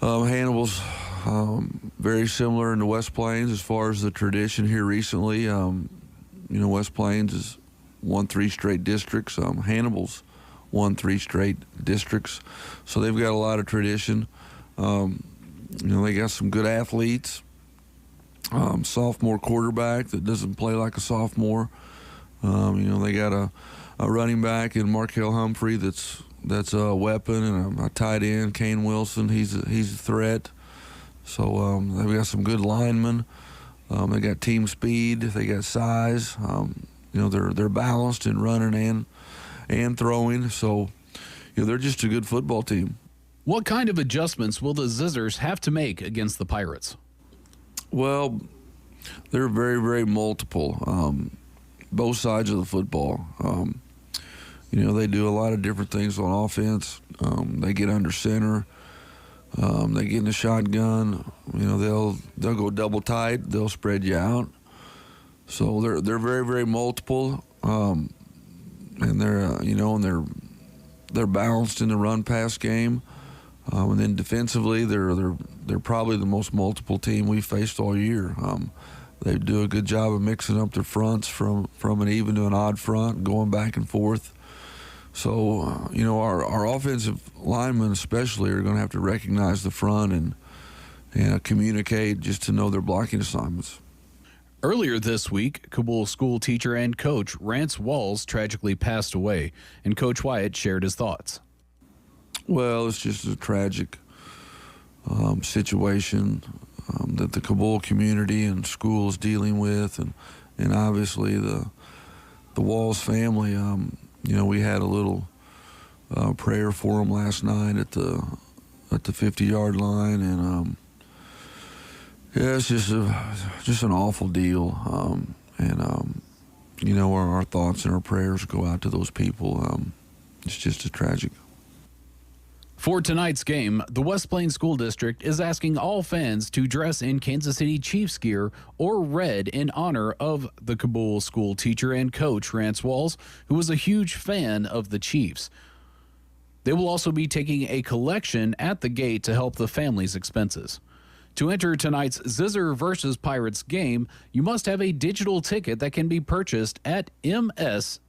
Hannibal's very similar in the West Plains as far as the tradition here recently. West Plains has won 3 straight districts. Hannibal's won 3 straight districts. So they've got a lot of tradition. They got some good athletes. Sophomore quarterback that doesn't play like a sophomore. They got a running back in Markel Humphrey that's a weapon, and a tight end, Kane Wilson. He's a threat. So they've got some good linemen. They got team speed. They got size. They're balanced in running and throwing. So they're just a good football team. What kind of adjustments will the Zizzers have to make against the Pirates? Well, they're very, very multiple. Both sides of the football. They do a lot of different things on offense. They get under center. They get in the shotgun. They'll go double tight. They'll spread you out. So they're very, very multiple. And they're balanced in the run pass game. And then defensively, they're probably the most multiple team we've faced all year. They do a good job of mixing up their fronts from an even to an odd front, going back and forth. So, our offensive linemen especially are going to have to recognize the front and communicate just to know their blocking assignments. Earlier this week, Kabul school teacher and coach Rance Walls tragically passed away, and Coach Wyatt shared his thoughts. Well, it's just a tragic situation that the Kabul community and school is dealing with, and obviously the Walls family. We had a little prayer for them last night at the 50-yard line, and it's just an awful deal. Our thoughts and our prayers go out to those people. It's just a tragic. For tonight's game, the West Plains School District is asking all fans to dress in Kansas City Chiefs gear or red in honor of the Kabul school teacher and coach Rance Walls, who was a huge fan of the Chiefs. They will also be taking a collection at the gate to help the family's expenses. To enter tonight's Zizzer versus Pirates game, you must have a digital ticket that can be purchased at mshsaa.org.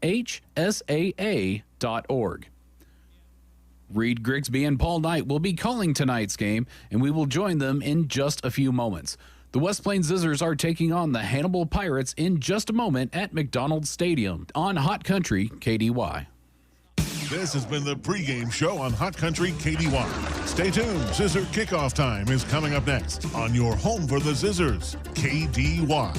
Reed Grigsby and Paul Knight will be calling tonight's game, and we will join them in just a few moments. The West Plains Zizzers are taking on the Hannibal Pirates in just a moment at McDonald's Stadium on Hot Country KDY. This has been the pregame show on Hot Country KDY. Stay tuned. Zizzer kickoff time is coming up next on your home for the Zizzers, KDY.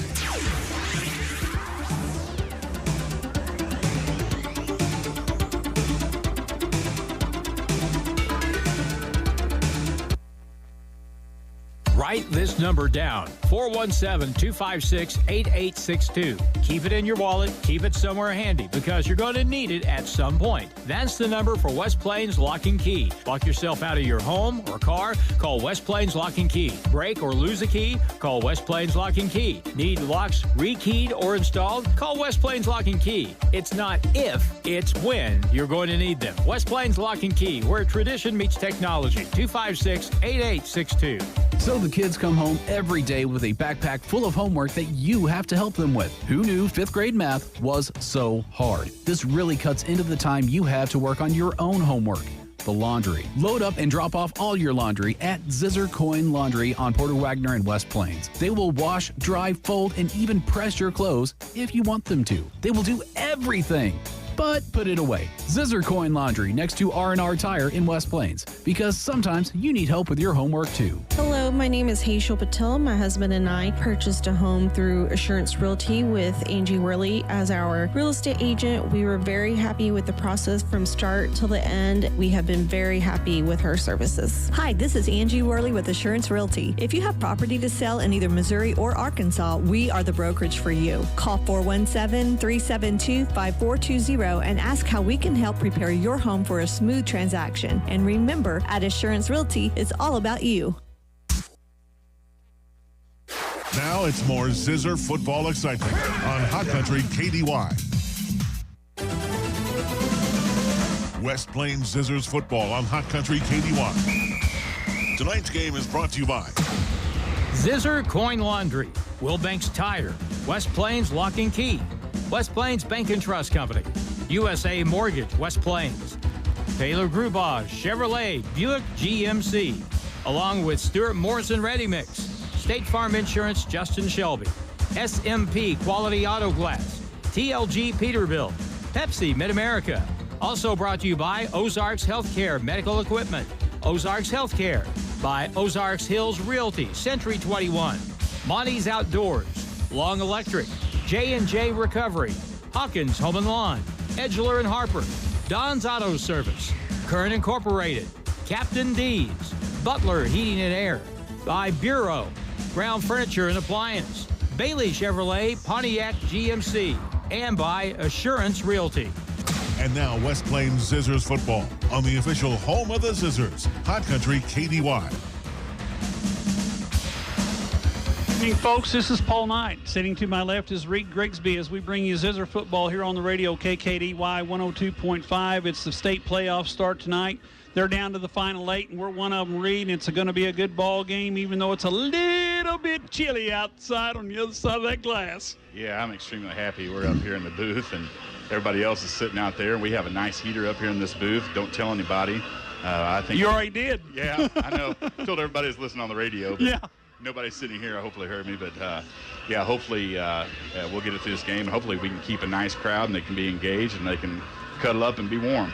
Write this number down, 417-256-8862. Keep it in your wallet, keep it somewhere handy, because you're going to need it at some point. That's the number for West Plains Lock and Key. Lock yourself out of your home or car? Call West Plains Lock and Key. Break or lose a key? Call West Plains Lock and Key. Need locks rekeyed or installed? Call West Plains Lock and Key. It's not if, it's when you're going to need them. West Plains Lock and Key, where tradition meets technology. 256-8862. So the kids come home every day with a backpack full of homework that you have to help them with. Who knew 5th grade math was so hard? This really cuts into the time you have to work on your own homework. The laundry. Load up and drop off all your laundry at Zizzer Coin Laundry on Porter Wagner and West Plains. They will wash, dry, fold, and even press your clothes if you want them to. They will do everything. But put it away. Zizzer Coin Laundry next to R&R Tire in West Plains, because sometimes you need help with your homework too. Hello, my name is Hazel Patel. My husband and I purchased a home through Assurance Realty with Angie Worley as our real estate agent. We were very happy with the process from start till the end. We have been very happy with her services. Hi, this is Angie Worley with Assurance Realty. If you have property to sell in either Missouri or Arkansas, we are the brokerage for you. Call 417-372-5420 and ask how we can help prepare your home for a smooth transaction. And remember, at Assurance Realty, it's all about you. Now it's more Zizzer football excitement on Hot Country KDY. West Plains Zizzers football on Hot Country KDY. Tonight's game is brought to you by Zizzer Coin Laundry, Wilbanks Tire, West Plains Lock and Key, West Plains Bank and Trust Company, USA Mortgage, West Plains, Taylor Grubauer Chevrolet Buick GMC, along with Stuart Morrison Ready Mix, State Farm Insurance Justin Shelby, SMP Quality Auto Glass, TLG Peterbilt, Pepsi Mid-America. Also brought to you by Ozarks Healthcare Medical Equipment, Ozarks Healthcare, by Ozarks Hills Realty, Century 21, Monty's Outdoors, Long Electric, J&J Recovery, Hawkins Home and Lawn, Edgeler and Harper, Don's Auto Service, Kern Incorporated, Captain D's, Butler Heating and Air, by Bureau, Ground Furniture and Appliance, Bailey Chevrolet Pontiac GMC, and by Assurance Realty. And now West Plains Zizzers football on the official home of the Zizzers, Hot Country KDY. Good evening, folks. This is Paul Knight. Sitting to my left is Reed Grigsby as we bring you Zizzer football here on the radio, KKDY 102.5. It's the state playoff start tonight. They're down to the final 8, and we're one of them, Reed. It's going to be a good ball game, even though it's a little bit chilly outside on the other side of that glass. Yeah, I'm extremely happy we're up here in the booth, and everybody else is sitting out there. We have a nice heater up here in this booth. Don't tell anybody. I think you already did. Yeah, I know. Told everybody who's listening on the radio. But yeah. Nobody's sitting here. Hopefully heard me. But, yeah, hopefully we'll get it through this game. And hopefully we can keep a nice crowd and they can be engaged and they can cuddle up and be warm.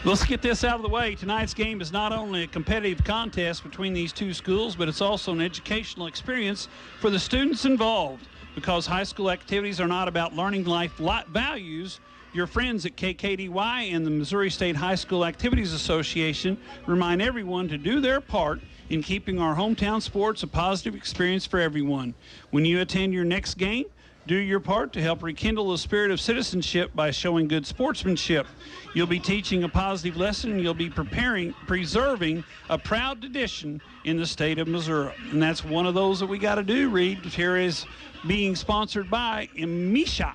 Let's get this out of the way. Tonight's game is not only a competitive contest between these two schools, but it's also an educational experience for the students involved. Because high school activities are not about learning life values, your friends at KKDY and the Missouri State High School Activities Association remind everyone to do their part in keeping our hometown sports a positive experience for everyone. When you attend your next game, do your part to help rekindle the spirit of citizenship by showing good sportsmanship. You'll be teaching a positive lesson, and you'll be preserving a proud tradition in the state of Missouri. And that's one of those that we got to do, Reed. Here is being sponsored by Misha.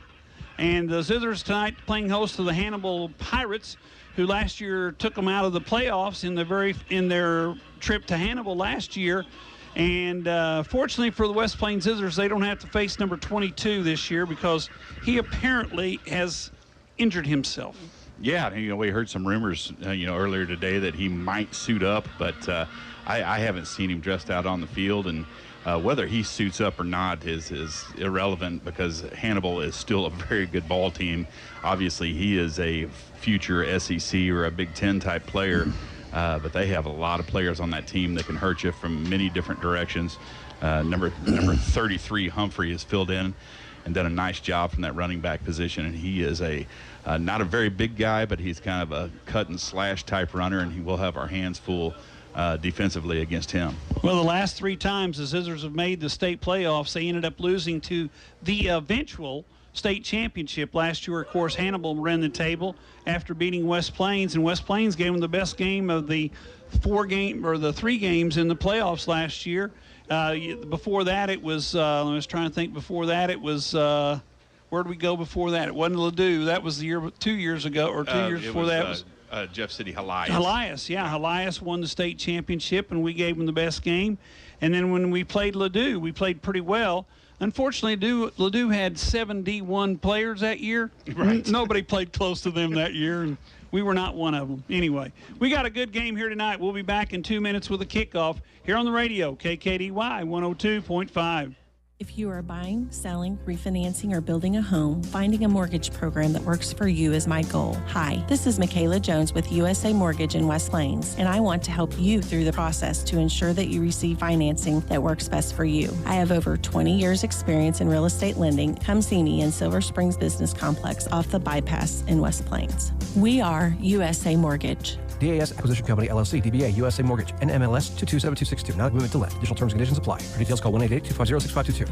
And the Zizzers tonight playing host to the Hannibal Pirates, who last year took them out of the playoffs in their trip to Hannibal last year. And fortunately for the West Plains Zizzers, they don't have to face number 22 this year because he apparently has injured himself. Yeah, we heard some rumors, earlier today that he might suit up, but I haven't seen him dressed out on the field, and whether he suits up or not is irrelevant because Hannibal is still a very good ball team. Obviously, he is a future SEC or a Big Ten type player. But they have a lot of players on that team that can hurt you from many different directions. Number 33, Humphrey, has filled in and done a nice job from that running back position. And he is not a very big guy, but he's kind of a cut and slash type runner, and he will have our hands full defensively against him. Well, the last 3 times the Zizzers have made the state playoffs, they ended up losing to the eventual state championship. Last year, of course, Hannibal ran the table after beating West Plains, and West Plains gave them the best game of the 3 games in the playoffs last year. Before that, it was I was trying to think. Before that, it was where did we go before that? It wasn't Ladue. That was the year 2 years ago, or 2 years before that was Jeff City Helias. Helias won the state championship, and we gave them the best game. And then when we played Ladue, we played pretty well. Unfortunately, Ladue had 7 D1 players that year. Right. Nobody played close to them that year, and we were not one of them. Anyway, we got a good game here tonight. We'll be back in 2 minutes with a kickoff here on the radio, KKDY 102.5. If you are buying, selling, refinancing, or building a home, finding a mortgage program that works for you is my goal. Hi, this is Michaela Jones with USA Mortgage in West Plains, and I want to help you through the process to ensure that you receive financing that works best for you. I have over 20 years experience in real estate lending. Come see me in Silver Springs Business Complex off the bypass in West Plains. We are USA Mortgage. DAS Acquisition Company, LLC, DBA, USA Mortgage, NMLS 227262. Not a commitment to lend. Additional terms and conditions apply. For details, call 1-888-250-6522.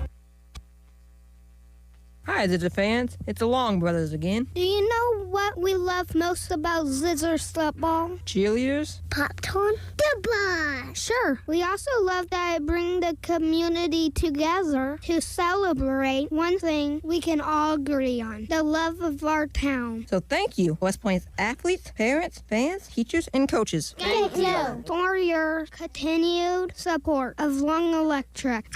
Hi, Zizzer fans. It's the Long Brothers again. Do you know what what we love most about Zizzer's football? Cheerleaders? Popcorn? Goodbye! Sure. We also love that it brings the community together to celebrate one thing we can all agree on, the love of our town. So thank you, West Plains athletes, parents, fans, teachers, and coaches. Thank you for your continued support of Long Electric.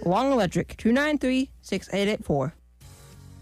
Long Electric, 293-6884.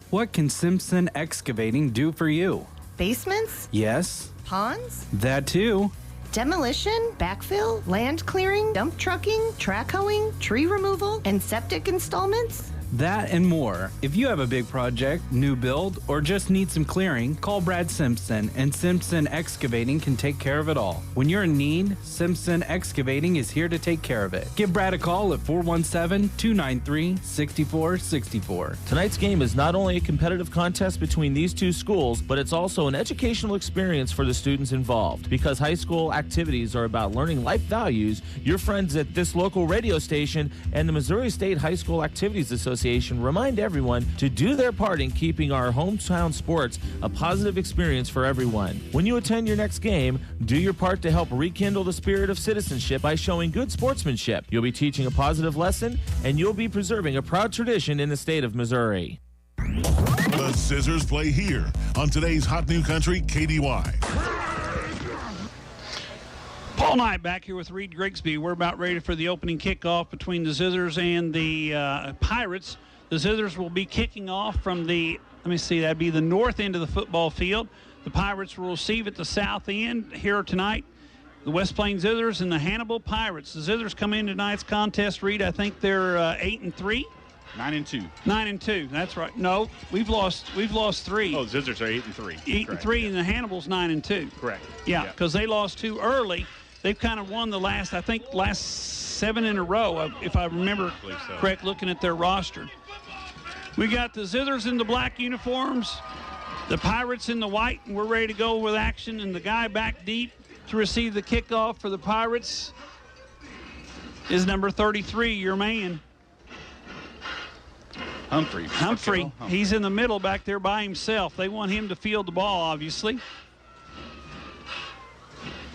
What can Simpson Excavating do for you? Basements? Yes. Ponds? That too. Demolition, backfill, land clearing, dump trucking, track hoeing, tree removal, and septic installments? That and more. If you have a big project, new build, or just need some clearing, call Brad Simpson, and Simpson Excavating can take care of it all. When you're in need, Simpson Excavating is here to take care of it. Give Brad a call at 417-293-6464. Tonight's game is not only a competitive contest between these two schools, but it's also an educational experience for the students involved. Because high school activities are about learning life values, your friends at this local radio station and the Missouri State High School Activities Association remind everyone to do their part in keeping our hometown sports a positive experience for everyone. When you attend your next game, do your part to help rekindle the spirit of citizenship by showing good sportsmanship. You'll be teaching a positive lesson, and you'll be preserving a proud tradition in the state of Missouri. The Zizzers play here on today's Hot New Country KDY. Paul Knight back here with Reed Grigsby. We're about ready for the opening kickoff between the Zizzers and the Pirates. The Zizzers will be kicking off from that'd be the north end of the football field. The Pirates will receive at the south end here tonight. The West Plains Zizzers and the Hannibal Pirates. The Zizzers come in tonight's contest, Reed. I think they're 8-3. 9-2. 9-2. That's right. No, we've lost 3. Oh, Zizzers are 8-3. 8-3, and the Hannibal's 9-2. Correct. Yeah, because they lost 2 early. They've kind of won the last 7 in a row, if I remember correct, looking at their roster. We got the Zizzers in the black uniforms, the Pirates in the white, and we're ready to go with action. And the guy back deep to receive the kickoff for the Pirates is number 33, your man. Humphrey. He's in the middle back there by himself. They want him to field the ball, obviously.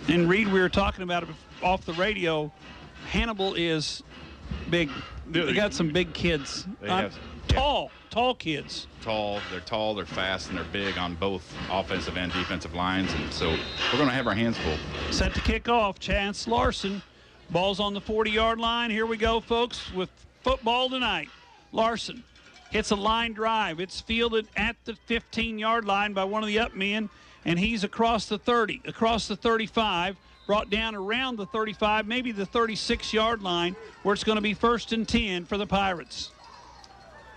And Reed, we were talking about it off the radio. Hannibal is big. They got some big kids. They have tall kids. They're tall, they're fast, and they're big on both offensive and defensive lines. And so we're going to have our hands full. Set to kick off, Chance Larson. Ball's on the 40-yard line. Here we go, folks, with football tonight. Larson hits a line drive. It's fielded at the 15-yard line by one of the up men. And he's across the 30, across the 35, brought down around the 35, maybe the 36-yard line, where it's going to be 1st and 10 for the Pirates.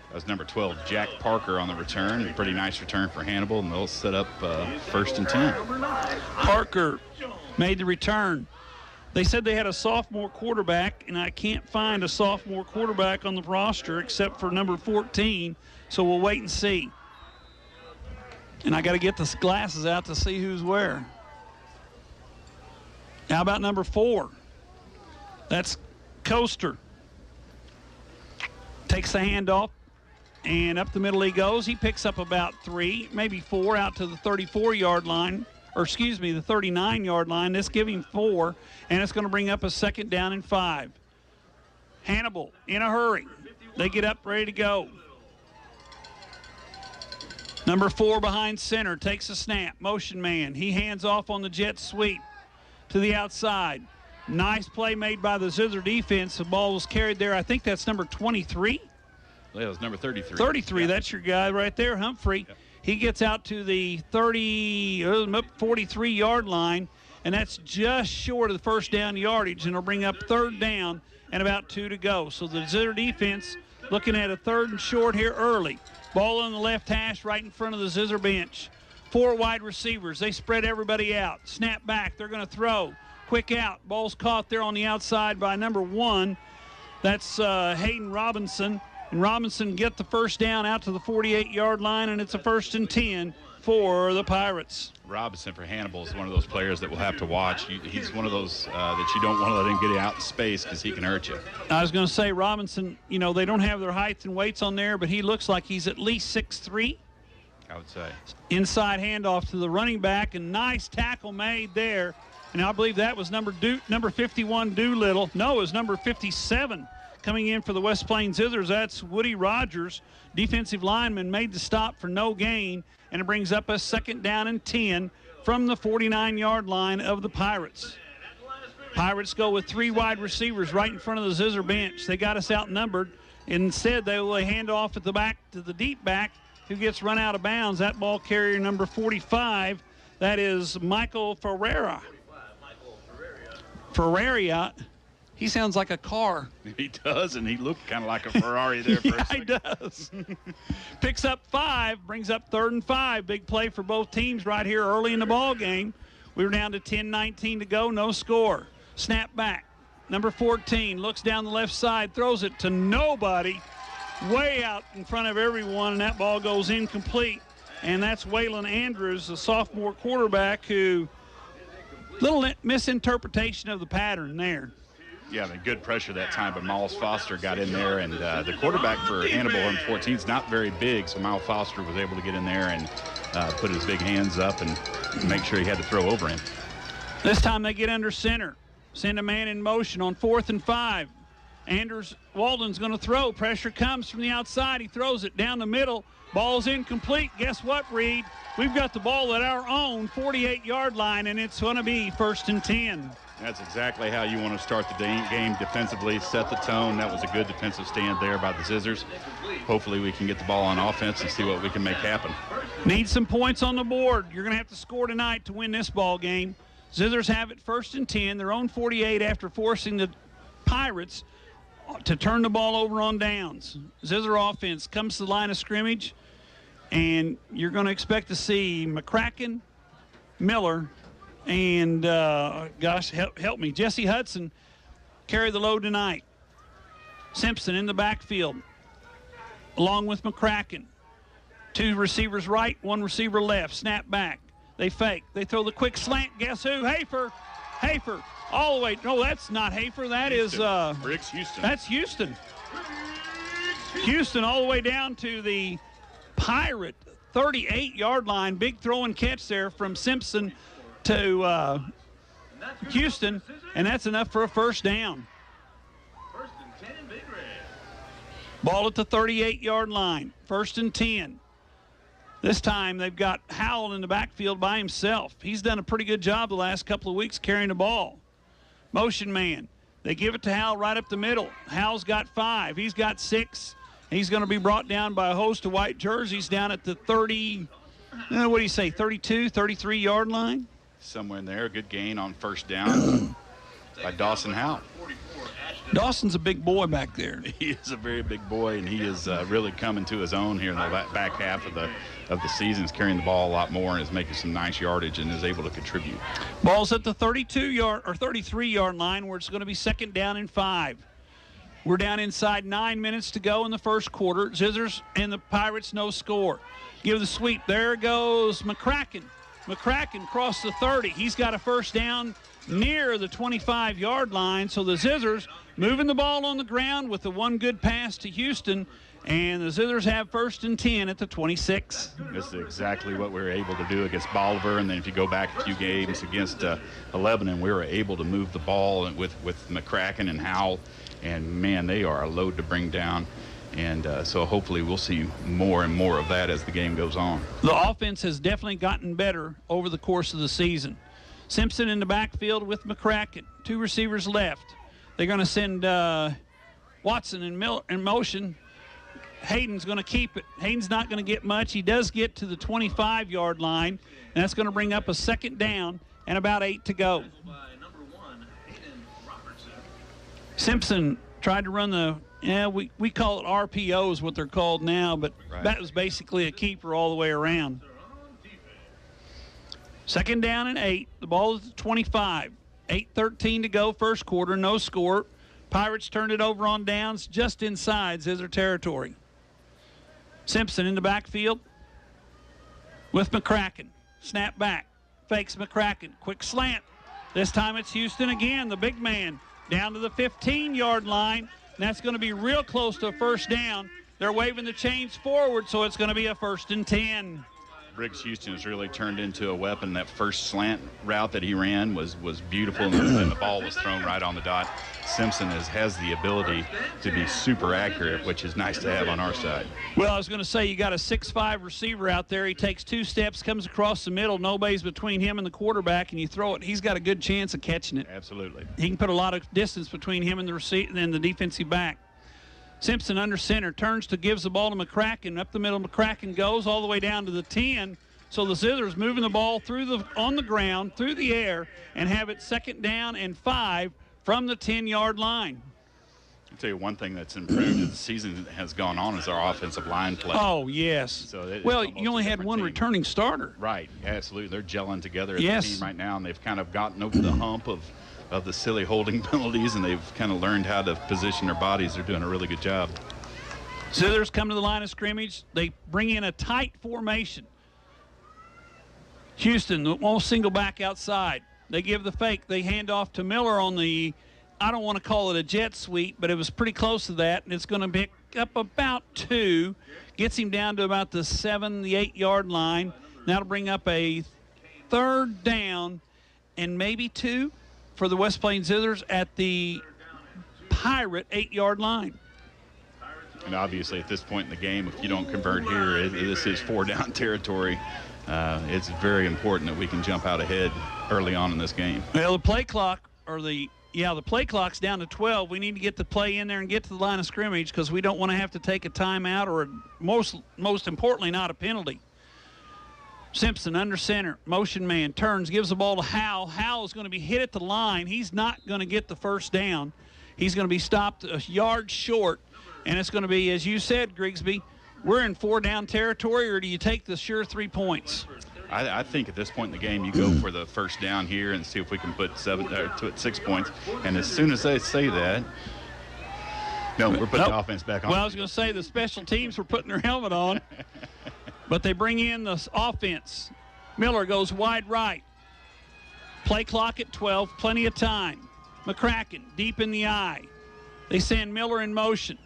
That was number 12, Jack Parker, on the return. A pretty nice return for Hannibal, and they'll set up 1st and 10. Parker made the return. They said they had a sophomore quarterback, and I can't find a sophomore quarterback on the roster except for number 14, so we'll wait and see. And I got to get the glasses out to see who's where. How about number 4? That's Coaster. Takes the handoff, and up the middle he goes. He picks up about 3, maybe 4, out to the 34-yard line, or excuse me, the 39-yard line. Let's give him 4, and it's going to bring up a 2nd down and 5. Hannibal in a hurry. They get up, ready to go. Number 4 behind center, takes a snap, motion man. He hands off on the jet sweep to the outside. Nice play made by the Zizzer defense. The ball was carried there. I think that's number 23. Yeah, it was number 33. 33, that's your guy right there, Humphrey. Yep. He gets out to the 43-yard line, and that's just short of the 1st down yardage, and it'll bring up 3rd down and about 2 to go. So the Zizzer defense looking at a 3rd and short here early. Ball on the left hash right in front of the Zizzer bench. 4 wide receivers. They spread everybody out. Snap back. They're going to throw. Quick out. Ball's caught there on the outside by number 1. That's Hayden Robinson. And Robinson get the 1st down out to the 48-yard line, and it's a 1st and 10 for the Pirates. Robinson for Hannibal is one of those players that we'll have to watch. He's one of those that you don't want to let him get out in space because he can hurt you. I was going to say Robinson, they don't have their height and weights on there, but he looks like he's at least 6'3". I would say. Inside handoff to the running back, and nice tackle made there. And I believe that was number 51, Doolittle. No, it was number 57 coming in for the West Plains Zizzers. That's Woody Rogers, defensive lineman, made the stop for no gain, and it brings up a 2nd down and 10 from the 49-yard line of the Pirates. Pirates go with 3 wide receivers right in front of the Zizzer bench. They got us outnumbered. Instead, they will hand off at the back to the deep back, who gets run out of bounds. That ball carrier number 45, that is Michael Ferreira. Ferreira, he sounds like a car. He does, and he looked kind of like a Ferrari there for a second. He does. Picks up 5, brings up 3rd and 5. Big play for both teams right here early in the ball game. We were down to 10-19 to go, no score. Snap back. Number 14 looks down the left side, throws it to nobody, way out in front of everyone, and that ball goes incomplete. And that's Waylon Andrews, the sophomore quarterback, who little misinterpretation of the pattern there. Yeah, the good pressure that time, but Miles Foster got in there, and the quarterback for Hannibal in 14 is not very big, so Miles Foster was able to get in there and put his big hands up and make sure he had to throw over him. This time they get under center. Send a man in motion on 4th and 5. Anders Walden's going to throw. Pressure comes from the outside. He throws it down the middle. Ball's incomplete. Guess what, Reed? We've got the ball at our own 48-yard line, and it's going to be 1st and 10. That's exactly how you want to start the game defensively, set the tone. That was a good defensive stand there by the Zizzers. Hopefully we can get the ball on offense and see what we can make happen. Need some points on the board. You're going to have to score tonight to win this ball game. Zizzers have it 1st and 10. Their own 48 after forcing the Pirates to turn the ball over on downs. Zizzer offense comes to the line of scrimmage, and you're going to expect to see McCracken, Miller, and, help me, Jesse Hudson carry the load tonight. Simpson in the backfield, along with McCracken. 2 receivers right, 1 receiver left. Snap back. They fake. They throw the quick slant. Guess who? Hafer. All the way. No, that's not Hafer. That Houston. is Briggs Houston. That's Houston. Houston all the way down to the Pirate 38-yard line. Big throw and catch there from Simpson to Houston, and that's enough for a 1st down. Ball at the 38-yard line. 1st and 10. This time they've got Howell in the backfield by himself. He's done a pretty good job the last couple of weeks carrying the ball. Motion man. They give it to Howell right up the middle. Howell's got 5. He's got 6. He's going to be brought down by a host of white jerseys down at the 32, 33-yard line? Somewhere in there. Good gain on 1st down by Dawson Howell. Dawson's a big boy back there. He is a very big boy, and he is really coming to his own here in the back half of the season. He's carrying the ball a lot more and is making some nice yardage and is able to contribute. Ball's at the 32-yard or 33-yard line, where it's going to be 2nd down and 5. We're down inside 9 minutes to go in the first quarter. Zizzers and the Pirates no score. Give the sweep. There goes McCracken. McCracken crossed the 30. He's got a 1st down near the 25-yard line. So the Zizzers moving the ball on the ground with the 1 good pass to Houston, and the Zizzers have 1st and 10 at the 26. This is exactly what we were able to do against Bolivar, and then if you go back a few games against Lebanon, we were able to move the ball with McCracken and Howell, and man, they are a load to bring down. And so hopefully we'll see more and more of that as the game goes on. The offense has definitely gotten better over the course of the season. Simpson in the backfield with McCracken. 2 receivers left. They're going to send Watson in motion. Hayden's going to keep it. Hayden's not going to get much. He does get to the 25-yard line, and that's going to bring up a 2nd down and about 8 to go. Simpson tried to run the, we call it RPO is what they're called now, but that was basically a keeper all the way around. 2nd down and 8. The ball is at 25. 8:13 to go, first quarter, no score. Pirates turned it over on downs just inside Zizzer territory. Simpson in the backfield with McCracken. Snap back. Fakes McCracken. Quick slant. This time it's Houston again, the big man, down to the 15-yard line. And that's going to be real close to a 1st down. They're waving the chains forward, so it's going to be a 1st and 10. Briggs Houston has really turned into a weapon. That first slant route that he ran was beautiful, and the ball was thrown right on the dot. Simpson has the ability to be super accurate, which is nice to have on our side. Well, I was going to say, you got a 6'5" receiver out there. He takes 2 steps, comes across the middle, nobody's between him and the quarterback, and you throw it. He's got a good chance of catching it. Absolutely. He can put a lot of distance between him and the defensive back. Simpson under center, gives the ball to McCracken. Up the middle, McCracken goes all the way down to the 10. So the Zizzers moving the ball on the ground, through the air, and have it 2nd down and 5 from the 10-yard line. I'll tell you one thing that's improved as the season has gone on is our offensive line play. Oh, yes. So you only had one returning starter. Right, absolutely. They're gelling together as a team right now, and they've kind of gotten over the hump of the silly holding penalties, and they've kind of learned how to position their bodies. They're doing a really good job. Zizzers come to the line of scrimmage. They bring in a tight formation. Houston won't single back outside. They give the fake. They hand off to Miller on the, I don't want to call it a jet sweep, but it was pretty close to that, and it's going to pick up about 2. Gets him down to about the 7, the 8-yard line. That'll bring up a 3rd down and maybe 2 for the West Plains Zizzers at the Pirate 8-yard line. And obviously at this point in the game, if you don't convert here, this is 4-down territory. It's very important that we can jump out ahead early on in this game. Well, the play clock's down to 12. We need to get the play in there and get to the line of scrimmage because we don't want to have to take a timeout or, most importantly, not a penalty. Simpson under center, motion man, turns, gives the ball to Howell. Howell is going to be hit at the line. He's not going to get the 1st down. He's going to be stopped a yard short, and it's going to be, as you said, Grigsby, we're in 4-down territory, or do you take the sure 3 points? I think at this point in the game, you go for the 1st down here and see if we can put 6 points. And as soon as they say that, no, we're putting the offense back on. Well, I was going to say the special teams were putting their helmet on. But they bring in the offense. Miller goes wide right. Play clock at 12, plenty of time. McCracken deep in the eye. They send Miller in motion.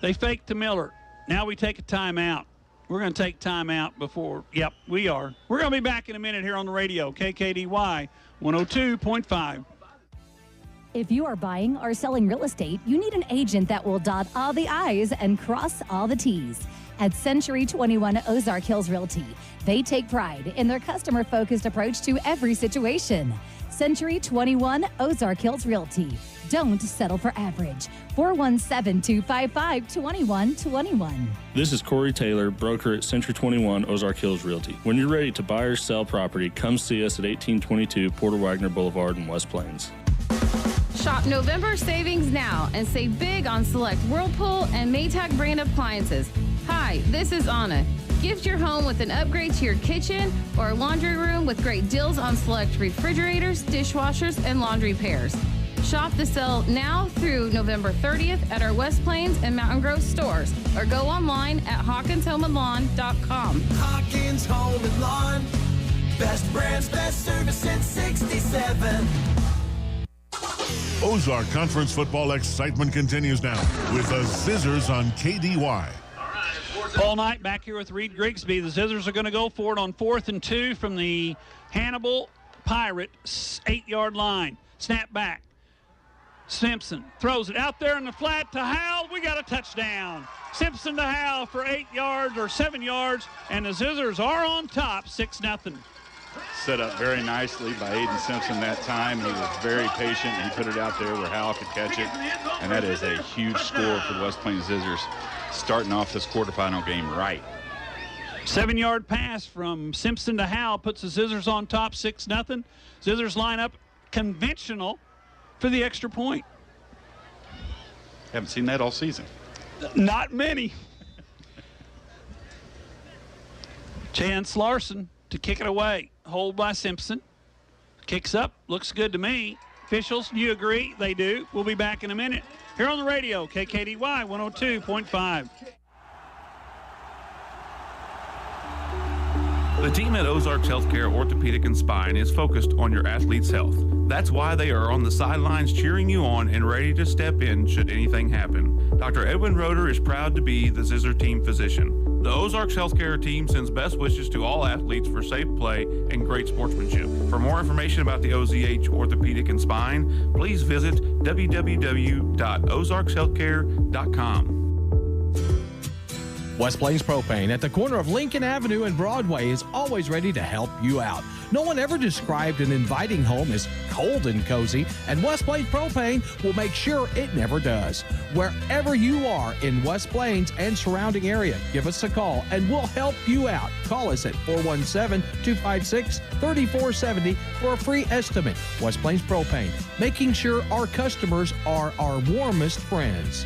They fake to Miller. Now we take a timeout. We're going to take timeout before. Yep, we are. We're going to be back in a minute here on the radio. KKDY 102.5. If you are buying or selling real estate, you need an agent that will dot all the I's and cross all the T's. At Century 21 Ozark Hills Realty, they take pride in their customer-focused approach to every situation. Century 21 Ozark Hills Realty. Don't settle for average. 417-255-2121. This is Corey Taylor, broker at Century 21 Ozark Hills Realty. When you're ready to buy or sell property, come see us at 1822 Porter Wagner Boulevard in West Plains. Shop November savings now and save big on select Whirlpool and Maytag brand appliances. Hi, this is Anna. Gift your home with an upgrade to your kitchen or laundry room with great deals on select refrigerators, dishwashers, and laundry pairs. Shop the sale now through November 30th at our West Plains and Mountain Grove stores or go online at HawkinsHomeandLawn.com. Hawkins Home and Lawn. Best brands, best service since 67. Ozark Conference football excitement continues now with the Zizzers on KDY. Paul Knight back here with Reed Grigsby. The Zizzers are going to go for it on 4th and 2 from the Hannibal Pirate 8-yard line. Snap back. Simpson throws it out there in the flat to Howell. We got a touchdown. Simpson to Howell for 8 yards or 7 yards, and the Zizzers are on top, 6-0. Set up very nicely by Aiden Simpson that time. He was very patient. He put it out there where Howell could catch it, and that is a huge score for the West Plains Zizzers, starting off this quarterfinal game right. 7-yard pass from Simpson to Howell puts the Zizzers on top, 6-0. Zizzers line up conventional for the extra point. Haven't seen that all season. Not many. Chance Larson to kick it away. Hold by Simpson. Kicks up. Looks good to me. Officials, do you agree? They do. We'll be back in a minute. Here on the radio, KKDY 102.5. The team at Ozarks Healthcare Orthopedic and Spine is focused on your athlete's health. That's why they are on the sidelines cheering you on and ready to step in should anything happen. Dr. Edwin Roeder is proud to be the Zizzer team physician. The Ozarks Healthcare team sends best wishes to all athletes for safe play and great sportsmanship. For more information about the OZH Orthopedic and Spine, please visit www.ozarkshealthcare.com. West Plains Propane at the corner of Lincoln Avenue and Broadway is always ready to help you out. No one ever described an inviting home as cold and cozy, and West Plains Propane will make sure it never does. Wherever you are in West Plains and surrounding area, give us a call and we'll help you out. Call us at 417-256-3470 for a free estimate. West Plains Propane, making sure our customers are our warmest friends.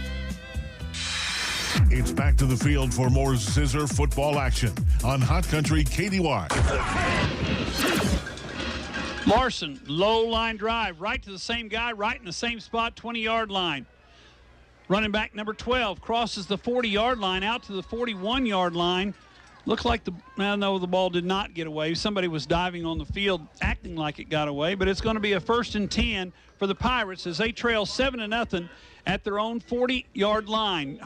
It's back to the field for more Zizzer football action on Hot Country KDY. Larson, low line drive, right to the same guy, right in the same spot, 20-yard line. Running back number 12 crosses the 40-yard line out to the 41-yard line. Looked like the ball did not get away. Somebody was diving on the field, acting like it got away, but it's going to be a 1st and 10 for the Pirates as they trail 7-0 at their own 40-yard line.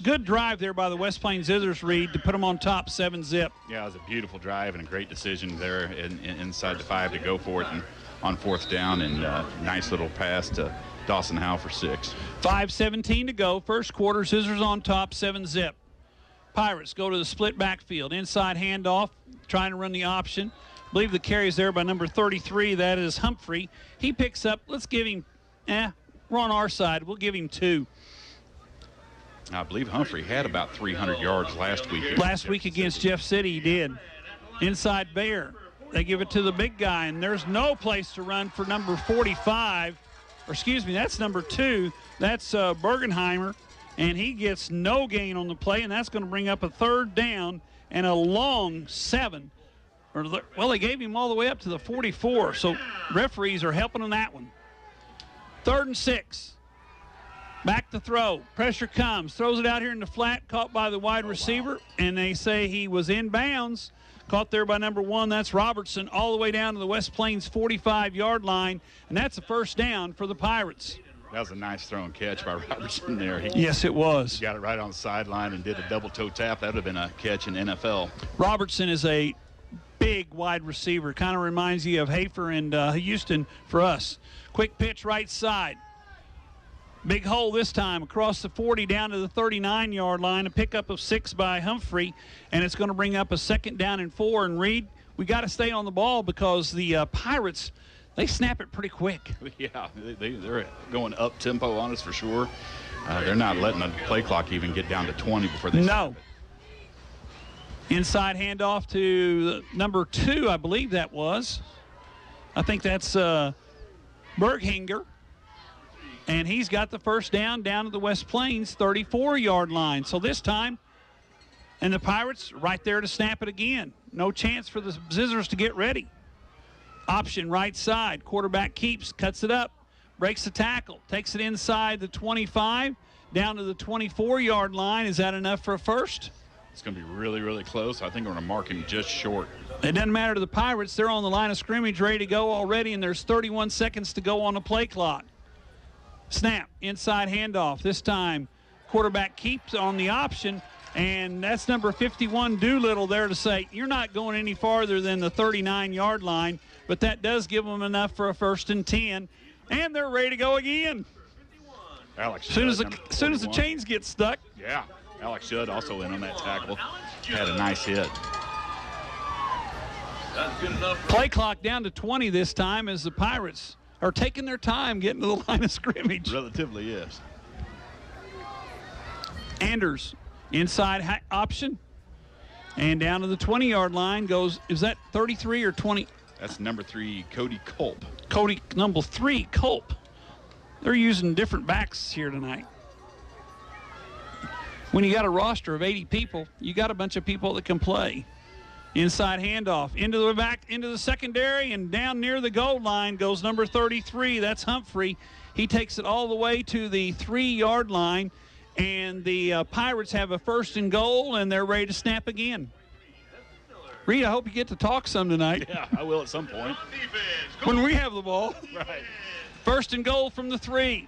Good drive there by the West Plains Zizzers, Reed, to put them on top 7-zip. Yeah, it was a beautiful drive and a great decision there inside the 5 to go for it and on 4th down, and nice little pass to Dawson Howe for 6. 5:17 to go. First quarter, Zizzers on top 7-zip. Pirates go to the split backfield. Inside handoff, trying to run the option. I believe the carry is there by number 33. That is Humphrey. He picks up, let's give him, we're on our side. We'll give him 2. I believe Humphrey had about 300 yards last week. Last week against Jeff City, he did. Inside Bear. They give it to the big guy, and there's no place to run for number 45. Or excuse me, that's number 2. That's Bergenheimer, and he gets no gain on the play, and that's going to bring up a 3rd down and a long 7. Well, they gave him all the way up to the 44, so referees are helping on that one. 3rd and 6. Back to throw. Pressure comes. Throws it out here in the flat. Caught by the wide receiver. And they say he was in bounds. Caught there by number 1. That's Robertson all the way down to the West Plains 45-yard line. And that's a 1st down for the Pirates. That was a nice throw and catch by Robertson there. Yes, it was. He got it right on the sideline and did a double toe tap. That would have been a catch in NFL. Robertson is a big wide receiver. Kind of reminds you of Hafer and Houston for us. Quick pitch right side. Big hole this time across the 40 down to the 39-yard line. A pickup of 6 by Humphrey, and it's going to bring up a 2nd down and 4. And Reed, we got to stay on the ball because the Pirates, they snap it pretty quick. Yeah, they're going up tempo on us for sure. They're not letting the play clock even get down to 20 before they snap it. Inside handoff to number 2, I believe that was. I think that's Berghinger. And he's got the 1st down to the West Plains 34-yard line. So this time, and the Pirates right there to snap it again. No chance for the Zizzers to get ready. Option right side. Quarterback keeps, cuts it up, breaks the tackle, takes it inside the 25, down to the 24-yard line. Is that enough for a 1st? It's going to be really, really close. I think we're going to mark him just short. It doesn't matter to the Pirates. They're on the line of scrimmage ready to go already, and there's 31 seconds to go on the play clock. Snap, inside handoff. This time, quarterback keeps on the option, and that's number 51, Doolittle, there to say, you're not going any farther than the 39-yard line, but that does give them enough for a 1st and 10, and they're ready to go again. Alex As soon as the chains get stuck. Yeah, Alex Judd also in on that tackle. Had a nice hit. Play clock down to 20 this time as the Pirates are taking their time getting to the line of scrimmage. Relatively, yes. Anders, inside option. And down to the 20-yard line goes, is that 33 or 20? That's number 3, Cody Culp. Number 3, Culp. They're using different backs here tonight. When you got a roster of 80 people, you got a bunch of people that can play. Inside handoff, into the secondary, and down near the goal line goes number 33. That's Humphrey. He takes it all the way to the 3-yard line, and the Pirates have a 1st and goal, and they're ready to snap again. Reed, I hope you get to talk some tonight. Yeah, I will at some point. When we have the ball. Right. 1st and goal from the 3.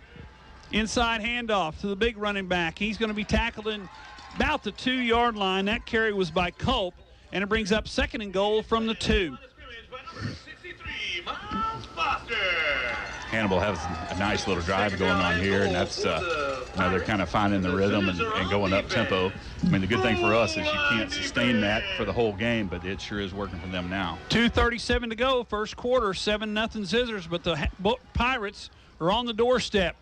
Inside handoff to the big running back. He's going to be tackled about the 2-yard line. That carry was by Culp, and it brings up 2nd and goal from the 2. Hannibal has a nice little drive going on here, and that's they're kind of finding the rhythm and going up tempo. I mean, the good thing for us is you can't sustain that for the whole game, but it sure is working for them now. 2:37 to go, first quarter, 7-0 Zizzers, but the Pirates are on the doorstep.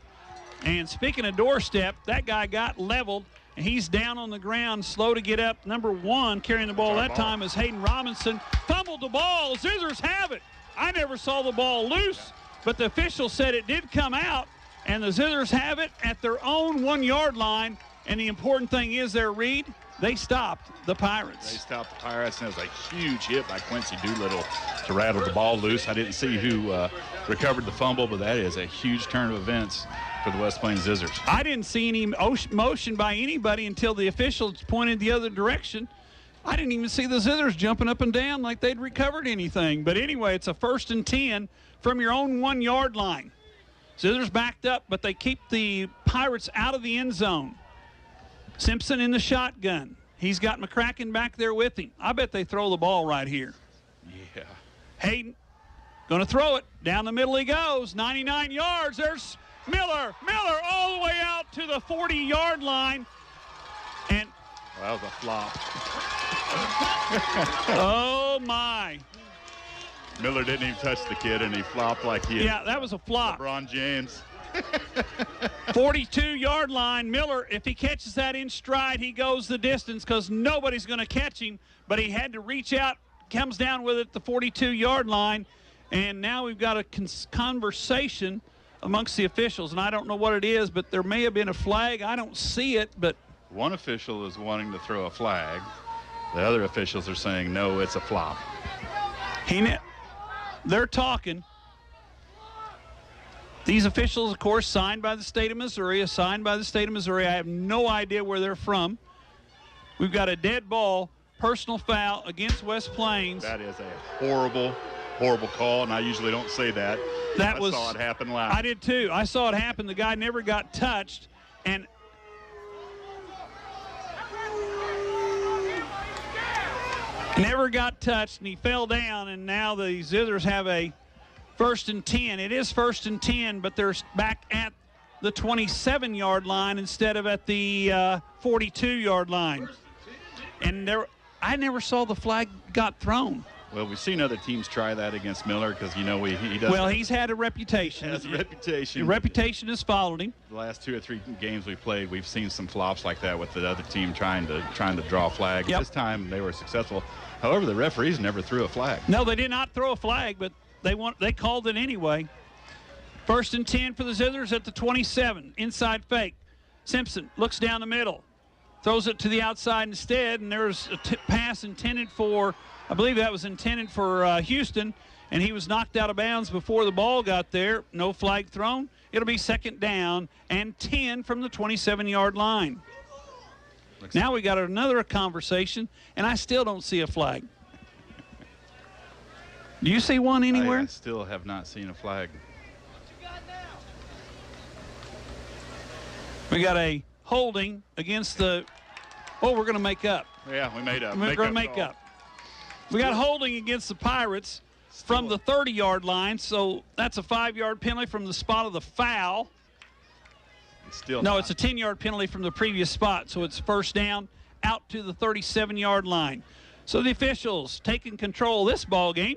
And speaking of doorstep, that guy got leveled, and he's down on the ground, slow to get up. Number 1 carrying the ball that time is Hayden Robinson. Fumbled the ball. Zizzers have it. I never saw the ball loose, but the official said it did come out, and the Zizzers have it at their own 1-yard line. And the important thing is there, Reed, they stopped the Pirates. They stopped the Pirates, and it was a huge hit by Quincy Doolittle to rattle the ball loose. I didn't see who recovered the fumble, but that is a huge turn of events for the West Plains Zizzers. I didn't see any motion by anybody until the officials pointed the other direction. I didn't even see the Zizzers jumping up and down like they'd recovered anything. But anyway, it's a 1st and 10 from your own 1-yard line. Zizzers backed up, but they keep the Pirates out of the end zone. Simpson in the shotgun. He's got McCracken back there with him. I bet they throw the ball right here. Yeah. Hayden going to throw it. Down the middle he goes. 99 yards. There's Miller. Miller all the way out to the 40-yard line. And that was a flop. Oh, my. Miller didn't even touch the kid, and he flopped like he Yeah, that was a flop. LeBron James. 42-yard line. Miller, if he catches that in stride, he goes the distance because nobody's going to catch him. But he had to reach out, comes down with it at the 42-yard line. And now we've got a conversation amongst the officials. And I don't know what it is, but there may have been a flag. I don't see it, but one official is wanting to throw a flag. The other officials are saying, no, it's a flop. They're talking. These officials, of course, signed by the state of Missouri, assigned by the state of Missouri. I have no idea where they're from. We've got a dead ball, personal foul against West Plains. That is a horrible, horrible call, and I usually don't say that. I saw it happen live. I did too. I saw it happen. The guy never got touched, and and he fell down, and now the Zizzers have a 1st and 10. It is 1st and 10, but they're back at the 27-yard line instead of at the 42-yard line. And I never saw the flag got thrown. Well, we've seen other teams try that against Miller because, he does. Well, he's had a reputation. He has a reputation. The reputation has followed him. The last 2 or 3 games we played, we've seen some flops like that with the other team trying to draw a flag. Yep. This time they were successful. However, the referees never threw a flag. No, they did not throw a flag, but they called it anyway. 1st and 10 for the Zizzers at the 27. Inside fake. Simpson looks down the middle. Throws it to the outside instead, and there's a pass intended for, I believe that was intended for Houston, and he was knocked out of bounds before the ball got there. No flag thrown. It'll be 2nd down and 10 from the 27-yard line. Now we got another conversation, and I still don't see a flag. Do you see one anywhere? I still have not seen a flag. We got a holding against the, we're going to make up. Yeah, we made up. We're going to make up. We got holding against the Pirates from the 30-yard line, so that's a 5-yard penalty from the spot of the foul. It's a 10-yard penalty from the previous spot, so it's 1st down out to the 37-yard line. So the officials taking control of this ball game.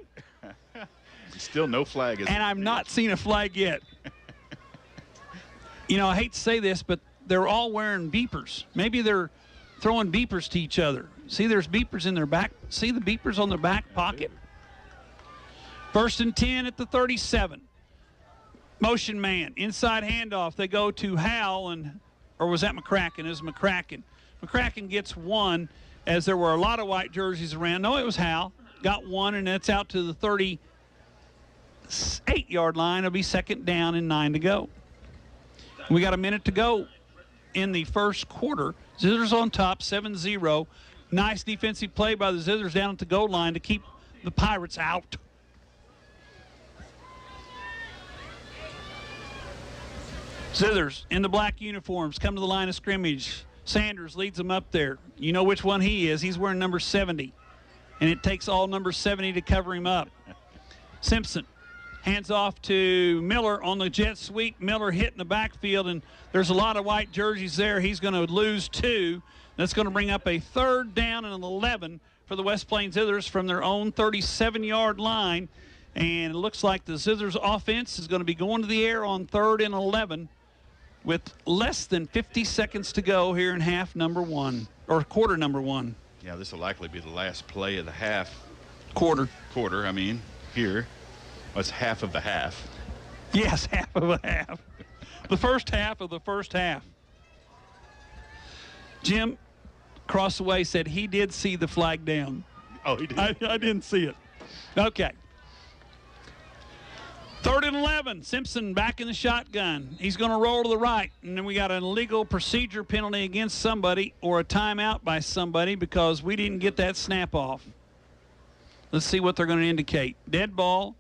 Still no flag. And I've not seen a flag yet. I hate to say this, but they're all wearing beepers. Maybe they're throwing beepers to each other. See, there's beepers in their back. See the beepers on their back pocket? 1st and 10 at the 37. Motion man, inside handoff. They go to Hal, or was that McCracken? It was McCracken. McCracken gets 1 as there were a lot of white jerseys around. No, it was Hal. Got 1, and that's out to the 38-yard line. It'll be 2nd down and 9 to go. We got a minute to go in the first quarter. Zizzers on top, 7-0. Nice defensive play by the Zizzers down at the goal line to keep the Pirates out. Zizzers in the black uniforms come to the line of scrimmage. Sanders leads them up there. You know which one he is. He's wearing number 70. And it takes all number 70 to cover him up. Simpson hands off to Miller on the jet sweep. Miller hit in the backfield, and there's a lot of white jerseys there. He's going to lose 2. That's going to bring up a 3rd down and an 11 for the West Plains Zizzers from their own 37-yard line. And it looks like the Zizzers offense is going to be going to the air on 3rd and 11 with less than 50 seconds to go here in half number 1, or quarter number 1. Yeah, this will likely be the last play of the half. Quarter, I mean, here. Well, it's half of the half. Yes, half of a half. The first half of the first half. Jim across the way said he did see the flag down. Oh, he did? I didn't see it. Okay. 3rd and 11. Simpson back in the shotgun. He's going to roll to the right. And then we got an illegal procedure penalty against somebody or a timeout by somebody because we didn't get that snap off. Let's see what they're going to indicate. Dead ball,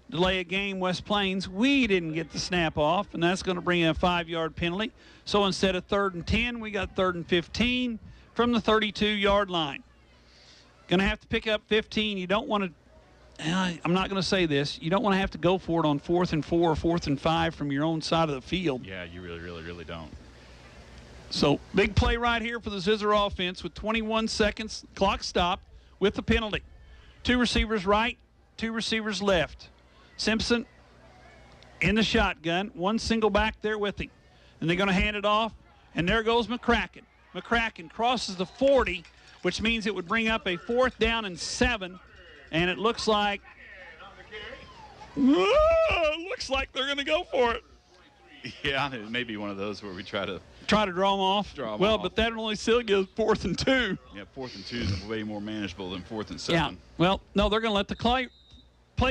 delay a game, West Plains. We didn't get the snap off, and that's going to bring in a 5-yard penalty. So instead of 3rd and 10, we got 3rd and 15 from the 32-yard line. Going to have to pick up 15. You don't want to, I'm not going to say this, you don't want to have to go for it on 4th and 4 or 4th and 5 from your own side of the field. Yeah, you really don't. So big play right here for the Zizzer offense with 21 seconds, clock stopped with the penalty. 2 receivers right, 2 receivers left. Simpson in the shotgun, 1 single back there with him. And they're going to hand it off, and there goes McCracken. McCracken crosses the 40, which means it would bring up a 4th down and 7. And it looks like, looks like they're going to go for it. Yeah, it may be one of those where we try to draw them off. But that only still gives 4th and 2. Yeah, 4th and 2 is way more manageable than 4th and 7. Yeah. Well, no, they're going to let the play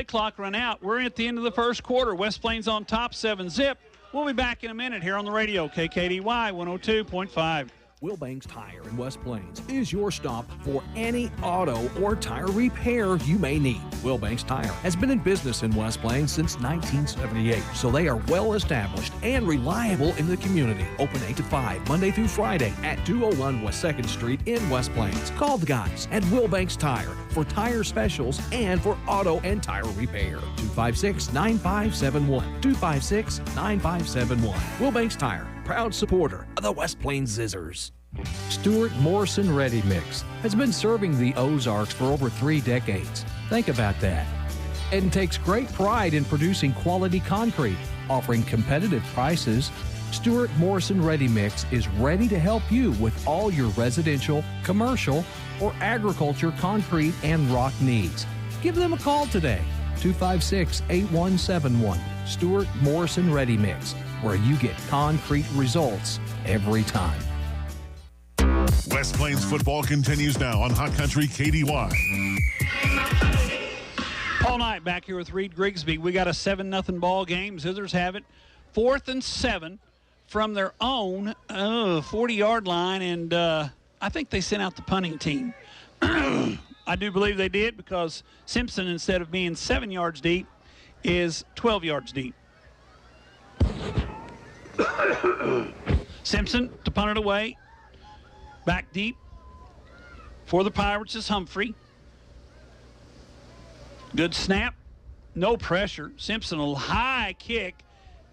clock run out. We're at the end of the first quarter. West Plains on top, 7-zip. We'll be back in a minute here on the radio, KKDY 102.5. Wilbanks Tire in West Plains is your stop for any auto or tire repair you may need. Wilbanks Tire has been in business in West Plains since 1978, so they are well established and reliable in the community. Open 8 to 5, Monday through Friday at 201 West 2nd Street in West Plains. Call the guys at Wilbanks Tire for tire specials and for auto and tire repair. 256-9571. 256-9571. Wilbanks Tire, proud supporter of the West Plains Zizzers. Stuart Morrison Ready Mix has been serving the Ozarks for over 3 decades. Think about that. And takes great pride in producing quality concrete, offering competitive prices. Stuart Morrison Ready Mix is ready to help you with all your residential, commercial, or agriculture concrete and rock needs. Give them a call today. 256-8171. Stuart Morrison Ready Mix, where you get concrete results every time. West Plains football continues now on Hot Country KDY. Paul Knight back here with Reed Grigsby. We got a 7-0 ball game. Zizzers have it 4th and 7 from their own 40-yard line, and I think they sent out the punting team. I do believe they did because Simpson, instead of being 7 yards deep, is 12 yards deep. Simpson to punt it away. Back deep for the Pirates is Humphrey. Good snap. No pressure. Simpson, a high kick.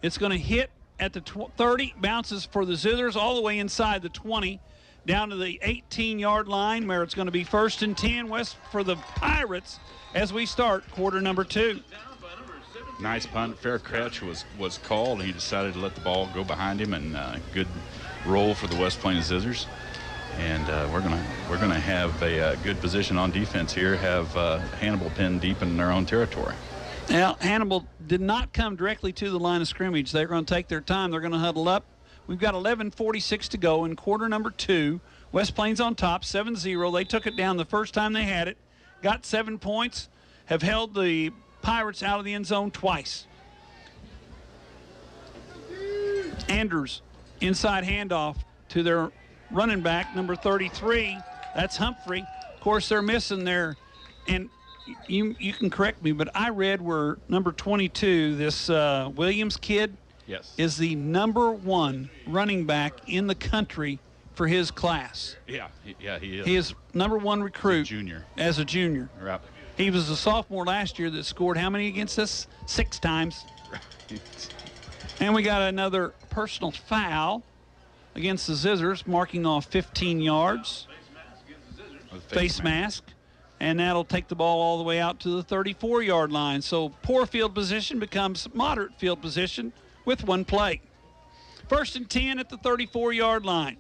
It's going to hit at the 30. Bounces for the Zizzers all the way inside the 20. Down to the 18-yard line where it's going to be 1st and 10 west for the Pirates as we start quarter number 2. Nice punt. Fair catch was called. He decided to let the ball go behind him, and good roll for the West Plains Zizzers. And we're gonna have a good position on defense here. Have Hannibal pinned deep in their own territory. Now Hannibal did not come directly to the line of scrimmage. They're going to take their time. They're going to huddle up. We've got 11:46 to go in quarter number 2. West Plains on top, 7-0. They took it down the first time they had it. Got 7 points. Have held the Pirates out of the end zone twice. Andrews, inside handoff to their running back, number 33. That's Humphrey. Of course, they're missing there. And you can correct me, but I read where number 22, this Williams kid, yes, is the number 1 running back in the country for his class. Yeah, he is. He is number one recruit as a junior. Right. He was a sophomore last year that scored how many against us? 6 times. And we got another personal foul against the Zizzers, marking off 15 yards. Face mask. And that'll take the ball all the way out to the 34-yard line. So poor field position becomes moderate field position with 1 play. 1st and 10 at the 34-yard line.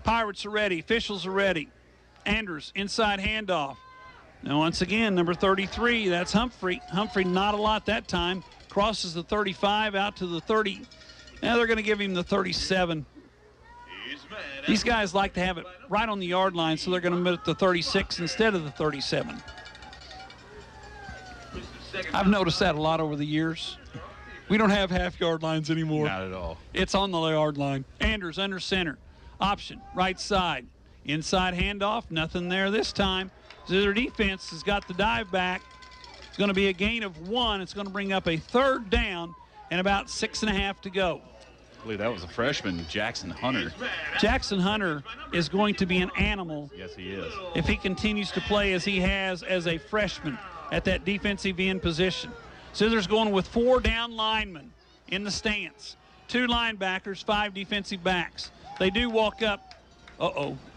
Pirates are ready. Officials are ready. Anders, inside handoff. Now, once again, number 33, that's Humphrey. Humphrey, not a lot that time. Crosses the 35 out to the 30. Now they're going to give him the 37. These guys like to have it right on the yard line, so they're going to move it to 36 instead of the 37. I've noticed that a lot over the years. We don't have half-yard lines anymore. Not at all. It's on the yard line. Anders under center. Option, right side. Inside handoff, nothing there this time. Zizzer defense has got the dive back. It's going to be a gain of 1. It's going to bring up a 3rd down and about 6.5 to go. I believe that was a freshman, Jackson Hunter. Jackson Hunter is going to be an animal. Yes, he is. If he continues to play as he has as a freshman at that defensive end position. Zizzer's going with 4 down linemen in the stance. 2 linebackers, 5 defensive backs. They do walk up.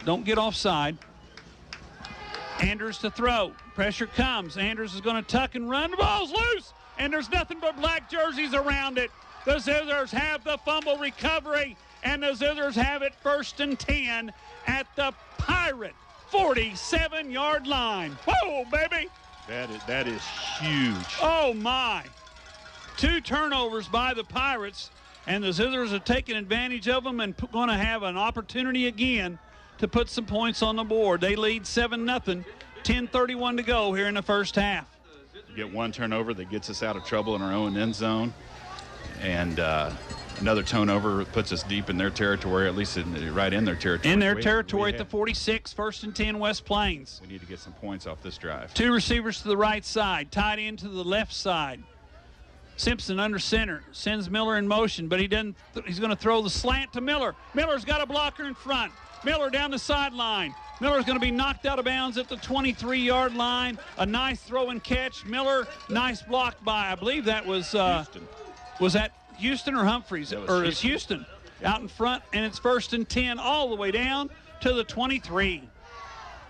Don't get offside. Anders to throw. Pressure comes. Anders is going to tuck and run. The ball's loose, and there's nothing but black jerseys around it. The Zizzers have the fumble recovery, and the Zizzers have it 1st and 10 at the Pirate 47-yard line. Whoa, baby. That is huge. Oh, my. 2 turnovers by the Pirates, and the Zizzers are taking advantage of them and going to have an opportunity again to put some points on the board. They lead 7-0, 10:31 to go here in the first half. You get 1 turnover that gets us out of trouble in our own end zone, and another turnover puts us deep in their territory, at least right in their territory. In their territory at the 46, 1st and 10 West Plains. We need to get some points off this drive. 2 receivers to the right side, tied in to the left side. Simpson under center, sends Miller in motion, but he doesn't. He's going to throw the slant to Miller. Miller's got a blocker in front. Miller down the sideline. Miller's going to be knocked out of bounds at the 23-yard line. A nice throw and catch. Miller, nice block by, I believe that was Houston. Was that Houston or Humphreys? Or it's Houston out in front, and it's 1st and 10 all the way down to the 23.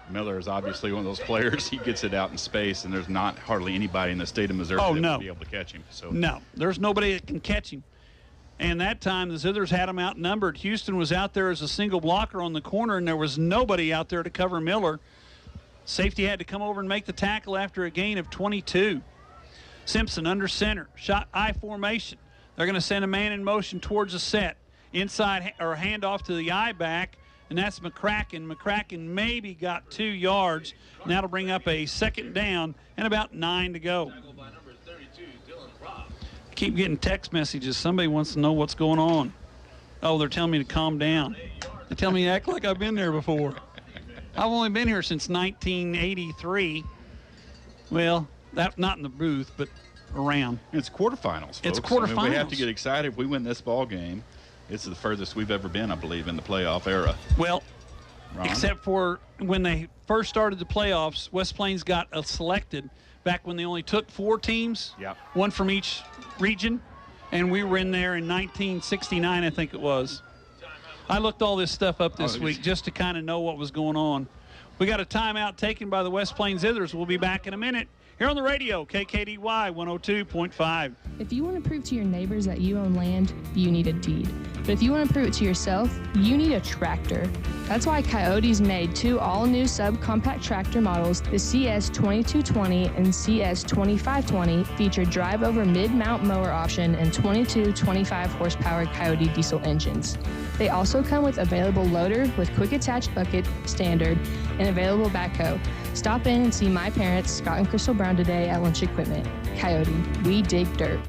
Miller is obviously one of those players. He gets it out in space, and there's not hardly anybody in the state of Missouri that would be able to catch him. So no, there's nobody that can catch him. And that time, the Zizzers had him outnumbered. Houston was out there as a single blocker on the corner, and there was nobody out there to cover Miller. Safety had to come over and make the tackle after a gain of 22. Simpson under center, shot I formation. They're going to send a man in motion towards the set. Inside or handoff to the I back, and that's McCracken. McCracken maybe got 2 yards, and that'll bring up a 2nd down and about 9 to go. Keep getting text messages. Somebody wants to know what's going on. Oh, they're telling me to calm down. They tell me to act like I've been there before. I've only been here since 1983. Well, that's not in the booth, but around. It's quarterfinals, folks. It's quarterfinals. I mean, we have to get excited if we win this ball game. It's the furthest we've ever been, I believe, in the playoff era. Well, Ron? Except for when they first started the playoffs, West Plains got selected back when they only took 4 teams, one from each region, and we were in there in 1969, I think it was. I looked all this stuff up this week just to kind of know what was going on. We got a timeout taken by the West Plains Zizzers. We'll be back in a minute here on the radio, KKDY 102.5. If you want to prove to your neighbors that you own land, you need a deed. But if you want to prove it to yourself, you need a tractor. That's why Coyote's made 2 all-new subcompact tractor models, the CS2220 and CS2520, feature drive-over mid-mount mower option and 22 25-horsepower Coyote diesel engines. They also come with available loader with quick-attach bucket, standard, and available backhoe. Stop in and see my parents, Scott and Crystal Brown, today at Lunch Equipment. Coyote, we dig dirt.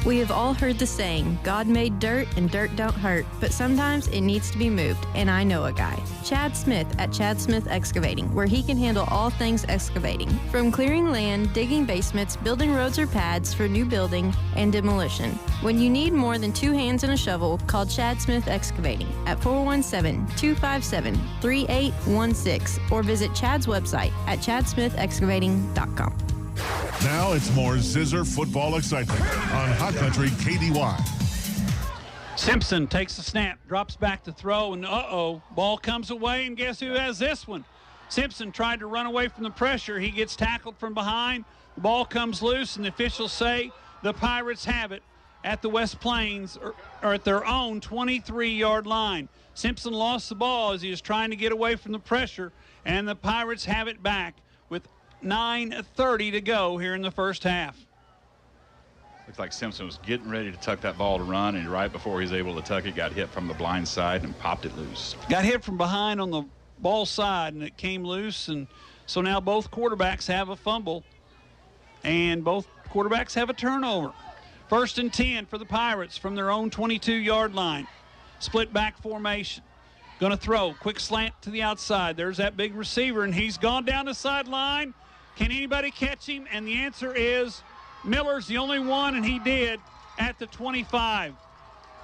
We have all heard the saying, God made dirt and dirt don't hurt, but sometimes it needs to be moved, and I know a guy. Chad Smith at Chad Smith Excavating, where he can handle all things excavating, from clearing land, digging basements, building roads or pads for new building, and demolition. When you need more than 2 hands and a shovel, call Chad Smith Excavating at 417-257-3816 or visit Chad's website at chadsmithexcavating.com. Now it's more Zizzer football excitement on Hot Country KDY. Simpson takes the snap, drops back to throw, and ball comes away, and guess who has this one? Simpson tried to run away from the pressure. He gets tackled from behind. The ball comes loose, and the officials say the Pirates have it at the West Plains, or at their own 23-yard line. Simpson lost the ball as he was trying to get away from the pressure, and the Pirates have it back with 9:30 to go here in the first half. Looks like Simpson was getting ready to tuck that ball to run, and right before he was able to tuck it, got hit from the blind side and popped it loose. Got hit from behind on the ball side, and it came loose, and so now both quarterbacks have a fumble, and both quarterbacks have a turnover. 1st and 10 for the Pirates from their own 22-yard line. Split back formation. Going to throw. Quick slant to the outside. There's that big receiver, and he's gone down the sideline. Can anybody catch him? And the answer is Miller's the only one, and he did at the 25.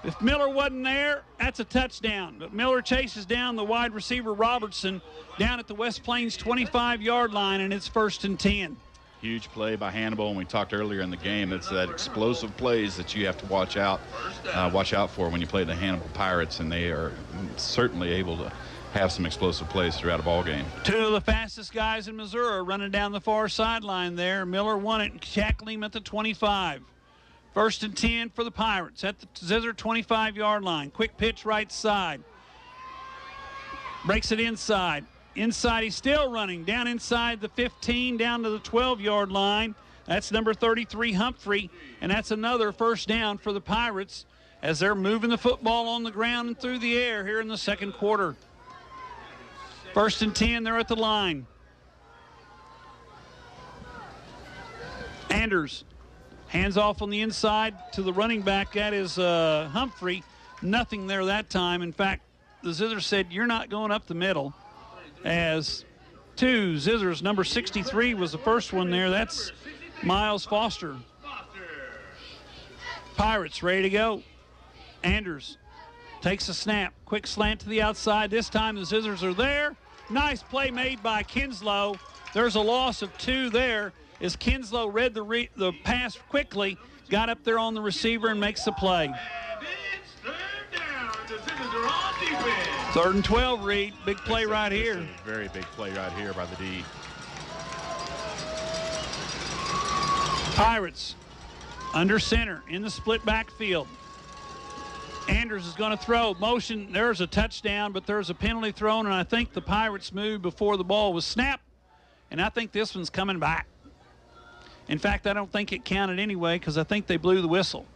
If Miller wasn't there, that's a touchdown. But Miller chases down the wide receiver Robertson down at the West Plains 25-yard line, and it's 1st and 10. Huge play by Hannibal, and we talked earlier in the game. It's that explosive plays that you have to watch out for when you play the Hannibal Pirates, and they are certainly able to have some explosive plays throughout a ball game. 2 of the fastest guys in Missouri running down the far sideline there. Miller won it and tackled him at the 25. 1st and 10 for the Pirates at the Zizzer 25-yard line. Quick pitch right side. Breaks it inside. Inside, he's still running. Down inside the 15, down to the 12-yard line. That's number 33, Humphrey, and that's another first down for the Pirates as they're moving the football on the ground and through the air here in the second quarter. 1st and 10, they're at the line. Anders hands off on the inside to the running back. That is Humphrey. Nothing there that time. In fact, the Zizzer said, you're not going up the middle. As 2, Zizzer's number 63 was the first one there. That's Miles Foster. Pirates ready to go. Anders takes a snap. Quick slant to the outside. This time the Zizzers are there. Nice play made by Kinslow. There's a loss of 2 there as Kinslow read the pass quickly, got up there on the receiver and makes the play. 3rd and 12, Reed. Big play right here. A very big play right here by the D. Pirates under center in the split backfield. Anders is going to throw. Motion, there's a touchdown, but there's a penalty thrown, and I think the Pirates moved before the ball was snapped, and I think this one's coming back. In fact, I don't think it counted anyway because I think they blew the whistle.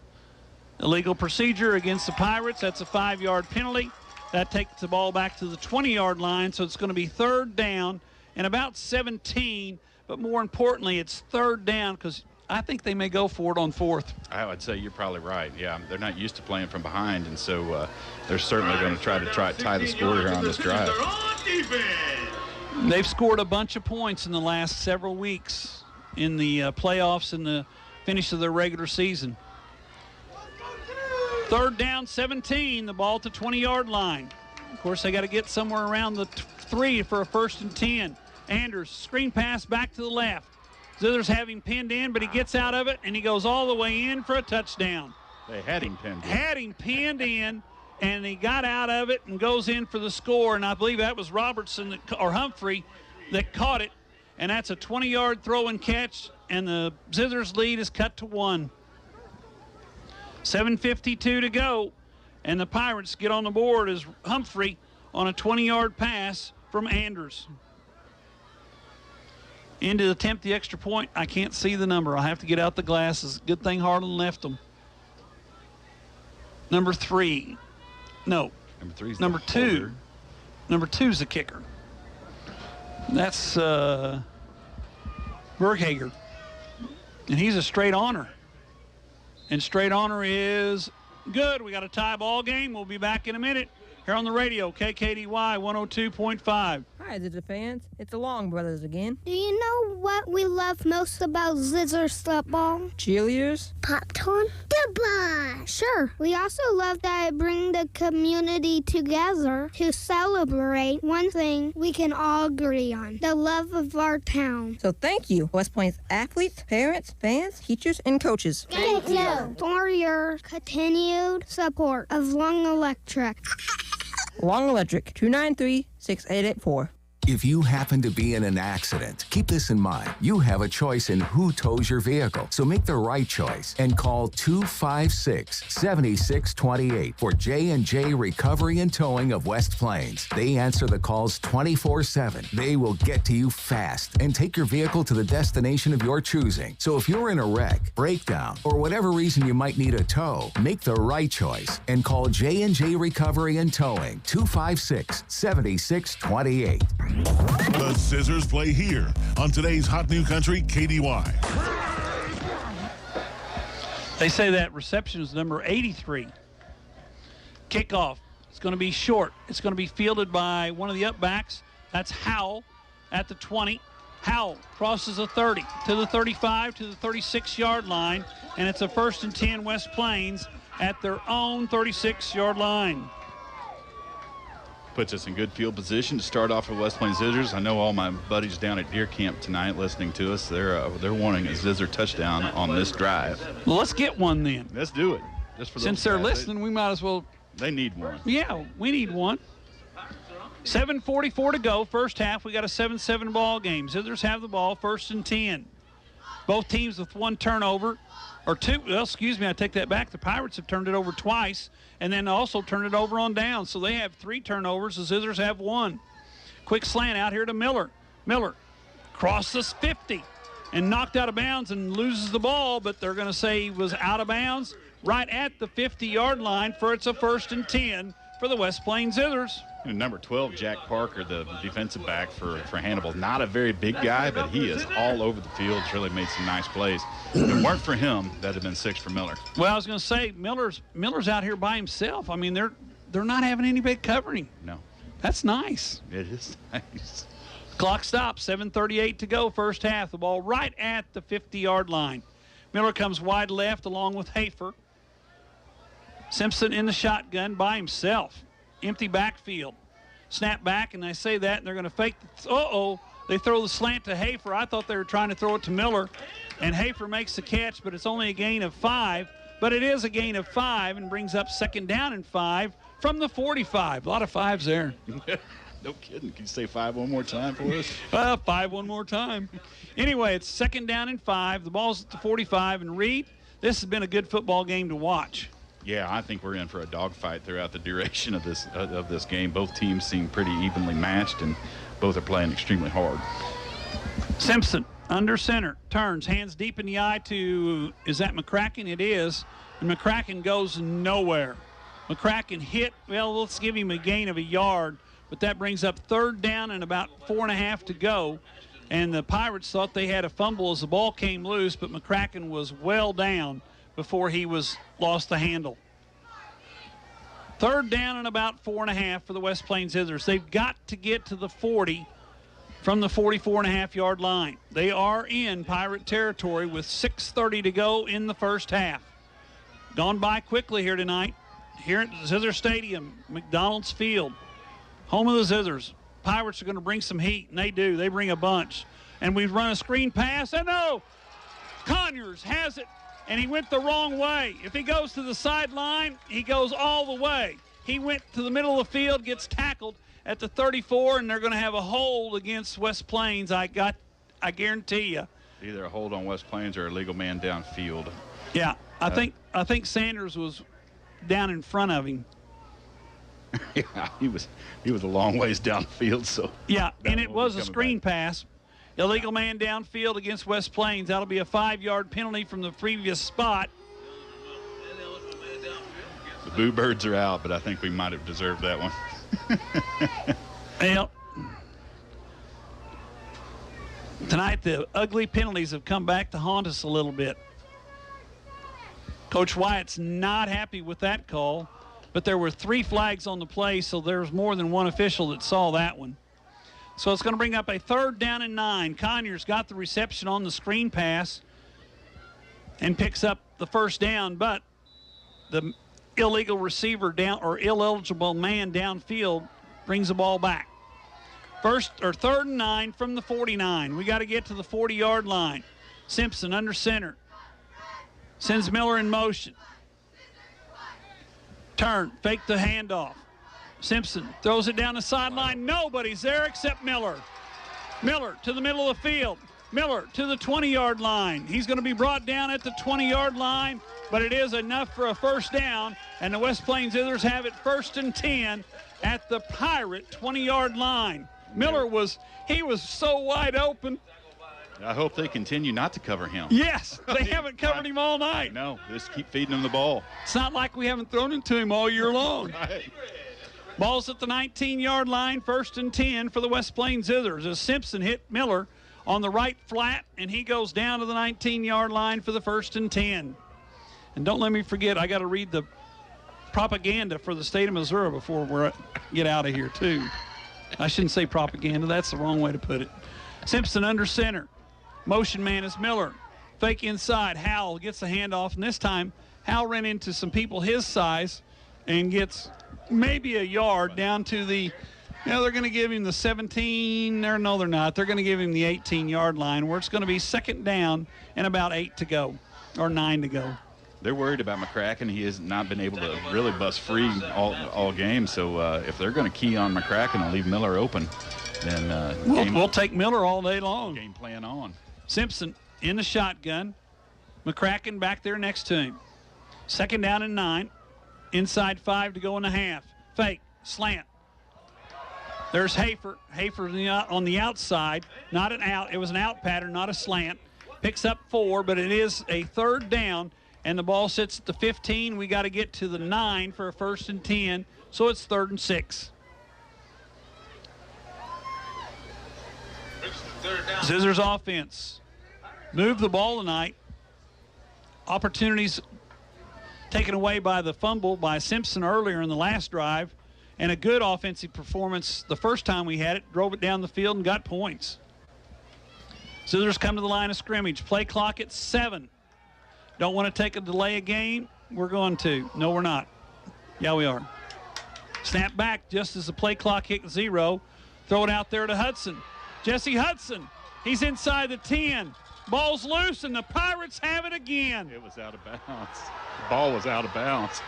Illegal procedure against the Pirates. That's a 5-yard penalty. That takes the ball back to the 20-yard line, so it's going to be 3rd down and about 17, but more importantly, it's 3rd down because I think they may go for it on 4th. I would say you're probably right. Yeah, they're not used to playing from behind, and so they're certainly going to try to tie the score here on this drive. They've scored a bunch of points in the last several weeks in the playoffs and the finish of their regular season. 3rd down, 17, the ball at the 20-yard line. Of course, they got to get somewhere around the 3 for a 1st and 10. Anders, screen pass back to the left. Zizzer's have him pinned in, but he gets out of it, and he goes all the way in for a touchdown. They had him pinned in. Had him pinned in, and he got out of it and goes in for the score, and I believe that was Robertson or Humphrey that caught it, and that's a 20-yard throw and catch, and the Zizzer's lead is cut to 1. 7:52 to go, and the Pirates get on the board as Humphrey on a 20-yard pass from Anders. Into the attempt the extra point. I can't see the number. I'll have to get out the glasses. Good thing Harlan left them. Number 3. No. Number 3 is number 2. Holder. Number 2's the kicker. That's Berghager. And he's a straight honor. And straight honor is good. We got a tie ball game. We'll be back in a minute here on the radio, KKDY 102.5. Hi, Zizzer fans. It's the Long Brothers again. Do you know what we love most about Zizzer football? Cheerleaders? Popcorn? Goodbye! Sure. We also love that it brings the community together to celebrate one thing we can all agree on, the love of our town. So thank you, West Plains athletes, parents, fans, teachers, and coaches. Thank you for your continued support of Long Electric. Long Electric, 293-6884. If you happen to be in an accident, keep this in mind. You have a choice in who tows your vehicle, so make the right choice and call 256-7628 for J&J Recovery and Towing of West Plains. They answer the calls 24/7. They will get to you fast and take your vehicle to the destination of your choosing. So if you're in a wreck, breakdown, or whatever reason you might need a tow, make the right choice and call J&J Recovery and Towing 256-7628. The Zizzers play here on today's Hot New Country KDY. They say that reception is number 83. Kickoff. It's going to be short. It's going to be fielded by one of the upbacks. That's Howell at the 20. Howell crosses the 30 to the 35 to the 36-yard line, and it's a 1st and 10 West Plains at their own 36-yard line. Puts us in good field position to start off with West Plains Zizzers. I know all my buddies down at Deer Camp tonight listening to us. They're wanting a Zizzer touchdown on this drive. Well, let's get one then. Let's do it. Just for Since they're listening, we might as well. They need one. Yeah, we need one. 7:44 to go, first half. We got a 7-7 ball game. Zizzers have the ball, 1st and 10. Both teams with one turnover. Or two, well, excuse me, I take that back. The Pirates have turned it over twice and then also turned it over on down. So they have 3 turnovers. The Zizzers have 1. Quick slant out here to Miller. Miller crosses 50 and knocked out of bounds and loses the ball, but they're going to say he was out of bounds right at the 50-yard line for it's a 1st and 10 for the West Plains Zizzers. And number 12, Jack Parker, the defensive back for Hannibal. Not a very big guy, but he is all over the field. He's really made some nice plays. If it weren't for him, that'd have been 6 for Miller. Well, I was going to say, Miller's out here by himself. I mean, they're not having any big covering. No. That's nice. It is nice. Clock stops, 7:38 to go, first half. The ball right at the 50-yard line. Miller comes wide left along with Hafer. Simpson in the shotgun by himself. Empty backfield. Snap back, and I say that, and they're going to fake. They throw the slant to Hafer. I thought they were trying to throw it to Miller, and Hafer makes the catch, but it's only a gain of 5. But it is a gain of 5 and brings up 2nd down and 5 from the 45. A lot of 5s there. No kidding. Can you say 5 one more time for us? 5 one more time. Anyway, it's 2nd down and 5. The ball's at the 45, and Reed, this has been a good football game to watch. Yeah, I think we're in for a dogfight throughout the duration of this game. Both teams seem pretty evenly matched, and both are playing extremely hard. Simpson under center, turns, hands deep in the eye to, is that McCracken? It is. And McCracken goes nowhere. McCracken hit, well, let's give him a gain of a yard, but that brings up 3rd down and about 4.5 to go. And the Pirates thought they had a fumble as the ball came loose, but McCracken was well down before he lost the handle. 3rd down and about 4.5 for the West Plains Zizzers. They've got to get to the 40 from the 44.5-yard line. They are in Pirate territory with 6:30 to go in the first half. Gone by quickly here tonight. Here at Zizzer Stadium, McDonald's Field, home of the Zizzers. Pirates are going to bring some heat, and they do. They bring a bunch. And we've run a screen pass, and no! Conyers has it. And he went the wrong way. If he goes to the sideline, he goes all the way. He went to the middle of the field, gets tackled at the 34, and they're going to have a hold against West Plains. I guarantee you. Either a hold on West Plains or a legal man downfield. Yeah, I think Sanders was down in front of him. Yeah, he was a long ways downfield. So yeah, and it was a screen pass. Illegal man downfield against West Plains. That'll be a 5-yard penalty from the previous spot. The Boo Birds are out, but I think we might have deserved that one. Well, tonight the ugly penalties have come back to haunt us a little bit. Coach Wyatt's not happy with that call, but there were 3 flags on the play, so there's more than one official that saw that one. So it's going to bring up a 3rd down and 9. Conyers got the reception on the screen pass and picks up the first down, but the illegal receiver down, or ineligible man downfield, brings the ball back. 3rd and 9 from the 49. We got to get to the 40-yard line. Simpson under center. Sends Miller in motion. Turn, fake the handoff. Simpson throws it down the sideline. Nobody's there except Miller. Miller to the middle of the field. Miller to the 20-yard line. He's going to be brought down at the 20-yard line, but it is enough for a first down, and the West Plains Zithers have it 1st and 10 at the Pirate 20-yard line. Miller was so wide open. I hope they continue not to cover him. Yes, they haven't covered him all night. No, just keep feeding him the ball. It's not like we haven't thrown it to him all year long. Right. Ball's at the 19-yard line, 1st and 10 for the West Plains Zithers as Simpson hit Miller on the right flat, and he goes down to the 19-yard line for the 1st and 10. And don't let me forget, I got to read the propaganda for the state of Missouri before we get out of here, too. I shouldn't say propaganda. That's the wrong way to put it. Simpson under center. Motion man is Miller. Fake inside. Howell gets the handoff, and this time Howell ran into some people his size and gets maybe a yard down to the, they're going to give him the 17. No, they're not. They're going to give him the 18-yard line where it's going to be 2nd down and about 8 to go, or 9 to go. They're worried about McCracken. He has not been able to really bust free all game. So if they're going to key on McCracken and leave Miller open, then we'll take Miller all day long. Game plan on. Simpson in the shotgun. McCracken back there next to him. 2nd down and 9. Inside 5 to go in the half. Fake, slant. There's Hafer. Hafer on the outside. Not an out. It was an out pattern, not a slant. Picks up 4, but it is a 3rd down. And the ball sits at the 15. We got to get to the 9 for a 1st and 10. So it's 3rd and 6. Zizzer's offense. Moved the ball tonight. Opportunities taken away by the fumble by Simpson earlier in the last drive. And a good offensive performance the first time we had it. Drove it down the field and got points. Zizzer's come to the line of scrimmage. Play clock at 7. Don't want to take a delay a game? We're going to. No, we're not. Yeah, we are. Snap back just as the play clock hit 0. Throw it out there to Hudson. Jesse Hudson. He's inside the 10. Ball's loose, and the Pirates have it again. It was out of bounds. The ball was out of bounds.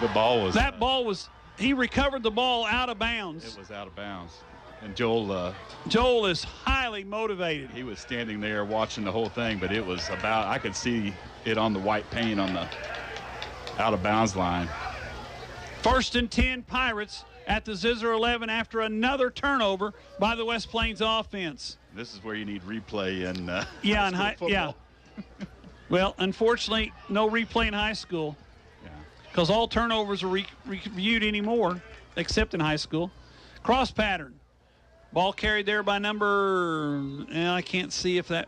The ball was. He recovered the ball out of bounds. It was out of bounds. And Joel is highly motivated. He was standing there watching the whole thing, but it was about, I could see it on the white paint on the out of bounds line. 1st and 10 Pirates at the Zizzer 11 after another turnover by the West Plains offense. This is where you need replay and yeah. Well, unfortunately, no replay in high school because all turnovers are reviewed anymore except in high school. Cross pattern. Ball carried there by number, I can't see if that,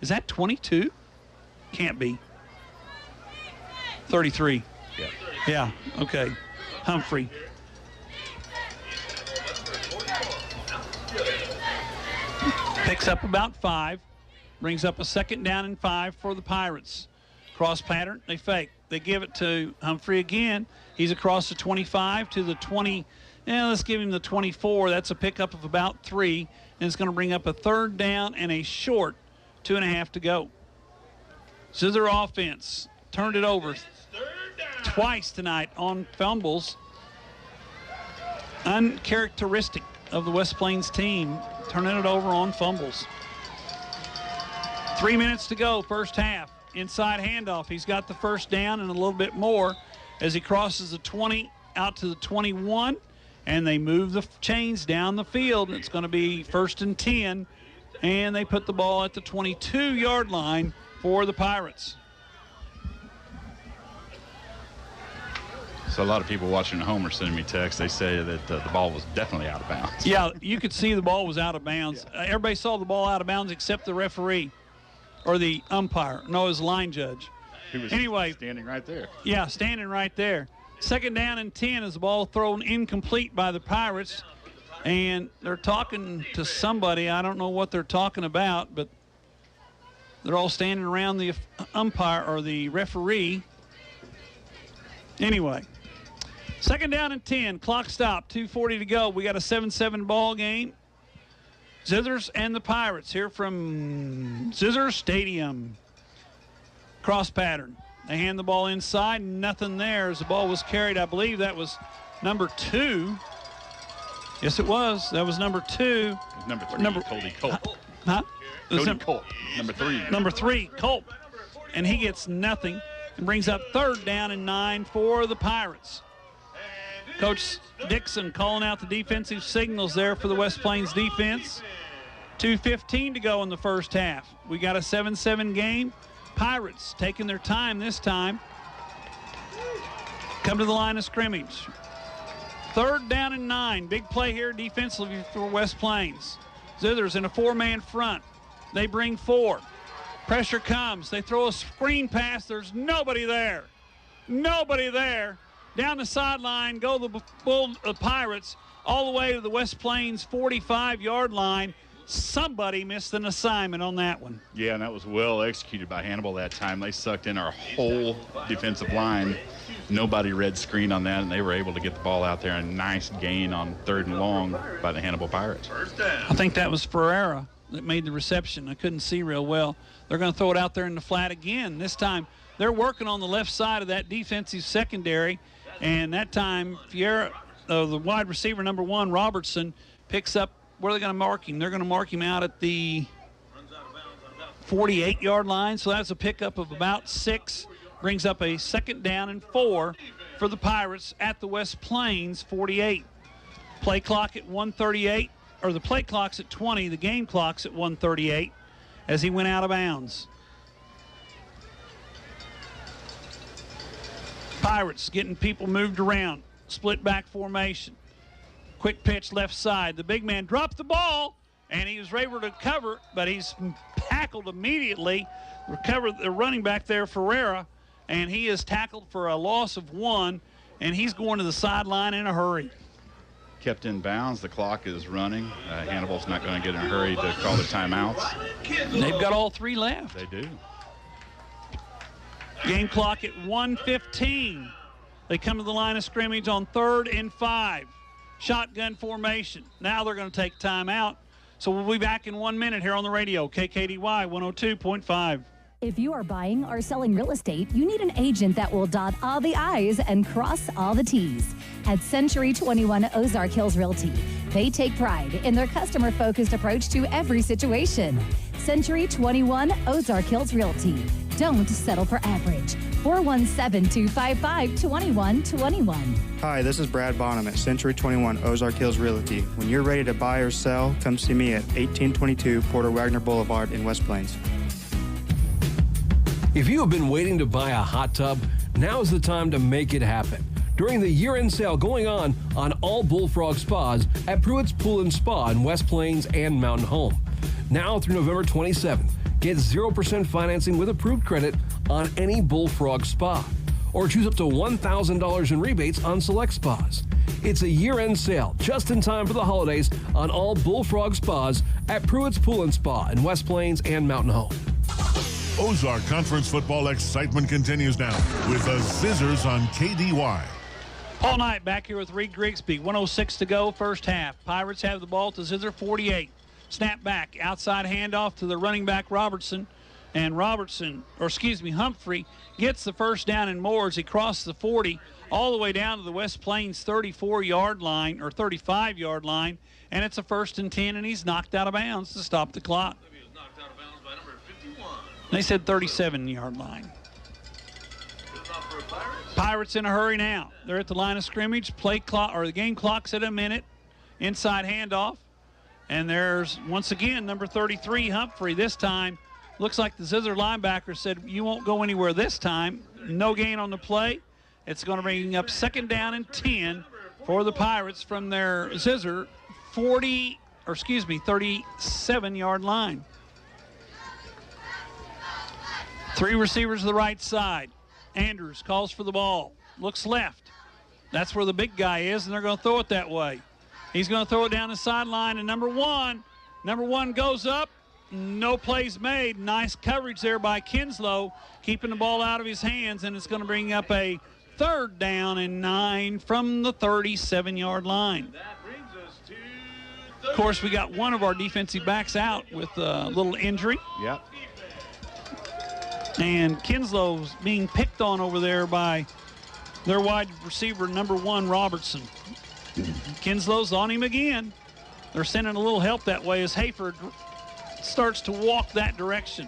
is that 22? Can't be. 33. Yeah, okay. Humphrey. Picks up about 5. Brings up a 2nd down and 5 for the Pirates. Cross pattern, they fake. They give it to Humphrey again. He's across the 25 to the 20. Let's give him the 24. That's a pickup of about 3. And it's going to bring up a 3rd down and a short 2.5 to go. Zizzer offense turned it over twice tonight on fumbles. Uncharacteristic of the West Plains team, turning it over on fumbles. 3 minutes to go, first half. Inside handoff. He's got the 1st down and a little bit more as he crosses the 20 out to the 21. And they move the chains down the field. It's going to be 1st and 10. And they put the ball at the 22-yard line for the Pirates. So a lot of people watching at home are sending me texts. They say that the ball was definitely out of bounds. Yeah, you could see the ball was out of bounds. Everybody saw the ball out of bounds except the referee. or the umpire. No, it was the line judge. He was standing right there. Yeah, standing right there. 2nd down and 10 as the ball thrown incomplete by the Pirates. And they're talking to somebody. I don't know what they're talking about, but they're all standing around the umpire or the referee. Anyway, 2nd down and 10. Clock stopped. 2:40 to go. We got a 7-7 ball game. Zizzers and the Pirates here from Zizzer Stadium. Cross pattern. They hand the ball inside. Nothing there as the ball was carried. I believe that was number 2. Yes, it was. That was number 2. Number 3, Cody Culp. Huh? Cody Culp, number 3. Number 3, Culp. And he gets nothing and brings up 3rd down and 9 for the Pirates. Coach Dixon calling out the defensive signals there for the West Plains defense. 2:15 to go in the first half. We got a 7-7 game. Pirates taking their time this time. Come to the line of scrimmage. 3rd down and 9. Big play here defensively for West Plains. Zithers in a 4-man front. They bring 4. Pressure comes. They throw a screen pass. There's nobody there. Nobody there. Down the sideline go the Pirates all the way to the West Plains 45-yard line. Somebody missed an assignment on that one. Yeah, and that was well executed by Hannibal that time. They sucked in our whole defensive line. Nobody read screen on that, and they were able to get the ball out there. A nice gain on 3rd and long by the Hannibal Pirates. I think that was Ferreira that made the reception. I couldn't see real well. They're going to throw it out there in the flat again. This time they're working on the left side of that defensive secondary, and that time the wide receiver number 1, Robertson, picks up. Where are they going to mark him? They're going to mark him out at the 48-yard line, so that's a pickup of about 6. Brings up a 2nd down and 4 for the Pirates at the West Plains 48. Play clock at 1:38, or the play clock's at 20. The game clock's at 1:38 as he went out of bounds. Pirates getting people moved around. Split back formation. Quick pitch left side. The big man dropped the ball, and he was able to cover, but he's tackled immediately. Recovered the running back there, Ferreira, and he is tackled for a loss of 1, and he's going to the sideline in a hurry. Kept in bounds. The clock is running. Hannibal's not going to get in a hurry to call the timeouts. They've got all 3 left. They do. Game clock at 1:15. They come to the line of scrimmage on 3rd and 5. Shotgun formation. Now they're going to take timeout. So we'll be back in 1 minute here on the radio, KKDY 102.5. If you are buying or selling real estate, you need an agent that will dot all the I's and cross all the T's. At Century 21 Ozark Hills Realty, they take pride in their customer-focused approach to every situation. Century 21 Ozark Hills Realty. Don't settle for average. 417-255-2121. Hi, this is Brad Bonham at Century 21 Ozark Hills Realty. When you're ready to buy or sell, come see me at 1822 Porter Wagner Boulevard in West Plains. If you have been waiting to buy a hot tub, now's the time to make it happen. During the year-end sale going on all Bullfrog Spas at Pruitt's Pool and Spa in West Plains and Mountain Home. Now through November 27th, get 0% financing with approved credit on any Bullfrog Spa, or choose up to $1,000 in rebates on select spas. It's a year-end sale just in time for the holidays on all Bullfrog Spas at Pruitt's Pool and Spa in West Plains and Mountain Home. Ozark Conference football excitement continues now with the Zizzers on KDY. Paul Knight back here with Reed Grigsby. 1:06 to go, first half. Pirates have the ball to Zizzer 48. Snap back, outside handoff to the running back Humphrey gets the first down and more as he crosses the 40 all the way down to the West Plains 34-yard line or 35-yard line, and it's a 1st and 10, and he's knocked out of bounds to stop the clock. They said 37-yard line. Pirates in a hurry now. They're at the line of scrimmage. Play clock, or the game clock's at a minute. Inside handoff. And there's, once again, number 33, Humphrey. This time, looks like the Zizzer linebacker said, you won't go anywhere this time. No gain on the play. It's going to bring up 2nd down and 10 for the Pirates from their Zizzer 37-yard line. Three receivers to the right side. Andrews calls for the ball. Looks left. That's where the big guy is, and they're going to throw it that way. He's going to throw it down the sideline, and number one goes up. No plays made. Nice coverage there by Kinslow, keeping the ball out of his hands, and it's going to bring up a 3rd down and 9 from the 37-yard line. Of course, we got one of our defensive backs out with a little injury. Yep. And Kinslow's being picked on over there by their wide receiver, number 1, Robertson. Kinslow's on him again. They're sending a little help that way as Hayford starts to walk that direction.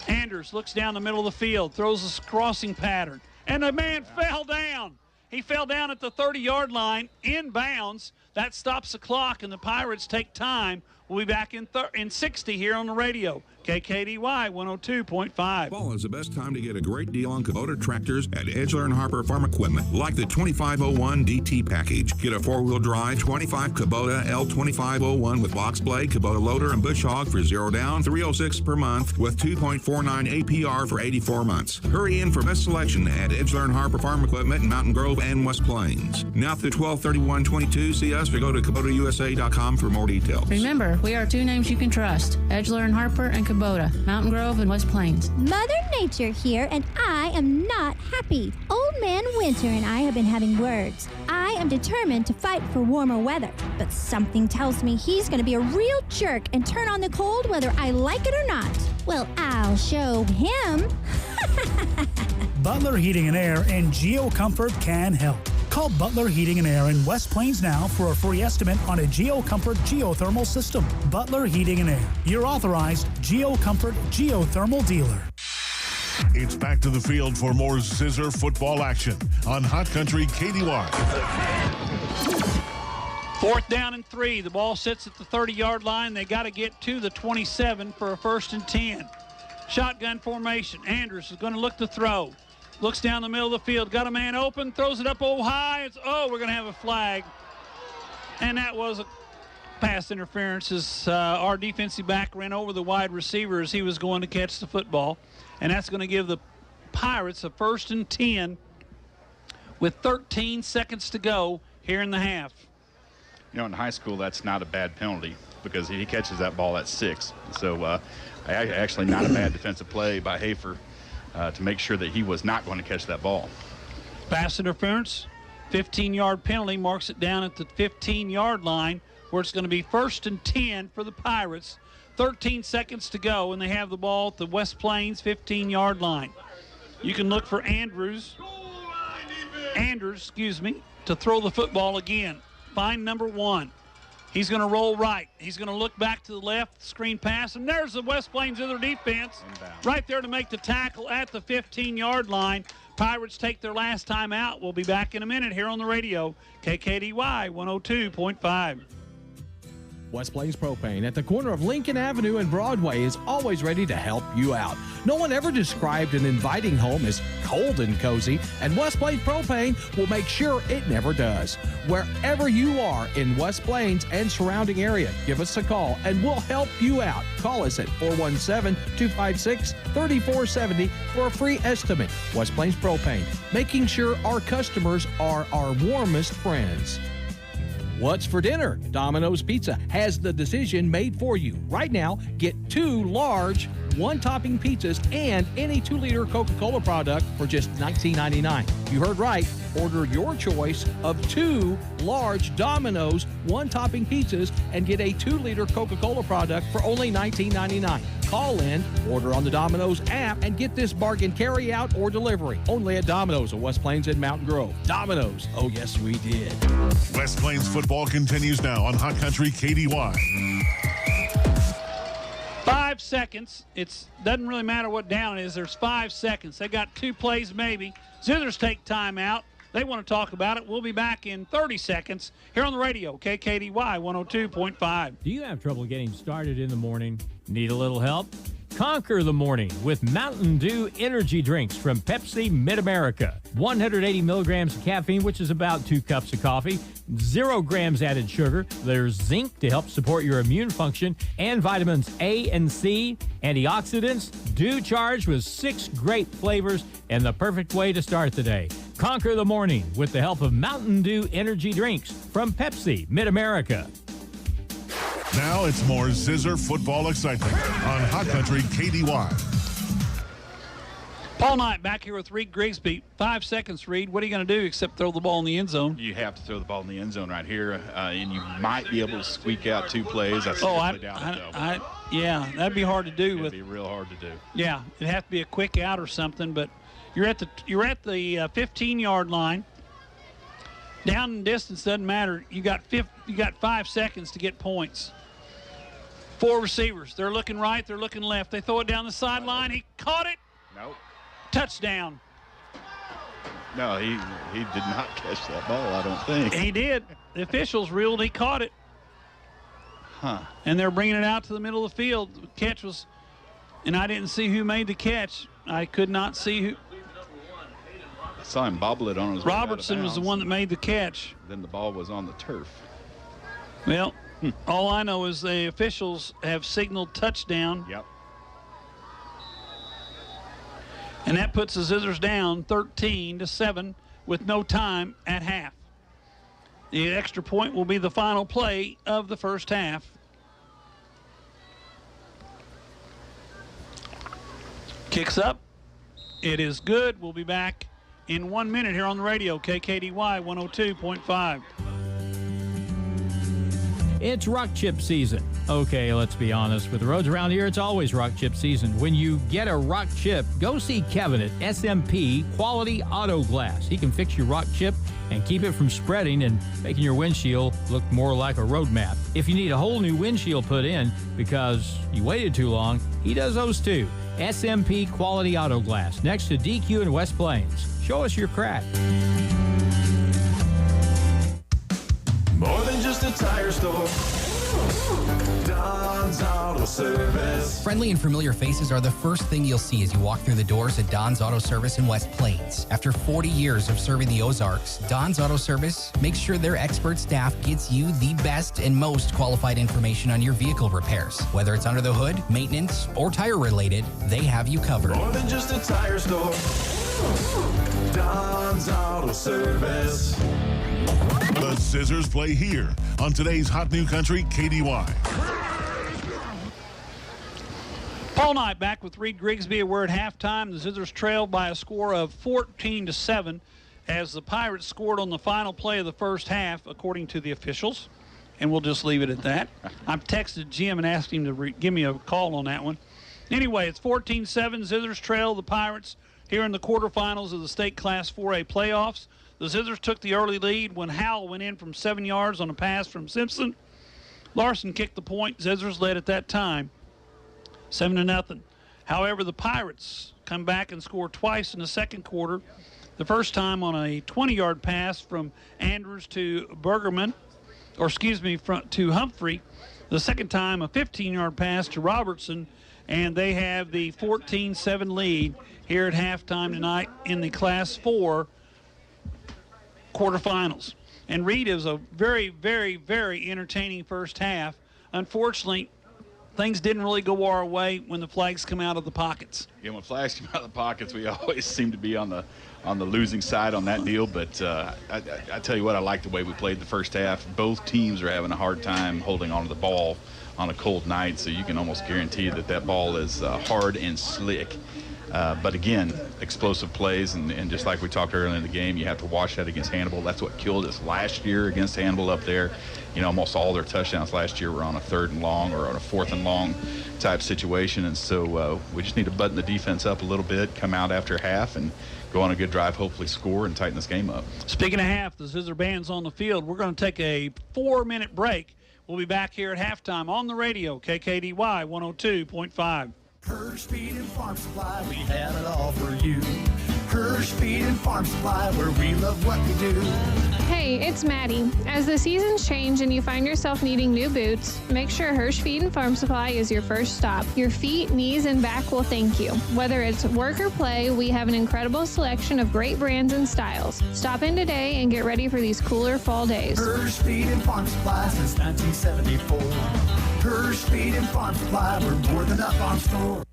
Anders looks down the middle of the field, throws a crossing pattern, and the man fell down. He fell down at the 30-yard line, inbounds. That stops the clock, and the Pirates take time. We'll be back in 60 here on the radio. KKDY 102.5. Fall is the best time to get a great deal on Kubota tractors at Edgeler & Harper Farm Equipment, like the 2501 DT package. Get a 4-wheel drive 25 Kubota L2501 with box blade, Kubota loader, and bush hog for $0 down, $306 per month with 2.49 APR for 84 months. Hurry in for best selection at Edgeler & Harper Farm Equipment in Mountain Grove and West Plains. Now through 12/31/22, see us or go to KubotaUSA.com for more details. Remember, we are 2 names you can trust: Edgeler and Harper and Kubota, Mountain Grove and West Plains. Mother Nature here, and I am not happy. Old Man Winter and I have been having words. I am determined to fight for warmer weather, but something tells me he's going to be a real jerk and turn on the cold whether I like it or not. Well, I'll show him. Butler Heating and Air and GeoComfort can help. Call Butler Heating and Air in West Plains now for a free estimate on a GeoComfort geothermal system. Butler Heating and Air, your authorized GeoComfort geothermal dealer. It's back to the field for more Zizzer football action on Hot Country KDY. 4th down and 3. The ball sits at the 30-yard line. They got to get to the 27 for a 1st and 10. Shotgun formation. Andrews is going to look to throw. Looks down the middle of the field. Got a man open. Throws it up high. We're going to have a flag. And that was a pass interference as our defensive back ran over the wide receiver as he was going to catch the football. And that's going to give the Pirates a 1st and 10 with 13 seconds to go here in the half. You know, in high school, that's not a bad penalty because if he catches that ball, that's 6. So actually not a bad defensive play by Hafer to make sure that he was not going to catch that ball. Pass interference, 15-yard penalty, marks it down at the 15-yard line where it's going to be 1st and 10 for the Pirates. 13 seconds to go, and they have the ball at the West Plains 15-yard line. You can look for Anders, to throw the football again. Find number 1. He's going to roll right. He's going to look back to the left, screen pass, and there's the West Plains other defense right there to make the tackle at the 15-yard line. Pirates take their last time out. We'll be back in a minute here on the radio, KKDY 102.5. West Plains Propane at the corner of Lincoln Avenue and Broadway is always ready to help you out. No one ever described an inviting home as cold and cozy, and West Plains Propane will make sure it never does. Wherever you are in West Plains and surrounding area, give us a call and we'll help you out. Call us at 417-256-3470 for a free estimate. West Plains Propane, making sure our customers are our warmest friends. What's for dinner? Domino's Pizza has the decision made for you. Right now, get 2 large, 1-topping pizzas and any 2-liter Coca-Cola product for just $19.99. You heard right. Order your choice of 2 large Domino's 1-topping pizzas and get a 2-liter Coca-Cola product for only $19.99. Call in, order on the Domino's app, and get this bargain carry out or delivery. Only at Domino's of West Plains and Mountain Grove. Domino's. Oh, yes, we did. West Plains football continues now on Hot Country KDY. 5 seconds. It doesn't really matter what down it is. There's 5 seconds. They got 2 plays maybe. Zizzers take time out. They want to talk about it. We'll be back in 30 seconds here on the radio, KKDY 102.5. Do you have trouble getting started in the morning? Need a little help? Conquer the morning with Mountain Dew energy drinks from Pepsi Mid-America. 180 milligrams of caffeine, which is about 2 cups of coffee. 0 grams added sugar. There's zinc to help support your immune function, and vitamins A and C, antioxidants, Dew charged with 6 great flavors, and the perfect way to start the day. Conquer the morning with the help of Mountain Dew energy drinks from Pepsi Mid-America. Now it's more Zizzer football excitement on Hot Country KDY. Paul Knight back here with Reed Grigsby. 5 seconds, Reed. What are you going to do except throw the ball in the end zone? You have to throw the ball in the end zone right here, and you might be able to squeak out 2 plays. Yeah, that'd be hard to do. It'd be real hard to do. Yeah, it'd have to be a quick out or something. But you're at the 15-yard line. Down in distance doesn't matter. You got 5 seconds to get points. 4 receivers. They're looking right. They're looking left. They throw it down the sideline. He caught it. Nope. Touchdown. No, he did not catch that ball, I don't think. He did. The officials ruled he caught it. Huh. And they're bringing it out to the middle of the field. The catch was, and I didn't see who made the catch. I could not see who. I saw him bobble it on his way out of Robertson was the bounds. one that made the catch. Then the ball was on the turf. Well, all I know is the officials have signaled touchdown. Yep. And that puts the Zizzers down 13-7 with no time at half. The extra point will be the final play of the first half. Kicks up. It is good. We'll be back in 1 minute here on the radio, KKDY 102.5. It's rock chip season. Okay, let's be honest. With the roads around here, it's always rock chip season. When you get a rock chip, go see Kevin at SMP Quality Auto Glass. He can fix your rock chip and keep it from spreading and making your windshield look more like a road map. If you need a whole new windshield put in because you waited too long, he does those too. SMP Quality Auto Glass, next to DQ in West Plains. Show us your crack. More than just a tire store. Don's Auto Service. Friendly and familiar faces are the first thing you'll see as you walk through the doors at Don's Auto Service in West Plains. After 40 years of serving the Ozarks, Don's Auto Service makes sure their expert staff gets you the best and most qualified information on your vehicle repairs. Whether it's under the hood, maintenance, or tire related, they have you covered. More than just a tire store. Don's Auto Service. The Zizzers play here on today's Hot New Country KDY. Paul Knight back with Reed Grigsby. We're at halftime. The Zizzers trailed by a score of 14-7 as the Pirates scored on the final play of the first half, according to the officials. And we'll just leave it at that. I've texted Jim and asked him to give me a call on that one. Anyway, it's 14-7. Zizzers trail the Pirates here in the quarterfinals of the state Class 4A playoffs. The Zizzers took the early lead when Howell went in from 7 yards on a pass from Simpson. Larson kicked the point. Zizzers led at that time, 7-0. However, the Pirates come back and score twice in the second quarter. The first time on a 20-yard pass from Andrews to to Humphrey. The second time, a 15-yard pass to Robertson, and they have the 14-7 lead here at halftime tonight in the Class 4 quarterfinals. And Reed is a very, very, very entertaining first half. Unfortunately, things didn't really go our way when the flags come out of the pockets. Yeah, when flags come out of the pockets, we always seem to be on the losing side on that deal. But I tell you what, I like the way we played the first half. Both teams are having a hard time holding onto the ball on a cold night, so you can almost guarantee that ball is hard and slick. But again, explosive plays, and just like we talked earlier in the game, you have to watch that against Hannibal. That's what killed us last year against Hannibal up there. You know, almost all their touchdowns last year were on a 3rd and long or on a 4th and long type situation. And so we just need to button the defense up a little bit, come out after half, and go on a good drive, hopefully score and tighten this game up. Speaking of half, the Zizzer band's on the field. We're going to take a 4-minute break. We'll be back here at halftime on the radio, KKDY 102.5. Purge Feed and Farm Supply, we have it all for you. Hirsch Feed and Farm Supply, where we love what we do. Hey, it's Maddie. As the seasons change and you find yourself needing new boots, make sure Hirsch Feed and Farm Supply is your first stop. Your feet, knees, and back will thank you. Whether it's work or play, we have an incredible selection of great brands and styles. Stop in today and get ready for these cooler fall days. Hirsch Feed and Farm Supply since 1974. Hirsch Feed and Farm Supply, we're more than a farm store.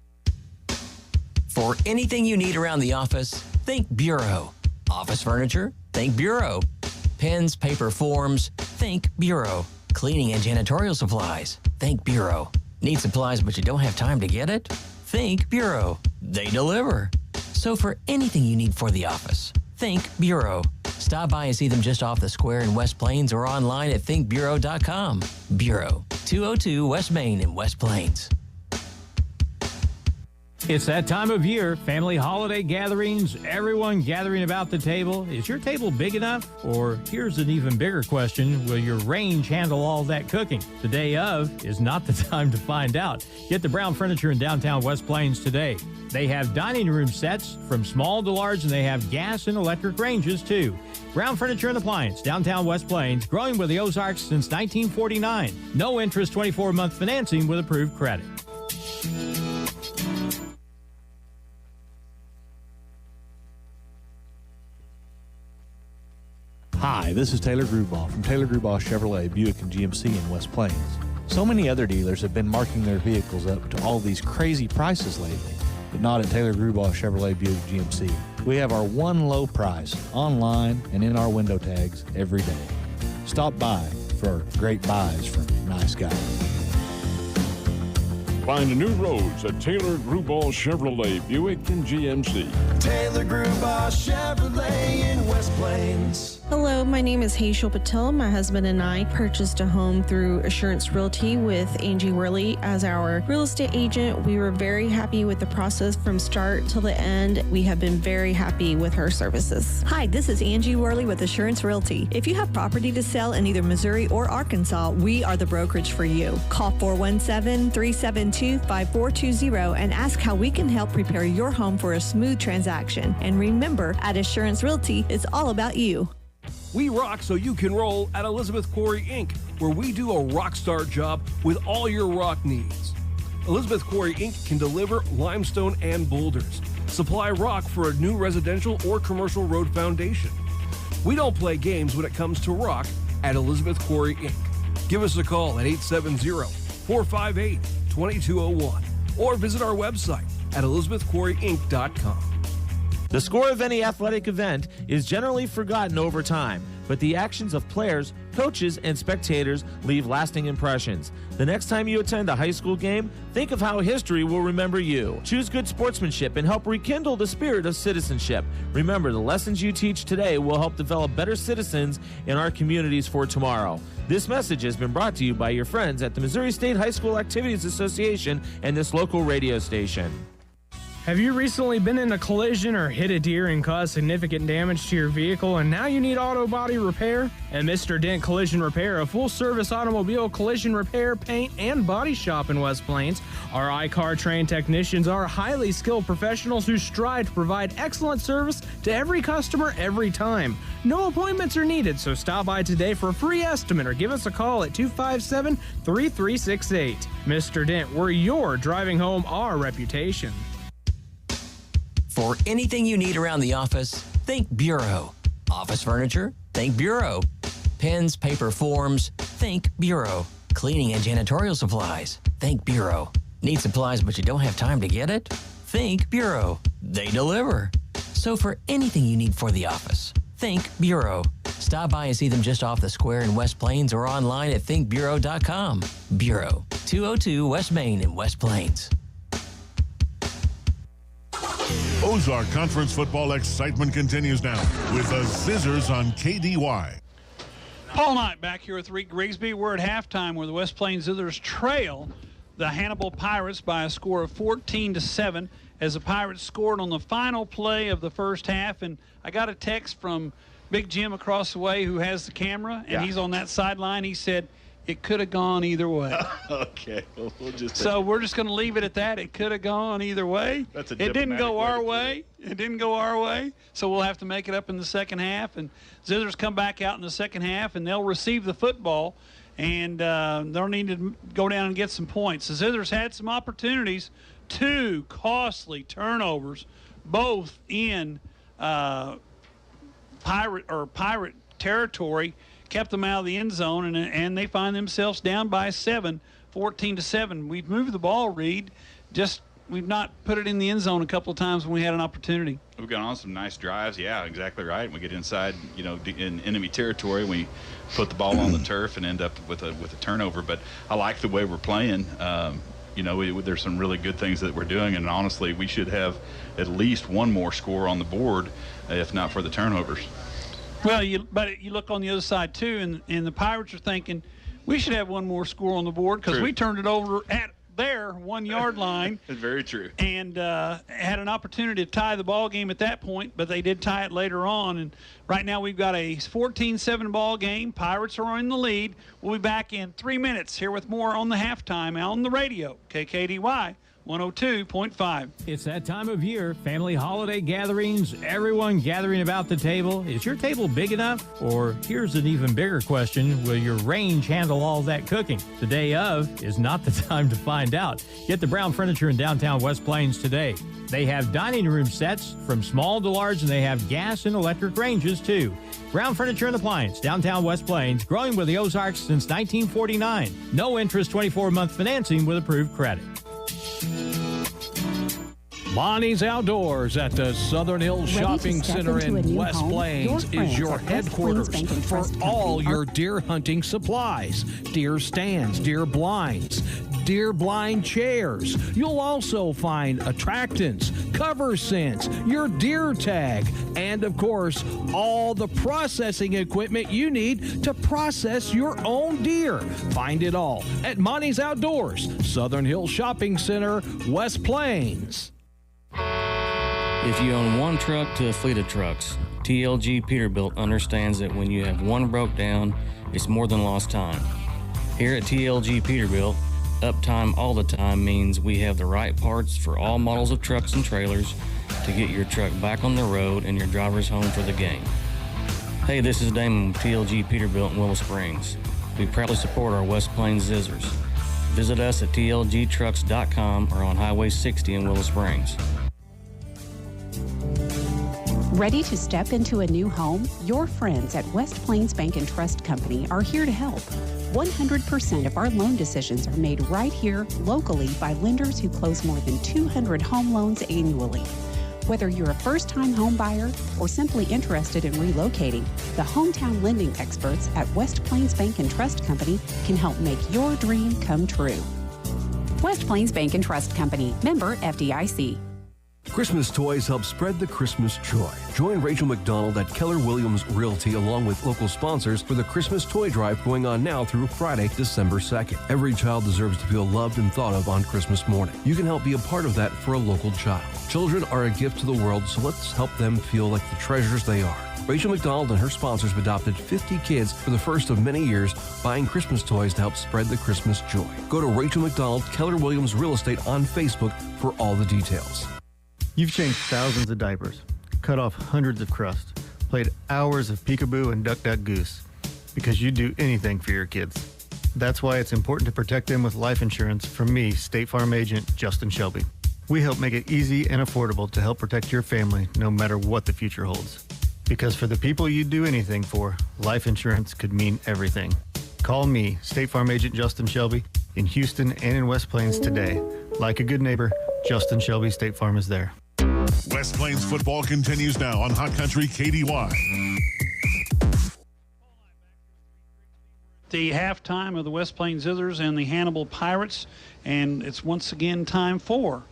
For anything you need around the office, think Bureau. Office furniture? Think Bureau. Pens, paper, forms? Think Bureau. Cleaning and janitorial supplies? Think Bureau. Need supplies but you don't have time to get it? Think Bureau. They deliver. So for anything you need for the office, think Bureau. Stop by and see them just off the square in West Plains or online at thinkbureau.com. Bureau, 202 West Main in West Plains. It's that time of year, family holiday gatherings, everyone gathering about the table. Is your table big enough? Or here's an even bigger question, will your range handle all that cooking? The day of is not the time to find out. Get to Brown Furniture in downtown West Plains today. They have dining room sets from small to large, and they have gas and electric ranges too. Brown Furniture and Appliance, downtown West Plains, growing with the Ozarks since 1949. No interest, 24-month financing with approved credit. Hi, this is Taylor Grubaugh from Taylor Grubaugh Chevrolet, Buick and GMC in West Plains. So many other dealers have been marking their vehicles up to all these crazy prices lately, but not at Taylor Grubaugh Chevrolet, Buick GMC. We have our one low price online and in our window tags every day. Stop by for great buys from nice guys. Find new roads at Taylor Grubaugh Chevrolet, Buick and GMC. Taylor Grubaugh Chevrolet in West Plains. Hello, my name is Hazel Patel. My husband and I purchased a home through Assurance Realty with Angie Worley as our real estate agent. We were very happy with the process from start till the end. We have been very happy with her services. Hi, this is Angie Worley with Assurance Realty. If you have property to sell in either Missouri or Arkansas, we are the brokerage for you. Call 417-372-5420 and ask how we can help prepare your home for a smooth transaction. And remember, at Assurance Realty, it's all about you. We rock so you can roll at Elizabeth Quarry Inc., where we do a rock star job with all your rock needs. Elizabeth Quarry Inc. can deliver limestone and boulders, supply rock for a new residential or commercial road foundation. We don't play games when it comes to rock at Elizabeth Quarry Inc. Give us a call at 870-458-2201 or visit our website at elizabethquarryinc.com. The score of any athletic event is generally forgotten over time, but the actions of players, coaches, and spectators leave lasting impressions. The next time you attend a high school game, think of how history will remember you. Choose good sportsmanship and help rekindle the spirit of citizenship. Remember, the lessons you teach today will help develop better citizens in our communities for tomorrow. This message has been brought to you by your friends at the Missouri State High School Activities Association and this local radio station. Have you recently been in a collision or hit a deer and caused significant damage to your vehicle and now you need auto body repair? At Mr. Dent Collision Repair, a full-service automobile collision repair, paint, and body shop in West Plains, our I-CAR trained technicians are highly skilled professionals who strive to provide excellent service to every customer every time. No appointments are needed, so stop by today for a free estimate or give us a call at 257-3368. Mr. Dent, we're your driving home our reputation. For anything you need around the office, think Bureau. Office furniture? Think Bureau. Pens, paper, forms? Think Bureau. Cleaning and janitorial supplies? Think Bureau. Need supplies but you don't have time to get it? Think Bureau. They deliver. So for anything you need for the office, think Bureau. Stop by and see them just off the square in West Plains or online at thinkbureau.com. Bureau, 202 West Main in West Plains. Ozark Conference football excitement continues now with the Zizzers on KDY. Paul Knight back here with Reed Grigsby. We're at halftime where the West Plains Zizzers trail the Hannibal Pirates by a score of 14-7 as the Pirates scored on the final play of the first half. And I got a text from Big Jim across the way who has the camera, and he's on that sideline. He said, it could have gone either way. Okay, well, we're just going to leave it at that. It could have gone either way. That's a it didn't go diplomatic our way. It didn't go our way. So we'll have to make it up in the second half. And Zizzers come back out in the second half, and they'll receive the football, and they'll need to go down and get some points. The Zizzers had some opportunities, 2 costly turnovers, both in pirate territory, kept them out of the end zone, and they find themselves down by 7, 14-7. We've moved the ball, Reed. Just we've not put it in the end zone a couple of times when we had an opportunity. We've gone on some nice drives. Yeah, exactly right. We get inside, in enemy territory. We put the ball on the turf and end up with a turnover. But I like the way we're playing. There's some really good things that we're doing, and honestly, we should have at least one more score on the board, if not for the turnovers. Well, but you look on the other side too, and the Pirates are thinking we should have one more score on the board because we turned it over at their 1 yard line. That's very true. And had an opportunity to tie the ball game at that point, but they did tie it later on. And right now we've got a 14-7 ball game. Pirates are in the lead. We'll be back in 3 minutes here with more on the halftime on the radio. KKDY 102.5. It's that time of year, family holiday gatherings, everyone gathering about the table. Is your table big enough? Or here's an even bigger question, will your range handle all that cooking? The day of is not the time to find out. Get the Brown Furniture in downtown West Plains today. They have dining room sets from small to large, and they have gas and electric ranges too. Brown Furniture and Appliance, downtown West Plains, growing with the Ozarks since 1949. No interest, 24-month financing with approved credit. Bonnie's Outdoors at the Southern Hills Shopping Center in West Plains is your headquarters for all your deer hunting supplies. Deer stands, deer blinds, deer blind chairs. You'll also find attractants, cover scents, your deer tag, and of course, all the processing equipment you need to process your own deer. Find it all at Bonnie's Outdoors, Southern Hills Shopping Center, West Plains. If you own one truck to a fleet of trucks, TLG Peterbilt understands that when you have one broke down, it's more than lost time. Here at TLG Peterbilt, uptime all the time means we have the right parts for all models of trucks and trailers to get your truck back on the road and your drivers home for the game. Hey, this is Damon with TLG Peterbilt in Willow Springs. We proudly support our West Plains Zizzers. Visit us at tlgtrucks.com or on Highway 60 in Willow Springs. Ready to step into a new home? Your friends at West Plains Bank and Trust Company are here to help. 100% of our loan decisions are made right here locally by lenders who close more than 200 home loans annually. Whether you're a first-time home buyer or simply interested in relocating, the hometown lending experts at West Plains Bank and Trust Company can help make your dream come true. West Plains Bank and Trust Company, member FDIC. Christmas toys help spread the Christmas joy. Join Rachel McDonald at Keller Williams Realty along with local sponsors for the Christmas toy drive going on now through Friday, December 2nd. Every child deserves to feel loved and thought of on Christmas morning. You can help be a part of that for a local child. Children are a gift to the world, so let's help them feel like the treasures they are. Rachel McDonald and her sponsors have adopted 50 kids for the first of many years, buying Christmas toys to help spread the Christmas joy. Go to Rachel McDonald, Keller Williams Real Estate on Facebook for all the details. You've changed thousands of diapers, cut off hundreds of crusts, played hours of peekaboo and duck duck goose, because you'd do anything for your kids. That's why it's important to protect them with life insurance from me, State Farm Agent Justin Shelby. We help make it easy and affordable to help protect your family no matter what the future holds. Because for the people you'd do anything for, life insurance could mean everything. Call me, State Farm Agent Justin Shelby, in Houston and in West Plains today. Like a good neighbor, Justin Shelby State Farm is there. West Plains football continues now on Hot Country KDY. The halftime of the West Plains Zizzers and the Hannibal Pirates, and it's once again time for,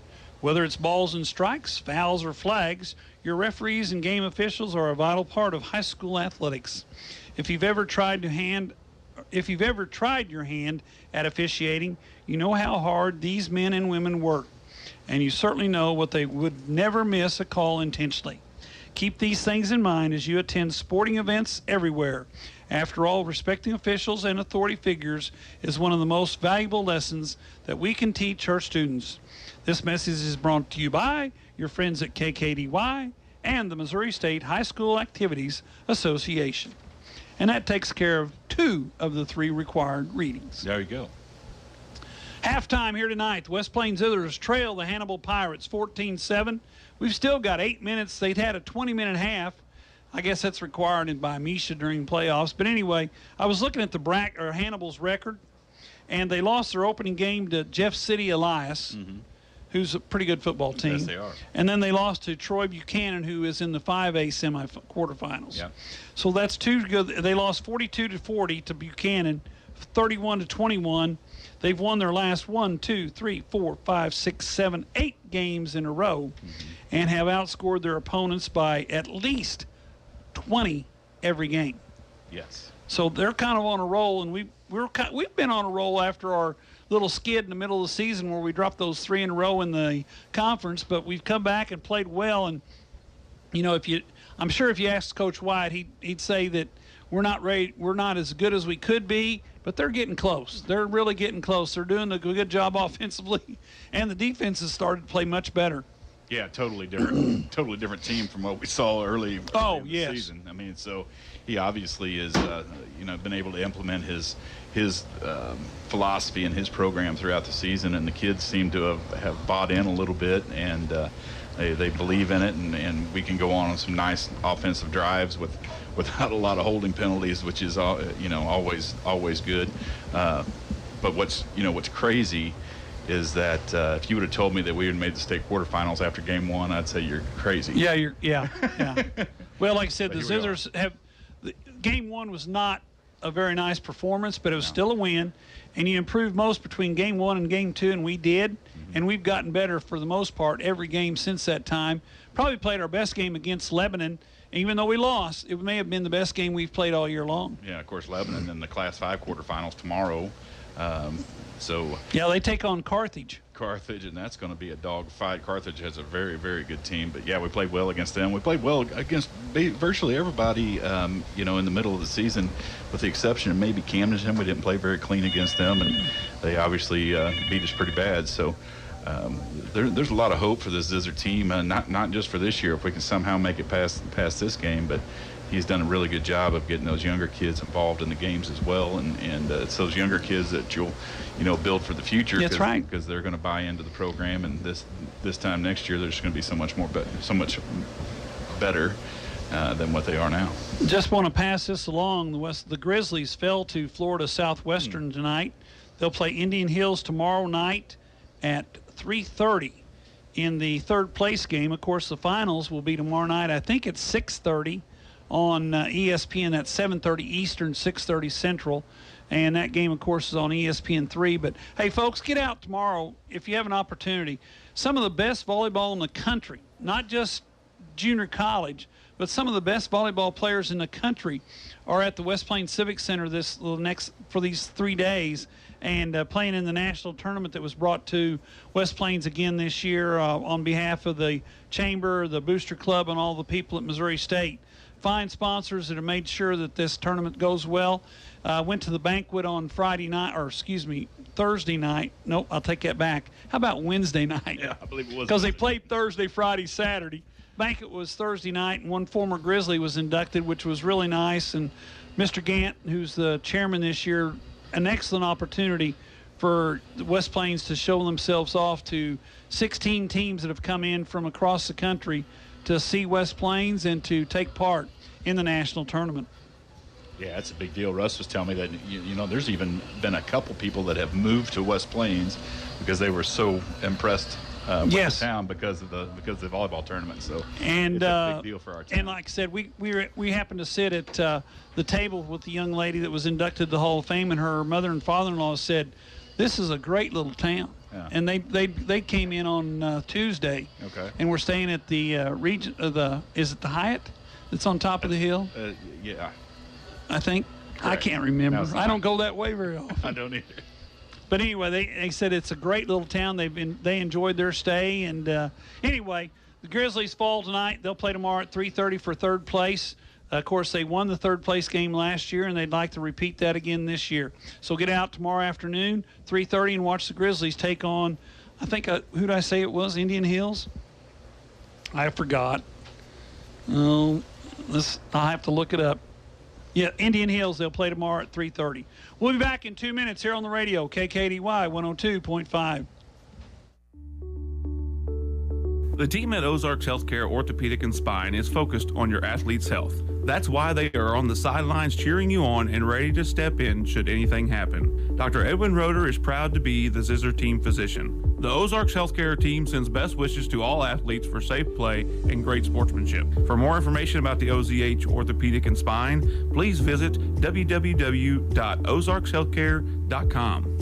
whether it's balls and strikes, fouls, or flags, your referees and game officials are a vital part of high school athletics. If you've ever tried your hand at officiating, you know how hard these men and women work, and you certainly know what they would never miss a call intentionally. Keep these things in mind as you attend sporting events everywhere. After all, respecting officials and authority figures is one of the most valuable lessons that we can teach our students. This message is brought to you by your friends at KKDY and the Missouri State High School Activities Association. And that takes care of 2 of the 3 required readings. There you go. Halftime here tonight. The West Plains Zithers trail the Hannibal Pirates 14-7. We've still got 8 minutes. They'd had a 20-minute half. I guess that's required by Misha during playoffs. But anyway, I was looking at the Hannibal's record, and they lost their opening game to Jeff City Elias, who's a pretty good football team. Yes, they are. And then they lost to Troy Buchanan, who is in the 5A quarterfinals. Yeah. So that's 2 good. They lost 42-40 to Buchanan, 31-21. They've won their last 1, 2, 3, 4, 5, 6, 7, 8 games in a row, and have outscored their opponents by at least 20 every game. Yes. So they're kind of on a roll, and we've been on a roll after our little skid in the middle of the season where we dropped those 3 in a row in the conference, but we've come back and played well. And you know, I'm sure if you asked Coach White, he'd say that we're not as good as we could be, but they're getting close. They're really getting close. They're doing a good job offensively, and the defense has started to play much better. Yeah, totally different, totally different team from what we saw early in the season. I mean, so he obviously is, been able to implement his philosophy and his program throughout the season, and the kids seem to have bought in a little bit, and they believe in it, and we can go on some nice offensive drives without a lot of holding penalties, which is always good. But what's crazy is that if you would have told me that we had made the state quarterfinals after game 1, I'd say you're crazy. Yeah. Well, like I said, the Zizzers game 1 was not a very nice performance, but it was still a win, and you improved most between game 1 and game 2, and we did, and we've gotten better for the most part every game since that time. Probably played our best game against Lebanon. Even though we lost, it may have been the best game we've played all year long. Yeah, of course, Lebanon in the Class 5 quarterfinals tomorrow. Yeah, they take on Carthage, and that's going to be a dogfight. Carthage has a very, very good team. But, yeah, we played well against them. We played well against virtually everybody, in the middle of the season, with the exception of maybe Camden. We didn't play very clean against them, and they obviously beat us pretty bad. So there's a lot of hope for this Zizzer team, not just for this year, if we can somehow make it past this game, but he's done a really good job of getting those younger kids involved in the games as well, and it's those younger kids that you'll build for the future. That's right, because they're going to buy into the program, and this time next year they're just going to be so much better than what they are now. Just want to pass this along. The Grizzlies fell to Florida Southwestern tonight. They'll play Indian Hills tomorrow night at 3:30 in the third place game. Of course, the finals will be tomorrow night. I think it's 6:30 on ESPN. That's 7:30 Eastern, 6:30 Central. And that game, of course, is on ESPN3. But, hey, folks, get out tomorrow if you have an opportunity. Some of the best volleyball in the country, not just junior college, but some of the best volleyball players in the country are at the West Plains Civic Center for these 3 days, and playing in the national tournament that was brought to West Plains again this year on behalf of the Chamber, the Booster Club, and all the people at Missouri State. Fine sponsors that have made sure that this tournament goes well. Went to the banquet on Thursday night. Nope, I'll take that back. How about Wednesday night? Yeah, I believe it was. Because they played Thursday, Friday, Saturday. Banquet was Thursday night, and one former Grizzly was inducted, which was really nice. And Mr. Gant, who's the chairman this year, an excellent opportunity for the West Plains to show themselves off to 16 teams that have come in from across the country to see West Plains and to take part in the national tournament. Yeah, that's a big deal. Russ was telling me that, there's even been a couple people that have moved to West Plains because they were so impressed with the town because of the volleyball tournament. So it's a big deal for our town. And like I said, we happened to sit at the table with the young lady that was inducted to the Hall of Fame, and her mother and father-in-law said, "This is a great little town." Yeah. And they came in on Tuesday. Okay. And we're staying at the is it the Hyatt that's on top of the hill? Yeah. I think. Correct. I can't remember. I don't go that way very often. I don't either. But anyway, they said it's a great little town. They enjoyed their stay, and anyway, The Grizzlies fall tonight. They'll play tomorrow at 3:30 for third place. Of course, they won the third place game last year, and they'd like to repeat that again this year. So get out tomorrow afternoon, 3:30, and watch the Grizzlies take on, I think, who did I say it was? Indian Hills? I forgot. I'll have to look it up. Yeah, Indian Hills, they'll play tomorrow at 3:30. We'll be back in 2 minutes here on the radio, KKDY 102.5. The team at Ozarks Healthcare Orthopedic and Spine is focused on your athlete's health. That's why they are on the sidelines cheering you on and ready to step in should anything happen. Dr. Edwin Roeder is proud to be the Zizzer team physician. The Ozarks Healthcare team sends best wishes to all athletes for safe play and great sportsmanship. For more information about the OZH Orthopedic and Spine, please visit www.ozarkshealthcare.com.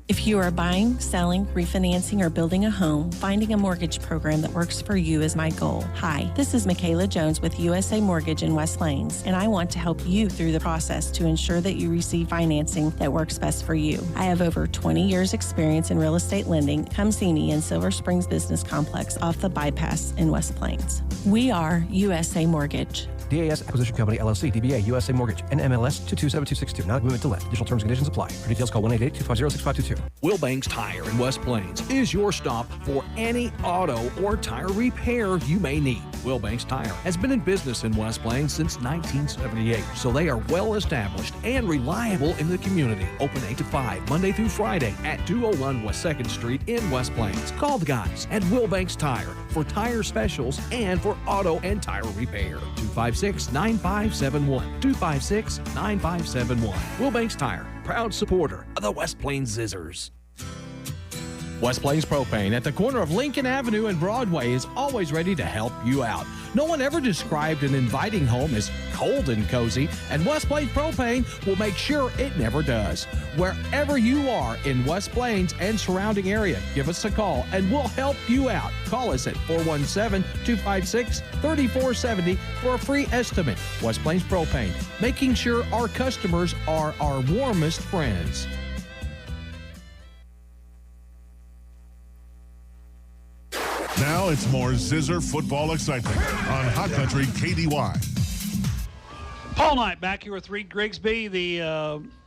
If you are buying, selling, refinancing, or building a home, finding a mortgage program that works for you is my goal. Hi, this is Michaela Jones with USA Mortgage in West Plains, and I want to help you through the process to ensure that you receive financing that works best for you. I have over 20 years experience in real estate lending. Come see me in Silver Springs Business Complex off the bypass in West Plains. We are USA Mortgage. DAS Acquisition Company, LLC, DBA, USA Mortgage, NMLS 227262. Not agreement to lend. Additional terms and conditions apply. For details, call 1-888-250-6522. Wilbanks Tire in West Plains is your stop for any auto or tire repair you may need. Wilbanks Tire has been in business in West Plains since 1978, so they are well established and reliable in the community. Open 8 to 5, Monday through Friday at 201 West 2nd Street in West Plains. Call the guys at Wilbanks Tire for tire specials and for auto and tire repair. 256-9571. 256-9571. Wilbanks Tire, proud supporter of the West Plains Zizzers. West Plains Propane at the corner of Lincoln Avenue and Broadway is always ready to help you out. No one ever described an inviting home as cold and cozy, and West Plains Propane will make sure it never does. Wherever you are in West Plains and surrounding area, give us a call and we'll help you out. Call us at 417-256-3470 for a free estimate. West Plains Propane, making sure our customers are our warmest friends. Now it's more Zizzer football excitement on Hot Country KDY. Paul Knight back here with Reed Grigsby.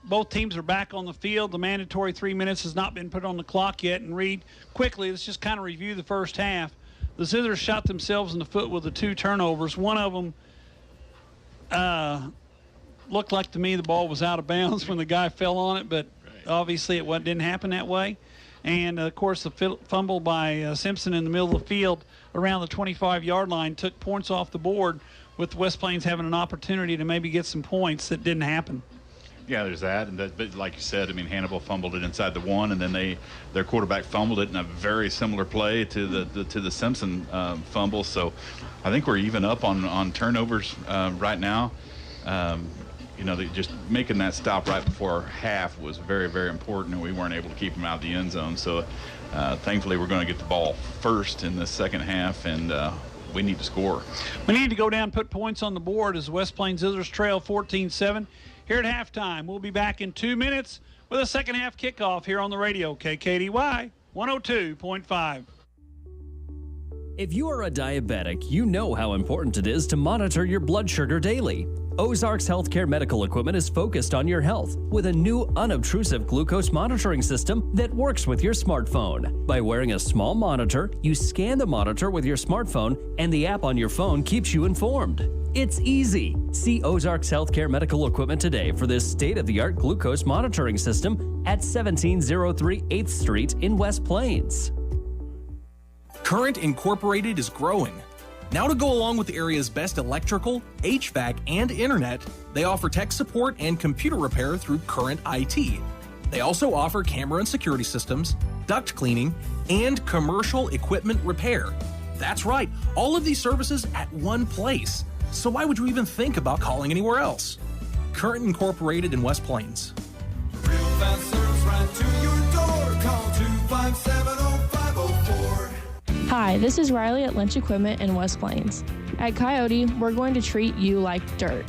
Both teams are back on the field. The mandatory 3 minutes has not been put on the clock yet. And Reed, quickly, let's just kind of review the first half. The Zizzers shot themselves in the foot with the 2 turnovers. One of them looked like to me the ball was out of bounds when the guy fell on it, but obviously it didn't happen that way. And, of course, the fumble by Simpson in the middle of the field around the 25-yard line took points off the board, with West Plains having an opportunity to maybe get some points that didn't happen. Yeah, there's that. But like you said, I mean, Hannibal fumbled it inside the 1, and then their quarterback fumbled it in a very similar play to the Simpson fumble. So I think we're even up on turnovers right now. Just making that stop right before half was very, very important, and we weren't able to keep them out of the end zone. So thankfully we're going to get the ball first in the second half, and we need to score. We need to go down and put points on the board as West Plains Zizzers trail 14-7 here at halftime. We'll be back in 2 minutes with a second half kickoff here on the radio, KKDY 102.5. If you are a diabetic, you know how important it is to monitor your blood sugar daily. Ozarks Healthcare Medical Equipment is focused on your health with a new unobtrusive glucose monitoring system that works with your smartphone. By wearing a small monitor, you scan the monitor with your smartphone, and the app on your phone keeps you informed. It's easy. See Ozarks Healthcare Medical Equipment today for this state-of-the-art glucose monitoring system at 1703 8th Street in West Plains. Current Incorporated is growing. Now to go along with the area's best electrical, HVAC, and internet, they offer tech support and computer repair through Current IT. They also offer camera and security systems, duct cleaning, and commercial equipment repair. That's right, all of these services at one place. So why would you even think about calling anywhere else? Current Incorporated in West Plains. Real fast service right to your door. Call 257-0504. Hi, this is Riley at Lynch Equipment in West Plains. At Coyote, we're going to treat you like dirt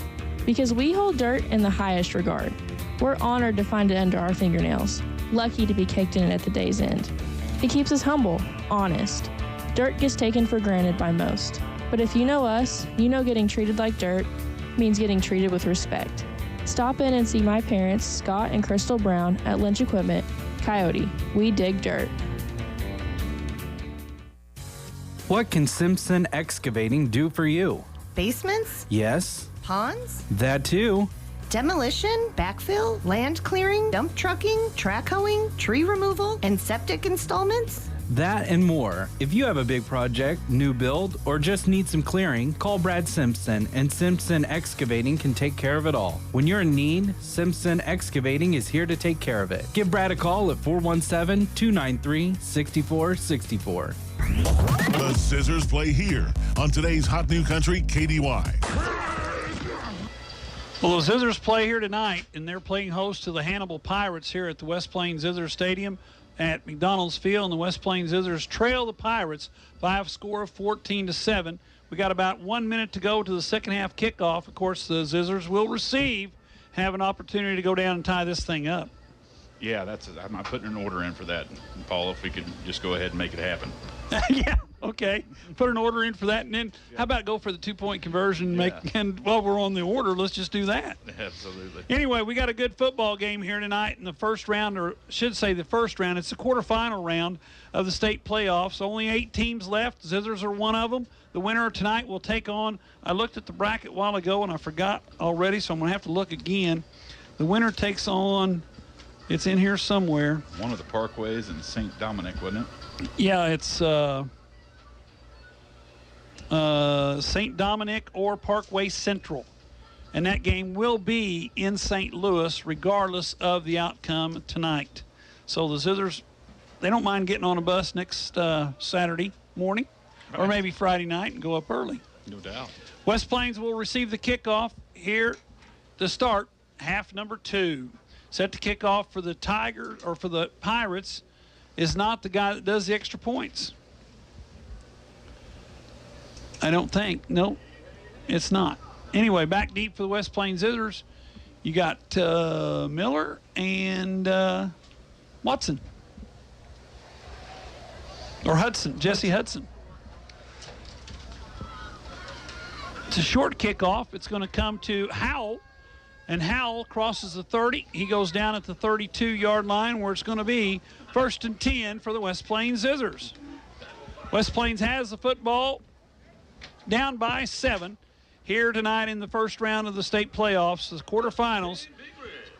because we hold dirt in the highest regard. We're honored to find it under our fingernails, lucky to be caked in it at the day's end. It keeps us humble, honest. Dirt gets taken for granted by most. But if you know us, you know getting treated like dirt means getting treated with respect. Stop in and see my parents, Scott and Crystal Brown, at Lynch Equipment. Coyote, we dig dirt. What can Simpson Excavating do for you? Basements? Yes. Ponds? That too. Demolition, backfill, land clearing, dump trucking, track hoeing, tree removal, and septic installments? That and more. If you have a big project, new build, or just need some clearing, call Brad Simpson, and Simpson Excavating can take care of it all. When you're in need, Simpson Excavating is here to take care of it. Give Brad a call at 417-293-6464. The Zizzers play here on today's Hot New Country KDY. Well, the Zizzers play here tonight, and they're playing host to the Hannibal Pirates here at the West Plains Zizzer Stadium at McDonald's Field. And the West Plains Zizzers trail the Pirates by a score of 14-7. We got about 1 minute to go to the second half kickoff. Of course, the Zizzers will have an opportunity to go down and tie this thing up. Yeah, I'm putting an order in for that, Paul, if we could just go ahead and make it happen. Yeah, okay. Put an order in for that, and then how about go for the 2-point conversion? And while we're on the order, let's just do that. Absolutely. Anyway, we got a good football game here tonight in the first round, or should say the first round. It's the quarterfinal round of the state playoffs. Only 8 teams left. Zizzers are one of them. The winner tonight will take on, I looked at the bracket a while ago and I forgot already, so I'm going to have to look again. The winner takes on, it's in here somewhere. One of the Parkways in St. Dominic, wasn't it? Yeah, it's St. Dominic or Parkway Central. And that game will be in St. Louis regardless of the outcome tonight. So the Zizzers, they don't mind getting on a bus next Saturday morning or maybe Friday night and go up early. No doubt. West Plains will receive the kickoff here to start half number 2. Set to kick off for the Tigers or for the Pirates is not the guy that does the extra points. I don't think. No, it's not. Anyway, back deep for the West Plains Zizzers, you got Miller and Watson. Or Hudson, Jesse Hudson. It's a short kickoff. It's going to come to Howell. And Howell crosses the 30. He goes down at the 32-yard line where it's going to be 1st and 10 for the West Plains Zizzers. West Plains has the football down by 7 here tonight in the first round of the state playoffs, the quarterfinals.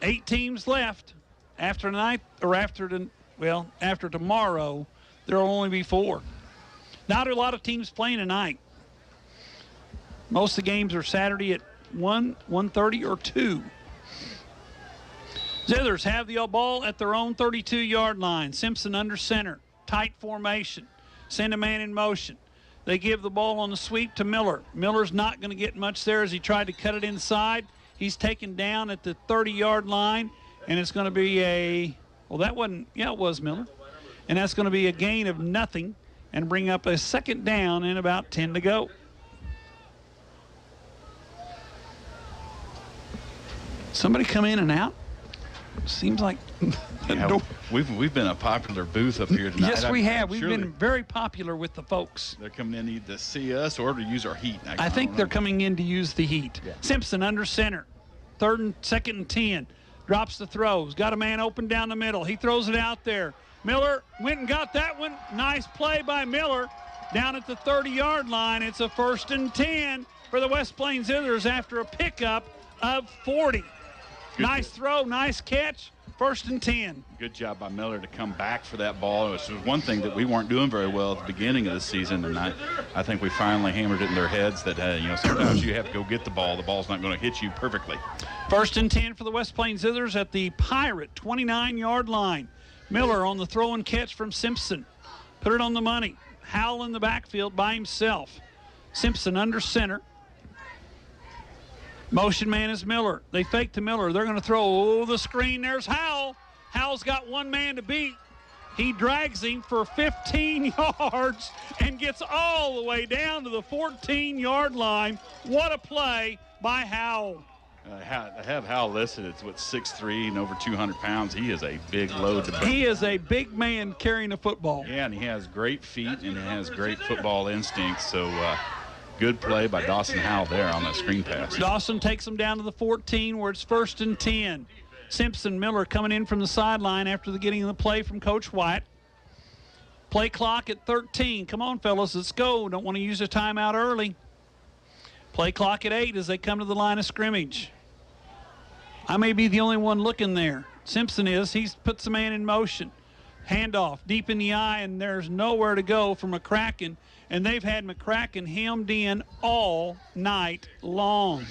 8 teams left. After tonight, or after tomorrow, there will only be 4. Not a lot of teams playing tonight. Most of the games are Saturday at 1:30 or 2. Zizzers have the ball at their own 32-yard line. Simpson under center. Tight formation. Send a man in motion. They give the ball on the sweep to Miller. Miller's not going to get much there as he tried to cut it inside. He's taken down at the 30-yard line, and it's going to be it was Miller. And that's going to be a gain of nothing and bring up a second down and about 10 to go. Somebody come in and out? Seems like we've been a popular booth up here tonight. Yes, we have. We've been very popular with the folks. They're coming in either to see us or to use our heat. I think they're coming in to use the heat. Yeah. Simpson under center. 2nd and 10. Drops the throws. Got a man open down the middle. He throws it out there. Miller went and got that one. Nice play by Miller. Down at the 30-yard line. It's a 1st and 10 for the West Plains Zizzers after a pickup of 40. Nice throw, nice catch, 1st and 10. Good job by Miller to come back for that ball. It was one thing that we weren't doing very well at the beginning of the season, and I think we finally hammered it in their heads that sometimes you have to go get the ball. The ball's not going to hit you perfectly. 1st and 10 for the West Plains Zizzers at the Pirate 29-yard line. Miller on the throw and catch from Simpson. Put it on the money. Howell in the backfield by himself. Simpson under center. Motion man is Miller. They fake to Miller. They're going to throw the screen. There's Howell. Howell's got one man to beat. He drags him for 15 yards and gets all the way down to the 14-yard line. What a play by Howell. I have Hal listed. It's 6'3" and over 200 pounds. He is a big load to bear. He is a big man carrying a football. Yeah, and he has great feet and he has great football instincts. So good play by Dawson Howell there on that screen pass. Dawson takes him down to the 14 where it's 1st and 10. Simpson Miller coming in from the sideline after the getting the play from Coach White. Play clock at 13. Come on, fellas, let's go. Don't want to use a timeout early. Play clock at 8 as they come to the line of scrimmage. I may be the only one looking there. Simpson is. He puts the man in motion. Handoff deep in the eye, and there's nowhere to go for McCracken. And they've had McCracken hemmed in all night long.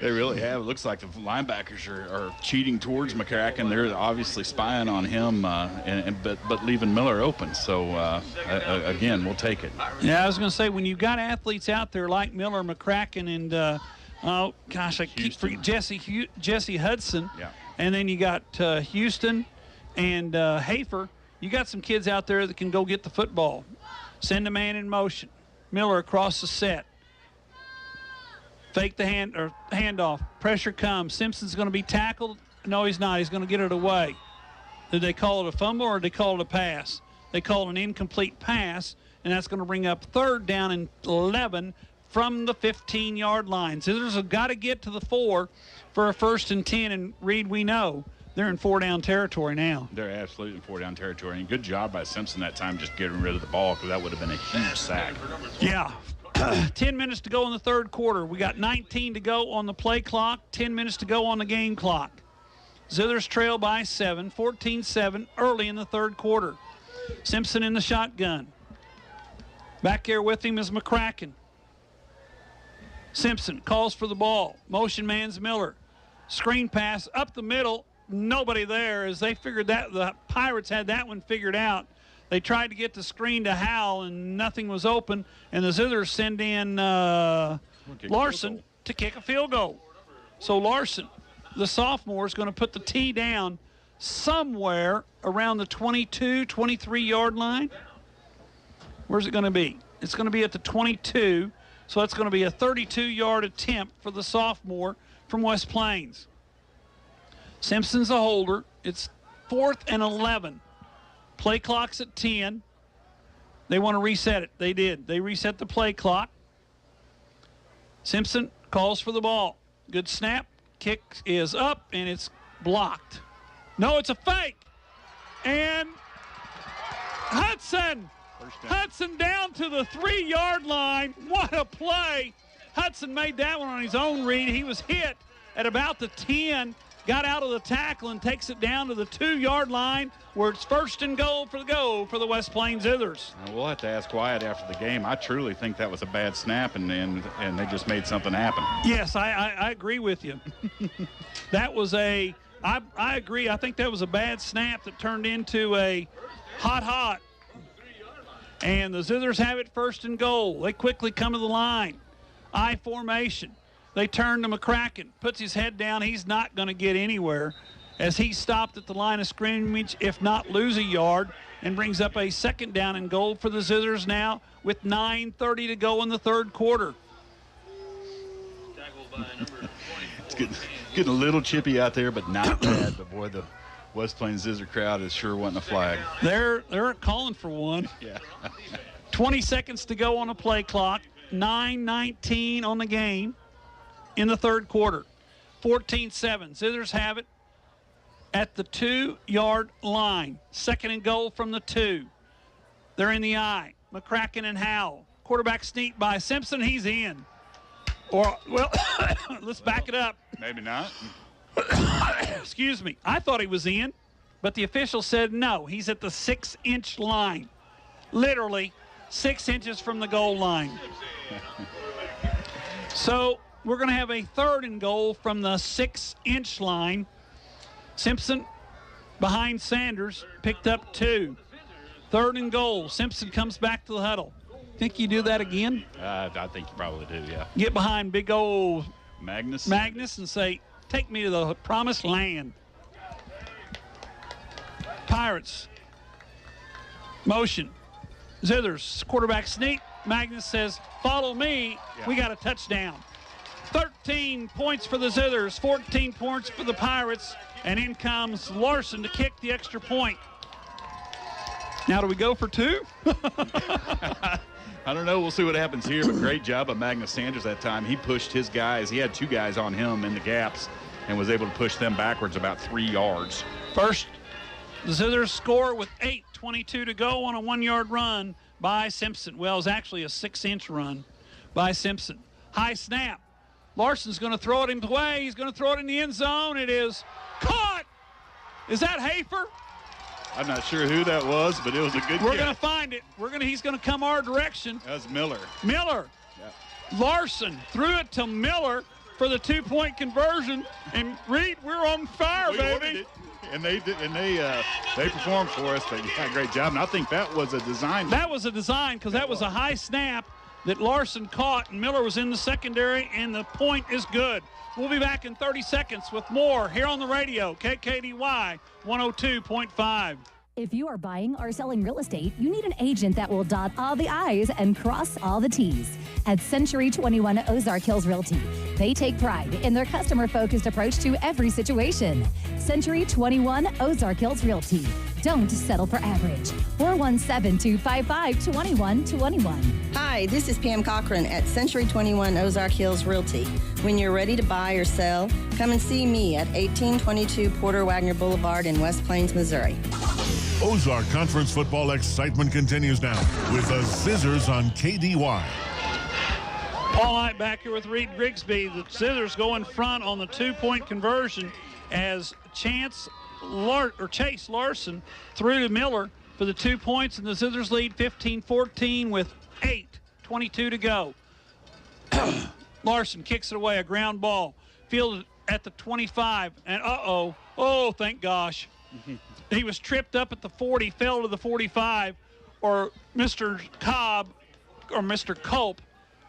They really have. It looks like the linebackers are cheating towards McCracken. They're obviously spying on him, but leaving Miller open. So, again, we'll take it. Yeah, I was going to say, when you've got athletes out there like Miller, McCracken, and, I keep forgetting Jesse Hudson. Yeah. And then you got Houston and Hafer. You got some kids out there that can go get the football. Send a man in motion. Miller across the set. Fake the handoff. Pressure comes. Simpson's going to be tackled. No, he's not. He's going to get it away. Did they call it a fumble or did they call it a pass? They called an incomplete pass, and that's going to bring up 3rd down and 11 from the 15-yard line. Zizzers have got to get to the 4 for a 1st and 10, and Reed, we know they're in 4-down territory now. They're absolutely in 4-down territory. And good job by Simpson that time just getting rid of the ball, because that would have been a huge sack. Yeah. 10 minutes to go in the 3rd quarter. We got 19 to go on the play clock, 10 minutes to go on the game clock. Zithers trail by 7, 14-7 early in the 3rd quarter. Simpson in the shotgun. Back there with him is McCracken. Simpson calls for the ball. Motion man's Miller. Screen pass up the middle. Nobody there as they figured that the Pirates had that one figured out. They tried to get the screen to Howell and nothing was open, and the Zithers send in Larson to kick a field goal. So Larson, the sophomore, is going to put the tee down somewhere around the 22, 23-yard line. Where's it going to be? It's going to be at the 22, so it's going to be a 32-yard attempt for the sophomore from West Plains. Simpson's a holder. It's 4th and 11. Play clock's at 10. They want to reset it. They did. They reset the play clock. Simpson calls for the ball. Good snap. Kick is up, and it's blocked. No, it's a fake. And Hudson down to the 3-yard line. What a play. Hudson made that one on his own read. He was hit at about the 10. Got out of the tackle and takes it down to the 2-yard line where it's 1st and goal for the West Plains Zithers. We'll have to ask Wyatt after the game. I truly think that was a bad snap, and they just made something happen. Yes, I agree with you. That was I agree. I think that was a bad snap that turned into a hot. And the Zithers have it 1st and goal. They quickly come to the line. I formation. They turn to McCracken, puts his head down. He's not going to get anywhere as he stopped at the line of scrimmage, if not lose a yard, and brings up a 2nd down and goal for the Zithers now with 9:30 to go in the 3rd quarter. It's getting a little chippy out there, but not bad. But, boy, the West Plains Zizzer crowd is sure wanting a flag. They're calling for one. Yeah. 20 seconds to go on the play clock. 9:19 on the game. In the 3rd quarter, 14-7. Zithers have it at the 2-yard line. 2nd and goal from the 2. They're in the I. McCracken and Howell. Quarterback sneak by Simpson. He's in. Let's back it up. Maybe not. Excuse me. I thought he was in, but the official said no. He's at the 6-inch line. Literally 6 inches from the goal line. So we're going to have a 3rd and goal from the 6-inch line. Simpson behind Sanders, picked up 2. 3rd and goal. Simpson comes back to the huddle. Think you do that again? I think you probably do, yeah. Get behind big old Magnus and say, take me to the promised land. Pirates. Motion. Zithers, quarterback sneak. Magnus says, follow me. Yeah. We got a touchdown. 15 points for the Zizzers, 14 points for the Pirates, and in comes Larson to kick the extra point. Now do we go for two? I don't know. We'll see what happens here, but great job of Magnus Sanders that time. He pushed his guys. He had two guys on him in the gaps and was able to push them backwards about 3 yards. First, the Zizzers score with 8:22 to go on a 1-yard run by Simpson. Well, it's actually a 6-inch run by Simpson. High snap. Larson's going to throw it away. He's going to throw it in the end zone. It is caught. Is that Hafer? I'm not sure who that was, but it was a good We're kick. going to find it. He's going to come our direction. That was Miller. Miller. Yep. Larson threw it to Miller for the 2-point conversion. And Reed, we're on fire, baby. And they performed for us, but yeah, great job. And I think that was a design. That was a design because that was a high snap that Larson caught, and Miller was in the secondary, and the point is good. We'll be back in 30 seconds with more here on the radio, KKDY 102.5. If you are buying or selling real estate, you need an agent that will dot all the I's and cross all the T's. At Century 21 Ozark Hills Realty, they take pride in their customer-focused approach to every situation. Century 21 Ozark Hills Realty. Don't settle for average. 417-255-2121. Hi, this is Pam Cochran at Century 21 Ozark Hills Realty. When you're ready to buy or sell, come and see me at 1822 Porter Wagner Boulevard in West Plains, Missouri. Ozark Conference football excitement continues now with the Zizzers on KDY. Paul Knight back here with Reed Grigsby. The Zizzers go in front on the 2-point conversion as Chase Larson threw to Miller for the 2 points, and the Zizzers lead 15-14 with 8:22 to go. Larson kicks it away, a ground ball, fielded at the 25, and oh, thank gosh. He was tripped up at the 40, fell to the 45, or Mr. Cobb or Mr. Culp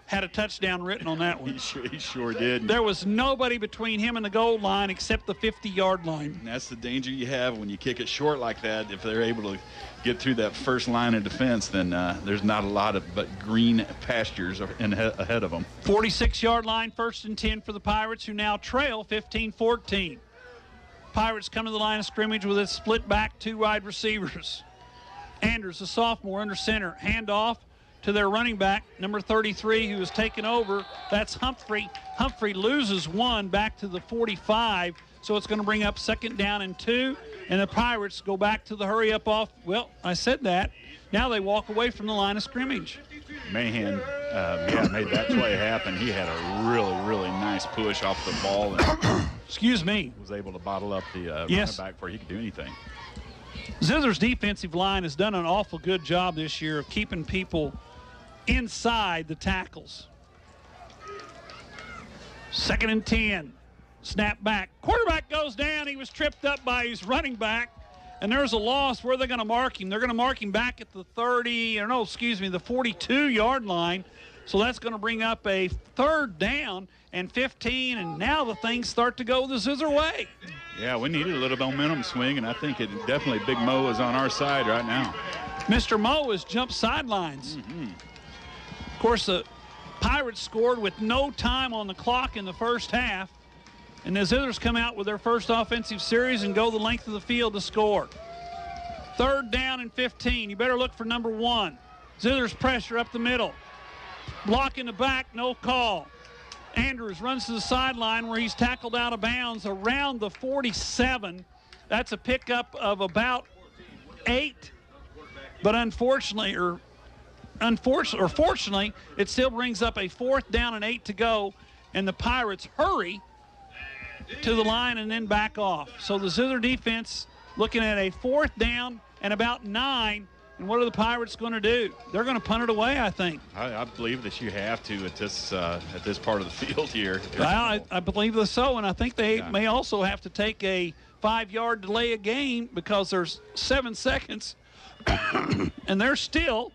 had a touchdown written on that one. He sure did. There was nobody between him and the goal line except the 50-yard line. And that's the danger you have when you kick it short like that. If they're able to get through that first line of defense, then there's not a lot of but green pastures ahead of them. 46-yard line, 1st and 10 for the Pirates, who now trail 15-14. Pirates come to the line of scrimmage with a split back, 2 wide receivers. Anders, a sophomore, under center. Handoff to their running back, number 33, who has taken over. That's Humphrey. Humphrey loses 1 back to the 45, so it's going to bring up 2nd down and 2, and the Pirates go back to the hurry-up off. Well, I said that. Now they walk away from the line of scrimmage. Mahan made that play happen. He had a really, really nice push off the ball. And excuse me. Was able to bottle up the running back before he could do anything. Zizzer's defensive line has done an awful good job this year of keeping people inside the tackles. 2nd and 10. Snap back. Quarterback goes down. He was tripped up by his running back. And there's a loss. Where are they going to mark him? They're going to mark him back at the 42-yard line. So that's going to bring up a 3rd down and 15. And now the things start to go the Zizzer way. Yeah, we needed a little momentum swing, and I think it definitely Big Mo is on our side right now. Mr. Mo has jumped sidelines. Of course, the Pirates scored with no time on the clock in the first half. And the Zizzers come out with their first offensive series and go the length of the field to score. 3rd down and 15. You better look for number 1. Zizzers pressure up the middle. Block in the back, no call. Andrews runs to the sideline where he's tackled out of bounds around the 47. That's a pickup of about 8. But fortunately, it still brings up a 4th down and 8 to go. And the Pirates hurry to the line and then back off. So the Zizzer defense looking at a 4th down and about 9. And what are the Pirates going to do? They're going to punt it away, I think. I believe that you have to at this part of the field here. Well, I believe so, and I think they may also have to take a 5-yard delay a game because there's 7 seconds, and they're still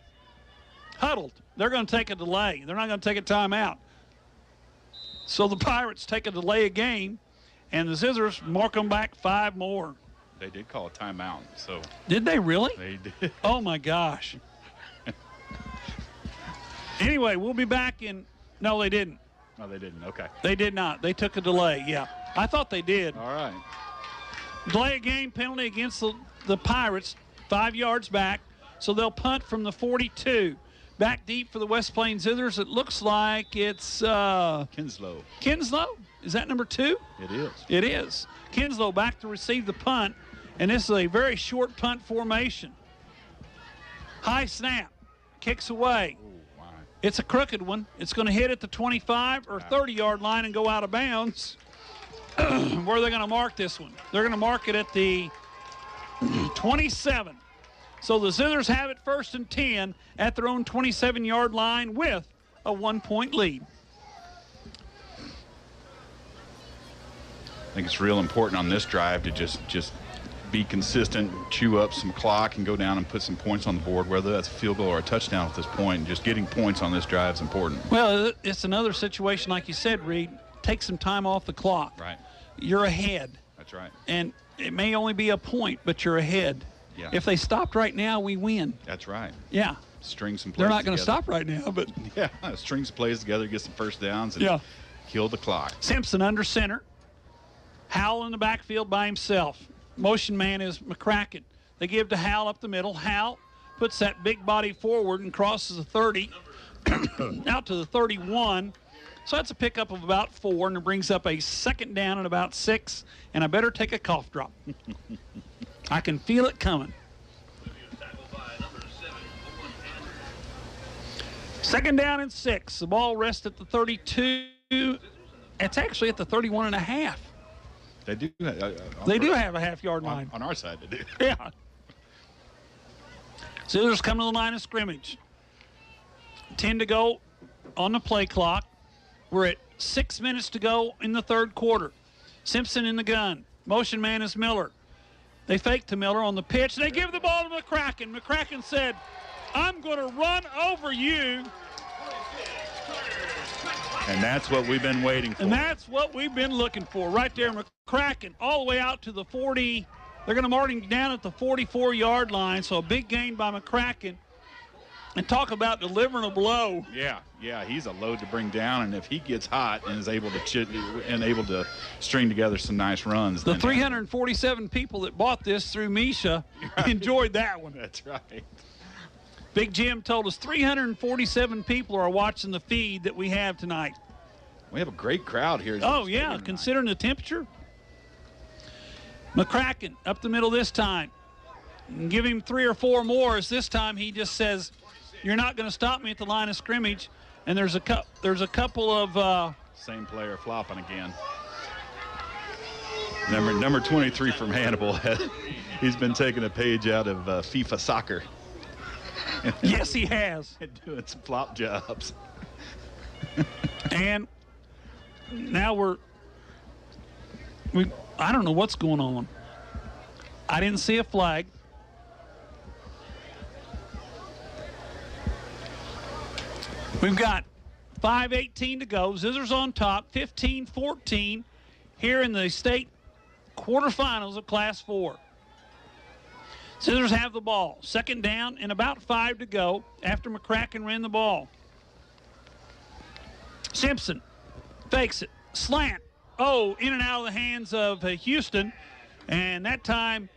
huddled. They're going to take a delay. They're not going to take a timeout. So the Pirates take a delay a game, and the Zizzers mark them back 5 more. They did call a timeout. So did they really? They did. Oh my gosh. Anyway, we'll be back in. No, they didn't. Oh, they didn't. Okay. They did not. They took a delay, yeah. I thought they did. All right. Delay of game penalty against the Pirates, 5 yards back. So they'll punt from the 42. Back deep for the West Plains Zizzers. It looks like it's Kinslow. Kinslow? Is that number 2? It is. It is. Kinslow back to receive the punt, and this is a very short punt formation. High snap. Kicks away. Ooh, wow. It's a crooked one. It's going to hit at the 25 or 30-yard line and go out of bounds. Where are they going to mark this one? They're going to mark it at the 27. So the Zizzers have it 1st and 10 at their own 27-yard line with a 1-point lead. I think it's real important on this drive to just be consistent, chew up some clock, and go down and put some points on the board, whether that's a field goal or a touchdown at this point. And just getting points on this drive is important. Well, it's another situation, like you said, Reed. Take some time off the clock. Right. You're ahead. That's right. And it may only be a point, but you're ahead. Yeah. If they stopped right now, we win. That's right. Yeah. String some plays They're not going to together. stop right now, but Yeah, string some plays together, get some first downs, and kill the clock. Simpson under center. Howell in the backfield by himself. Motion man is McCracken. They give to Howell up the middle. Howell puts that big body forward and crosses the 30 out to the 31. So that's a pickup of about 4, and it brings up a 2nd down and about 6, and I better take a cough drop. I can feel it coming. 2nd down and 6. The ball rests at the 32. It's actually at the 31 and a half. They do. They do have a half-yard line. On our side, they do. Yeah. Zizzers come to the line of scrimmage. 10 to go on the play clock. We're at 6 minutes to go in the 3rd quarter. Simpson in the gun. Motion man is Miller. They fake to Miller on the pitch. They give the ball to McCracken. McCracken said, I'm going to run over you. And that's what we've been waiting for. And that's what we've been looking for right there. McCracken all the way out to the 40. They're going to mark him down at the 44-yard line. So a big gain by McCracken. And talk about delivering a blow. Yeah, he's a load to bring down, and if he gets hot and is able to string together some nice runs. The 347 people that bought this through Misha enjoyed that one. That's right. Big Jim told us 347 people are watching the feed that we have tonight. We have a great crowd here. Oh, yeah, considering the temperature. McCracken up the middle this time. And give him 3 or 4 more, as this time he just says, you're not going to stop me at the line of scrimmage. And there's a couple of same player flopping again. Number 23 from Hannibal. He's been taking a page out of FIFA soccer. Yes, he has. Doing some flop jobs. And now I don't know what's going on. I didn't see a flag. We've got 5:18 to go. Zizzers on top, 15-14 here in the state quarterfinals of Class 4. Zizzers have the ball. 2nd down and about 5 to go after McCracken ran the ball. Simpson fakes it. Slant. Oh, in and out of the hands of Houston. And that time,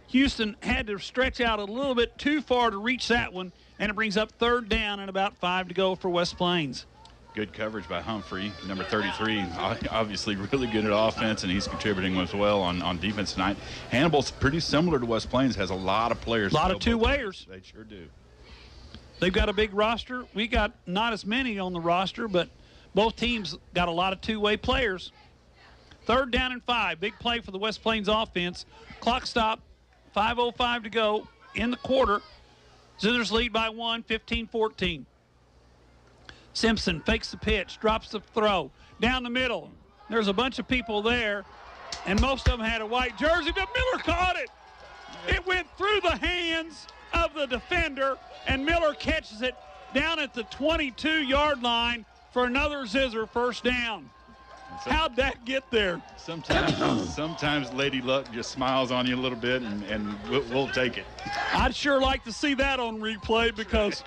Houston had to stretch out a little bit too far to reach that one. And it brings up 3rd down and about 5 to go for West Plains. Good coverage by Humphrey, number 33. Obviously really good at offense, and he's contributing as well on defense tonight. Hannibal's pretty similar to West Plains, has a lot of players. A lot of two-wayers. They sure do. They've got a big roster. We got not as many on the roster, but both teams got a lot of two-way players. 3rd down and 5. Big play for the West Plains offense. Clock stop. 5:05 to go in the quarter. Zizzers lead by 1, 15-14. Simpson fakes the pitch, drops the throw. Down the middle. There's a bunch of people there, and most of them had a white jersey, but Miller caught it. It went through the hands of the defender, and Miller catches it down at the 22-yard line for another Zizzer 1st down. How'd that get there? Sometimes Lady Luck just smiles on you a little bit, and we'll take it. I'd sure like to see that on replay because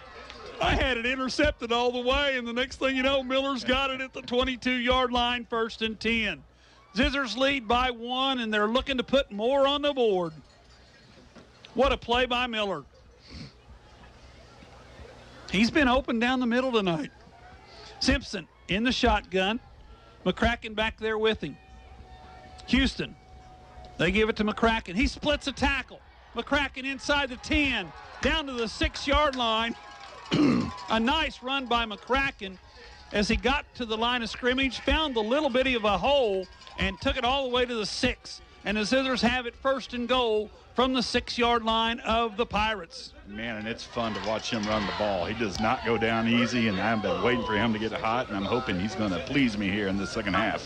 I had it intercepted all the way, and the next thing you know, Miller's got it at the 22-yard line, 1st and 10. Zizzers lead by 1, and they're looking to put more on the board. What a play by Miller. He's been open down the middle tonight. Simpson in the shotgun. McCracken back there with him. Houston, they give it to McCracken. He splits a tackle. McCracken inside the 10, down to the 6-yard line. A nice run by McCracken as he got to the line of scrimmage, found the little bitty of a hole, and took it all the way to the 6. And the Zizzers have it 1st and goal from the 6-yard line of the Pirates. Man, and it's fun to watch him run the ball. He does not go down easy, and I've been waiting for him to get hot, and I'm hoping he's going to please me here in the second half.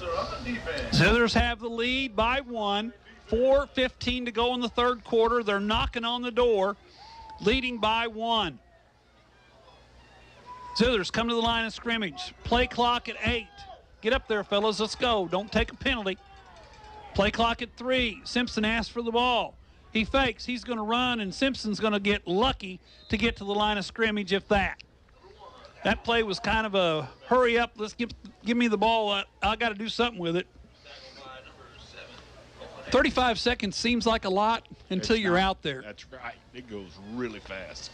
Zizzers have the lead by 1. 4:15 to go in the third quarter. They're knocking on the door, leading by 1. Zizzers come to the line of scrimmage. Play clock at 8. Get up there, fellas. Let's go. Don't take a penalty. Play clock at 3. Simpson asks for the ball. He fakes. He's going to run, and Simpson's going to get lucky to get to the line of scrimmage, if that. That play was kind of a hurry up. Let's give me the ball. I got to do something with it. 35 seconds seems like a lot until you're out there. That's right. It goes really fast.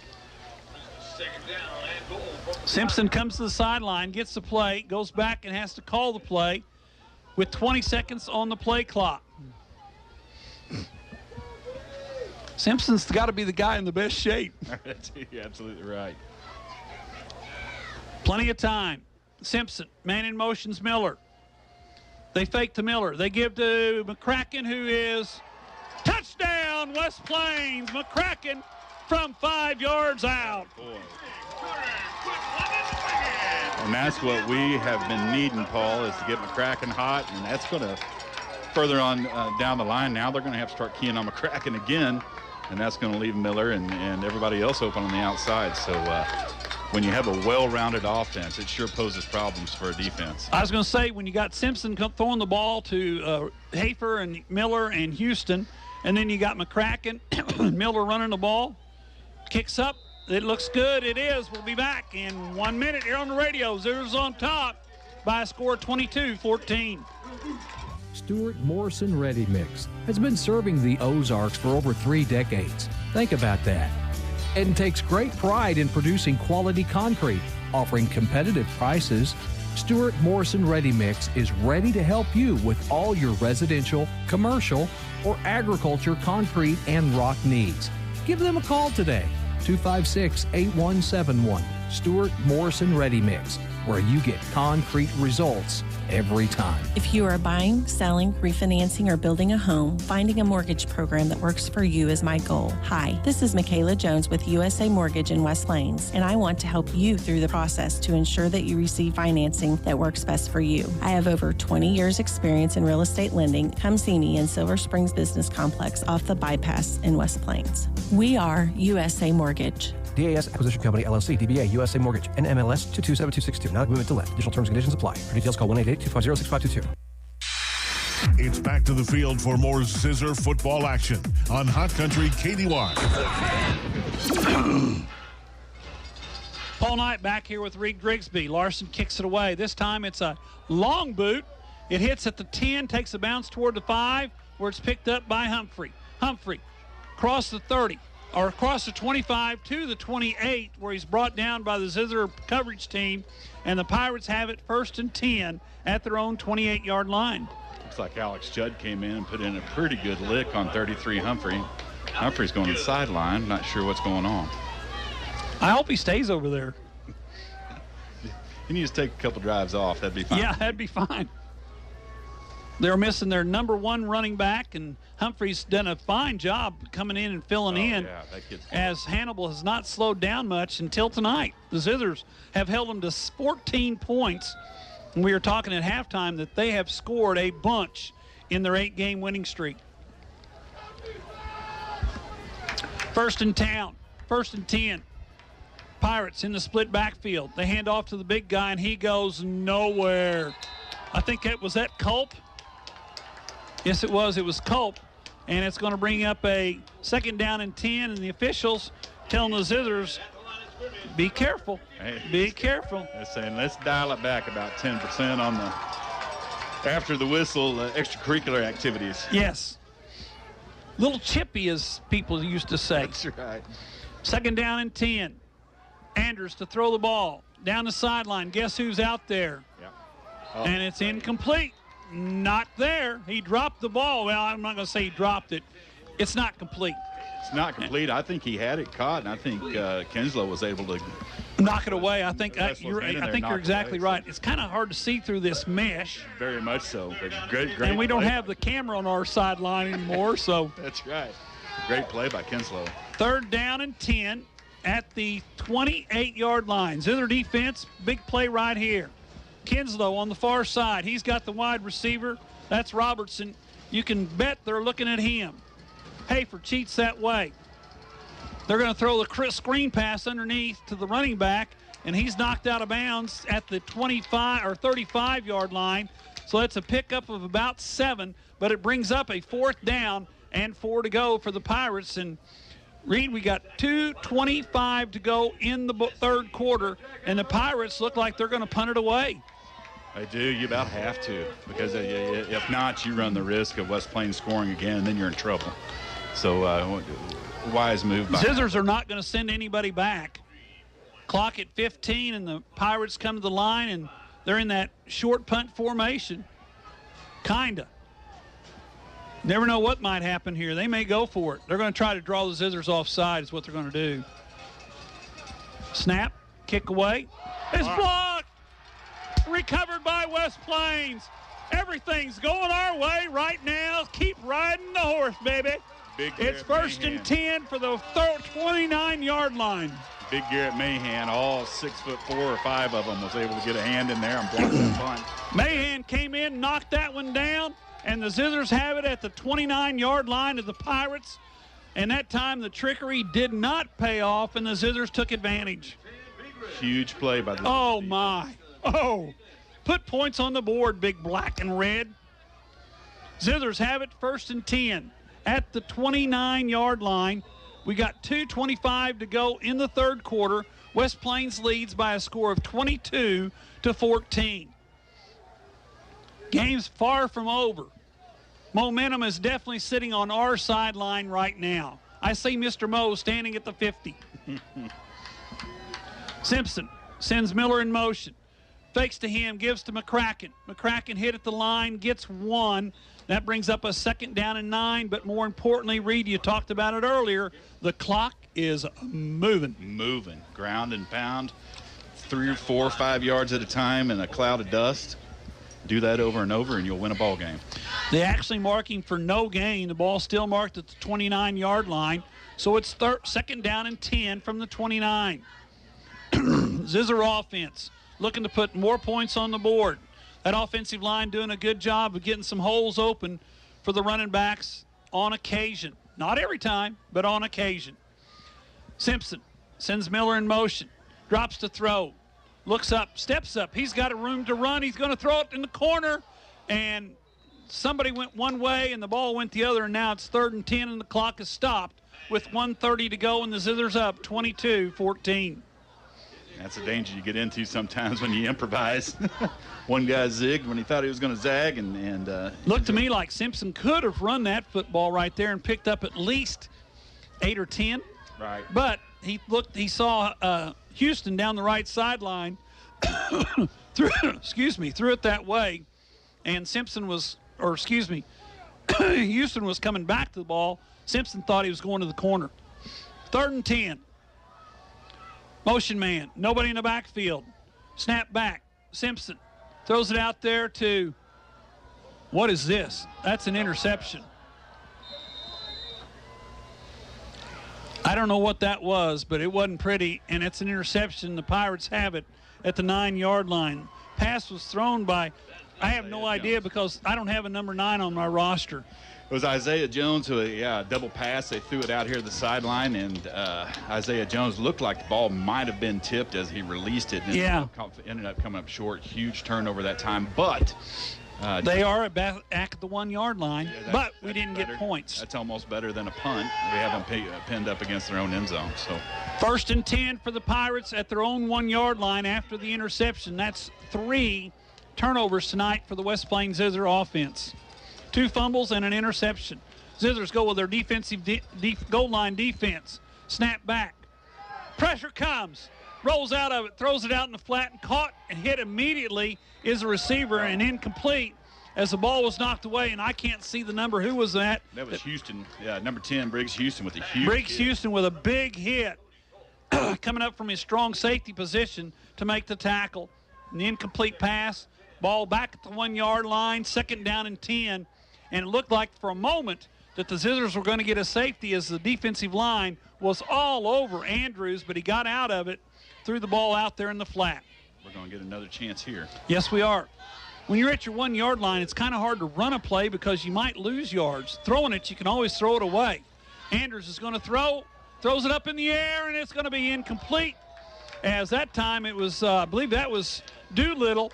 Simpson comes to the sideline, gets the play, goes back and has to call the play with 20 seconds on the play clock. Simpson's got to be the guy in the best shape. You're absolutely right. Plenty of time. Simpson, man in motion's Miller. They fake to Miller. They give to McCracken, who is touchdown, West Plains. McCracken from 5 yards out. Boy. And that's what we have been needing, Paul, is to get McCracken hot, and that's going to further on down the line. Now they're going to have to start keying on McCracken again, and that's going to leave Miller and everybody else open on the outside. So when you have a well-rounded offense, it sure poses problems for a defense. I was going to say, when you got Simpson throwing the ball to Hafer and Miller and Houston, and then you got McCracken and Miller running the ball, kicks up. It looks good. It is. We'll be back in 1 minute here on the radio. Zizzers on top by a score of 22-14. Stuart Morrison Ready Mix has been serving the Ozarks for over 3 decades. Think about that. And takes great pride in producing quality concrete, offering competitive prices. Stuart Morrison Ready Mix is ready to help you with all your residential, commercial, or agriculture concrete and rock needs. Give them a call today, 256-8171. Stuart Morrison Ready Mix, where you get concrete results every time. If you are buying, selling, refinancing, or building a home, finding a mortgage program that works for you is my goal. Hi, this is Michaela Jones with USA Mortgage in West Plains, and I want to help you through the process to ensure that you receive financing that works best for you. I have over 20 years experience in real estate lending. Come see me in Silver Springs Business Complex off the bypass in West Plains. We are USA Mortgage. DAS Acquisition Company, LLC, DBA, USA Mortgage, NMLS 227262. Not agreement to lend. Additional terms and conditions apply. For details, call 1-888-250-6522. It's back to the field for more Zizzer football action on Hot Country KDY. Paul Knight back here with Reed Grigsby. Larson kicks it away. This time it's a long boot. It hits at the 10, takes a bounce toward the 5, where it's picked up by Humphrey. Humphrey across the 30. Or across the 25 to the 28, where he's brought down by the Zizzer coverage team, and the Pirates have it 1st and 10 at their own 28-yard line. Looks like Alex Judd came in and put in a pretty good lick on 33 Humphrey. Humphrey's going to the sideline. Not sure what's going on. I hope he stays over there. He needs to take a couple drives off. That'd be fine. Yeah, that'd be fine. They're missing their number 1 running back, and Humphrey's done a fine job coming in and filling in, yeah, that kid's as Hannibal has not slowed down much until tonight. The Zizzers have held them to 14 points, and we were talking at halftime that they have scored a bunch in their 8-game winning streak. 1st and 10. 1st and 10. Pirates in the split backfield. They hand off to the big guy, and he goes nowhere. I think was that Culp? Yes, it was. It was Culp. And it's going to bring up a 2nd down and 10, and the officials telling the Zizzers Be careful. Hey, Be careful. They're saying let's dial it back about 10% on the after the whistle extracurricular activities. Yes. Little chippy, as people used to say. That's right. 2nd down and 10. Andrews to throw the ball down the sideline. Guess who's out there? Yeah. And it's incomplete. Not there. He dropped the ball. Well, I'm not going to say he dropped it. It's not complete. It's not complete. I think he had it caught, and I think Kinslow was able to knock it away. I think you're knocked exactly away, right. It's kind of hard to see through this mesh. Very much so. But great. And we don't play. have the camera on our sideline anymore, so. That's right. Great play by Kinslow. 3rd down and 10 at the 28-yard line. Zither defense, big play right here. Kinslow on the far side. He's got the wide receiver. That's Robertson. You can bet they're looking at him. Hafer cheats that way. They're going to throw the screen pass underneath to the running back, and he's knocked out of bounds at the 25 or 35-yard line. So that's a pickup of about 7, but it brings up a 4th down and 4 to go for the Pirates. And Reed, we got 2:25 to go in the 3rd quarter, and the Pirates look like they're going to punt it away. They do. You about have to, because if not, you run the risk of West Plains scoring again, and then you're in trouble. So wise move by Zizzers are not going to send anybody back. Clock at 15, and the Pirates come to the line, and they're in that short punt formation. Kinda. Never know what might happen here. They may go for it. They're going to try to draw the Zizzers offside is what they're going to do. Snap, kick away. It's blocked. Recovered by West Plains. Everything's going our way right now. Keep riding the horse, baby. It's 1st and 10 for the 29-yard line. Big Garrett Mahan, all 6'4" or 5 of them, was able to get a hand in there and block that punt. Mahan came in, knocked that one down, and the Zizzers have it at the 29-yard line of the Pirates. And that time the trickery did not pay off, and the Zizzers took advantage. Huge play by the Oh, my. Oh, put points on the board, big black and red. Zizzers have it 1st and 10 at the 29-yard line. We got 2:25 to go in the 3rd quarter. West Plains leads by a score of 22-14. Game's far from over. Momentum is definitely sitting on our sideline right now. I see Mr. Moe standing at the 50. Simpson sends Miller in motion. Fakes to him, gives to McCracken. McCracken hit at the line, gets 1. That brings up a 2nd down and 9. But more importantly, Reed, you talked about it earlier, the clock is moving. Moving. Ground and pound. 3 or 4 or 5 yards at a time in a cloud of dust. Do that over and over, and you'll win a ball game. They're actually marking for no gain. The ball's still marked at the 29-yard line. So it's 2nd down and 10 from the 29. Zizzer offense looking to put more points on the board. That offensive line doing a good job of getting some holes open for the running backs on occasion. Not every time, but on occasion. Simpson sends Miller in motion. Drops to throw. Looks up, steps up. He's got a room to run. He's going to throw it in the corner. And somebody went one way and the ball went the other. And now it's 3rd and 10 and the clock is stopped with 1:30 to go and the Zizzers up 22-14. That's a danger you get into sometimes when you improvise. One guy zigged when he thought he was going to zag, and looked to me like Simpson could have run that football right there and picked up at least 8 or 10. Right. But he saw Houston down the right sideline, threw it that way, and Houston was coming back to the ball. Simpson thought he was going to the corner. 3rd and 10. Motion man, nobody in the backfield. Snap back. Simpson throws it out there to, what is this? That's an interception. I don't know what that was, but it wasn't pretty, and it's an interception. The Pirates have it at the 9-yard line. Pass was thrown by, I have no idea because I don't have a number 9 on my roster. It was Isaiah Jones who, double pass. They threw it out here to the sideline, and Isaiah Jones looked like the ball might have been tipped as he released it. And ended up coming up short. Huge turnover that time. But They are back at the 1 yard line, but we didn't get points. That's almost better than a punt. We haven't pinned up against their own end zone. So 1st and 10 for the Pirates at their own 1 yard line after the interception. That's 3 turnovers tonight for the West Plains Zizzer offense. 2 fumbles and an interception. Zizzers go with their defensive goal line defense. Snap back. Pressure comes. Rolls out of it, throws it out in the flat, and caught and hit immediately is a receiver and incomplete as the ball was knocked away, and I can't see the number. Who was that? that was Houston. Yeah, number 10, Briggs Houston with a huge Briggs hit. Houston with a big hit coming up from his strong safety position to make the tackle. An incomplete pass, ball back at the 1 yard line, 2nd down and 10, and it looked like for a moment that the Zizzers were going to get a safety as the defensive line was all over Andrews, but he got out of it, threw the ball out there in the flat. We're going to get another chance here. Yes, we are. When you're at your 1 yard line, it's kind of hard to run a play because you might lose yards. Throwing it, you can always throw it away. Andrews is going to throws it up in the air, and it's going to be incomplete. As that time it was, I believe that was Doolittle.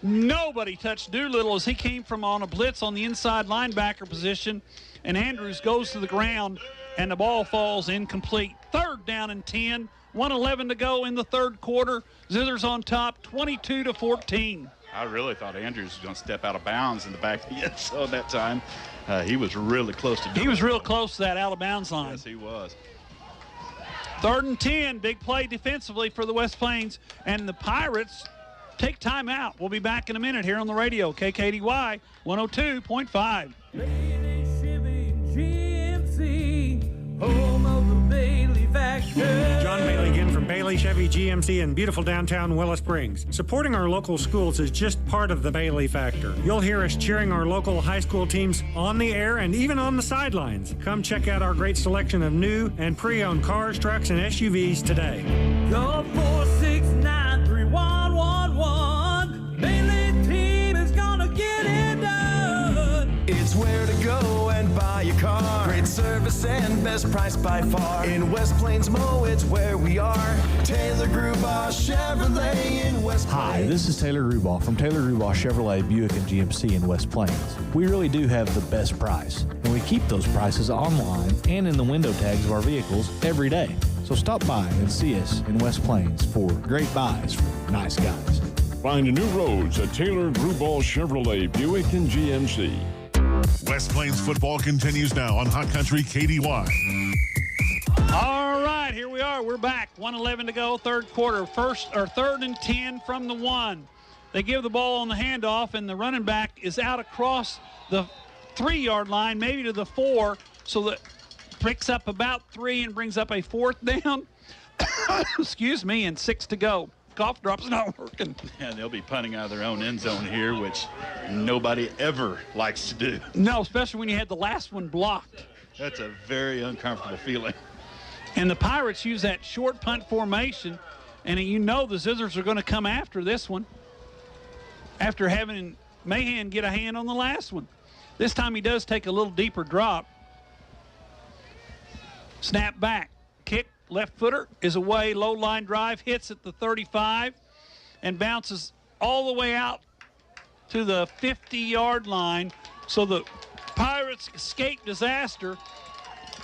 Nobody touched Doolittle as he came from on a blitz on the inside linebacker position, and Andrews goes to the ground, and the ball falls incomplete. 3rd down and 10. 1:11 to go in the 3rd quarter. Zizzers on top, 22-14. I really thought Andrews was going to step out of bounds in the back of the end zone that time. He was really close to doing it. He was real close to that out of bounds line. Yes, he was. 3rd and 10, big play defensively for the West Plains, and the Pirates take time out. We'll be back in a minute here on the radio, KKDY 102.5. Home of the Bailey Factor. John Bailey again from Bailey Chevy GMC in beautiful downtown Willow Springs. Supporting our local schools is just part of the Bailey Factor. You'll hear us cheering our local high school teams on the air and even on the sidelines. Come check out our great selection of new and pre-owned cars, trucks, and SUVs today. Call 469-3111. Bailey team is gonna get it done. It's where to go and buy your car. Great service and best price by far. In West Plains Mo, it's where we are. Taylor Grubaugh Chevrolet in West Plains. Hi, this is Taylor Grubaugh from Taylor Grubaugh Chevrolet Buick and GMC in West Plains. We really do have the best price, and we keep those prices online and in the window tags of our vehicles every day. So stop by and see us in West Plains for great buys from nice guys. Find new roads at Taylor Grubaugh Chevrolet Buick and GMC. West Plains football continues now on Hot Country KDY. All right, here we are. We're back. 1:11 to go, 3rd quarter. 3rd and 10 from the 1. They give the ball on the handoff, and the running back is out across the 3 yard line, maybe to the 4, so that picks up about 3 and brings up a 4th down. Excuse me, and 6 to go. Cough drop's not working. Yeah, they'll be punting out of their own end zone here, which nobody ever likes to do. No, especially when you had the last one blocked. That's a very uncomfortable feeling. And the Pirates use that short punt formation, and you know the Zizzers are going to come after this one after having Mahan get a hand on the last one. This time he does take a little deeper drop. Snap back. Kick, left footer is away. Low line drive, hits at the 35 and bounces all the way out to the 50-yard line. So the Pirates escape disaster,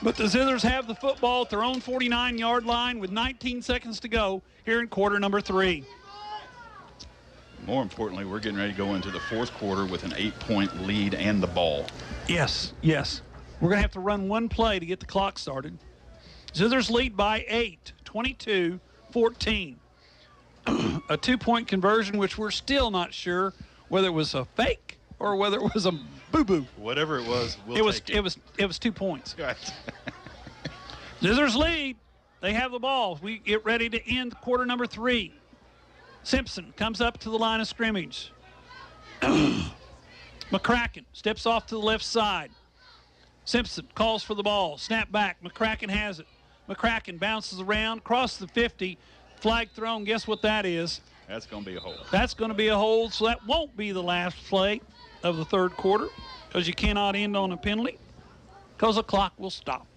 but the Zizzers have the football at their own 49-yard line with 19 seconds to go here in quarter number 3. More importantly, we're getting ready to go into the 4th quarter with an 8-point lead and the ball. Yes, yes. We're going to have to run one play to get the clock started. Zizzers lead by 8, 22-14. A 2-point conversion, which we're still not sure whether it was a fake or whether it was a boo-boo. Whatever it was, we'll take it. It was 2 points. Right. Zizzers lead. They have the ball. We get ready to end quarter number 3. Simpson comes up to the line of scrimmage. McCracken steps off to the left side. Simpson calls for the ball. Snap back. McCracken has it. McCracken bounces around, crosses the 50. Flag thrown. Guess what that is? That's going to be a hold. That's going to be a hold, so that won't be the last play of the 3rd quarter because you cannot end on a penalty because the clock will stop.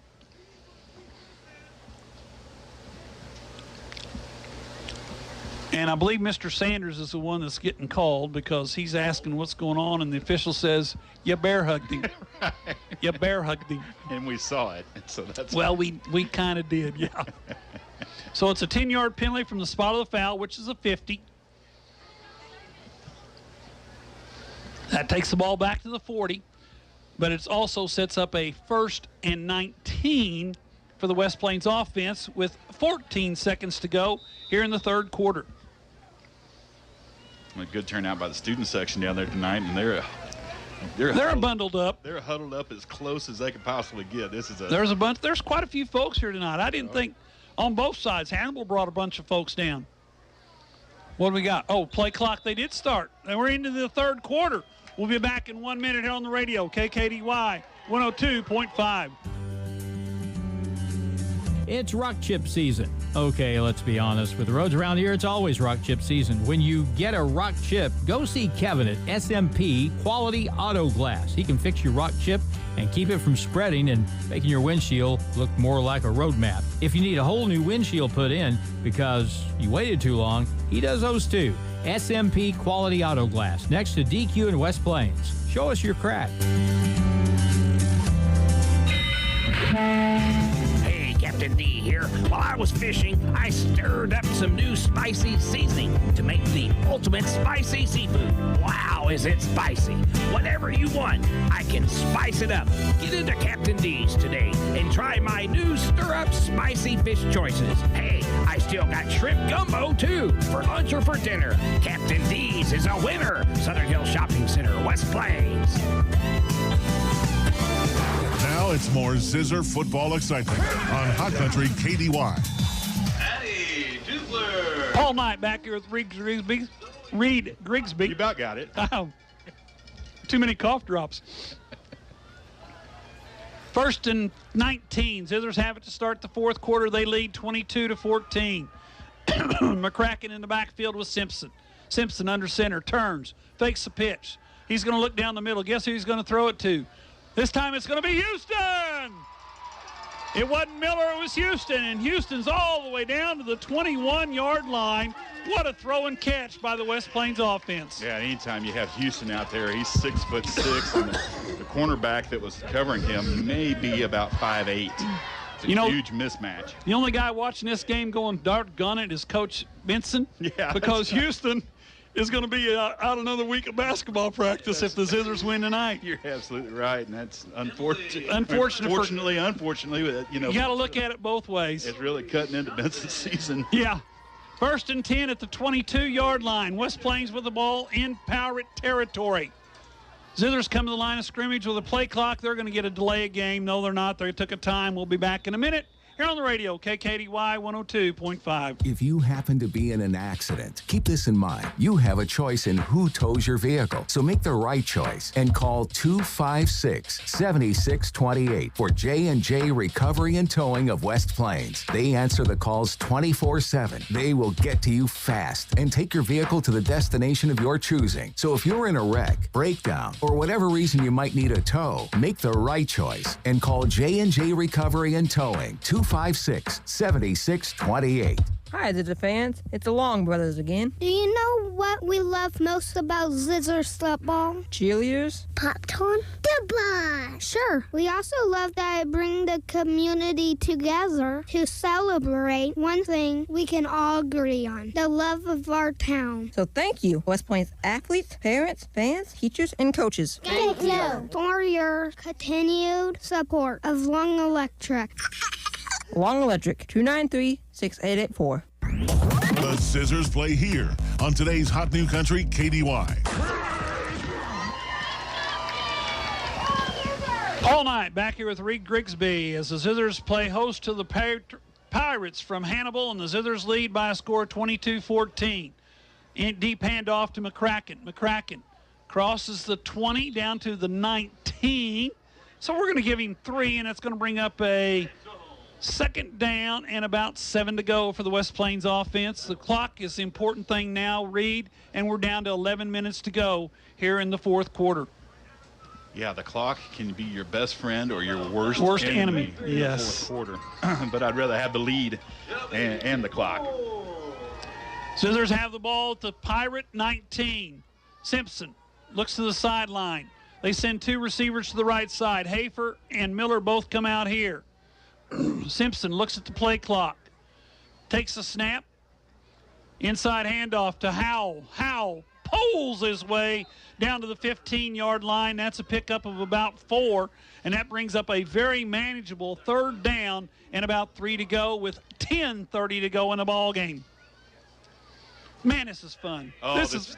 And I believe Mr. Sanders is the one that's getting called because he's asking what's going on, and the official says, you bear hugged him. Right. You bear hugged him. And we saw it. So that's well, we kind of did, yeah. So it's a 10-yard penalty from the spot of the foul, which is a 50. That takes the ball back to the 40, but it also sets up a 1st and 19 for the West Plains offense with 14 seconds to go here in the third quarter. A good turnout by the student section down there tonight, and they're bundled up. They're huddled up as close as they could possibly get. There's quite a few folks here tonight. I didn't think on both sides. Hannibal brought a bunch of folks down. What do we got? Oh, play clock. They did start. And we're into the third quarter. We'll be back in 1 minute here on the radio. KKDY 102.5. It's rock chip season. Okay, let's be honest. With the roads around here, it's always rock chip season. When you get a rock chip, go see Kevin at SMP Quality Auto Glass. He can fix your rock chip and keep it from spreading and making your windshield look more like a road map. If you need a whole new windshield put in because you waited too long, he does those too. SMP Quality Auto Glass, next to DQ in West Plains. Show us your crack. Captain D here. While I was fishing, I stirred up some new spicy seasoning to make the ultimate spicy seafood. Wow, is it spicy? Whatever you want, I can spice it up. Get into Captain D's today and try my new stir-up spicy fish choices. Hey, I still got shrimp gumbo too, for lunch or for dinner. Captain D's is a winner. Southern Hills Shopping Center, West Plains. Now it's more Zizzer football excitement on Hot Country KDY. Patty Dupler. Paul Knight back here with Reed Grigsby. You about got it. Too many cough drops. 1st and 19. Zizzers have it to start the fourth quarter. They lead 22-14. McCracken in the backfield with Simpson. Simpson under center, turns, fakes the pitch. He's going to look down the middle. Guess who he's going to throw it to? This time it's going to be Houston. It wasn't Miller, it was Houston, and Houston's all the way down to the 21-yard line. What a throw and catch by the West Plains offense. Yeah, anytime you have Houston out there, he's 6'6", and the cornerback that was covering him may be about 5'8". It's a huge mismatch. The only guy watching this game going doggone it is Coach Benson. Yeah, because Houston is going to be out another week of basketball practice if the Zizzers win tonight. You're absolutely right, and that's unfortunate. Unfortunately, you know. You got to look at it both ways. It's really cutting into Benson's season. Yeah. 1st and 10 at the 22-yard line. West Plains with the ball in Pirate territory. Zizzers come to the line of scrimmage with a play clock. They're going to get a delay of game. No, they're not. They took a time. We'll be back in a minute. Here on the radio, KKDY 102.5. If you happen to be in an accident, keep this in mind. You have a choice in who tows your vehicle. So make the right choice and call 256-7628 for J&J Recovery and Towing of West Plains. They answer the calls 24/7. They will get to you fast and take your vehicle to the destination of your choosing. So if you're in a wreck, breakdown, or whatever reason you might need a tow, make the right choice and call J&J Recovery and Towing 256-7628. Hi, Zizzer fans. It's the Long Brothers again. Do you know what we love most about Zizzer's football? Cheerleaders? Popcorn? Goodbye! Sure. We also love that it brings the community together to celebrate one thing we can all agree on, the love of our town. So thank you, West Plains athletes, parents, fans, teachers, and coaches. Thank you for your continued support of Long Electric. Long Electric, 293-6884. The Zizzers play here on today's Hot New Country KDY. All night back here with Reed Grigsby as the Zizzers play host to the Pirates from Hannibal, and the Zizzers lead by a score of 22-14. Deep handoff to McCracken. McCracken crosses the 20 down to the 19. So we're going to give him 3, and it's going to bring up a second down and about 7 to go for the West Plains offense. The clock is the important thing now, Reed, and we're down to 11 minutes to go here in the fourth quarter. Yeah, the clock can be your best friend or your worst enemy. In Yes. the fourth quarter. But I'd rather have the lead and the clock. Zizzers have the ball at the Pirate 19. Simpson looks to the sideline. They send 2 receivers to the right side. Hafer and Miller both come out here. Simpson looks at the play clock. Takes a snap. Inside handoff to Howell. Howell pulls his way down to the 15-yard line. That's a pickup of about 4, and that brings up a very manageable 3rd down and about 3 to go with 10:30 to go in the ball game. Man, this is fun. Oh, this is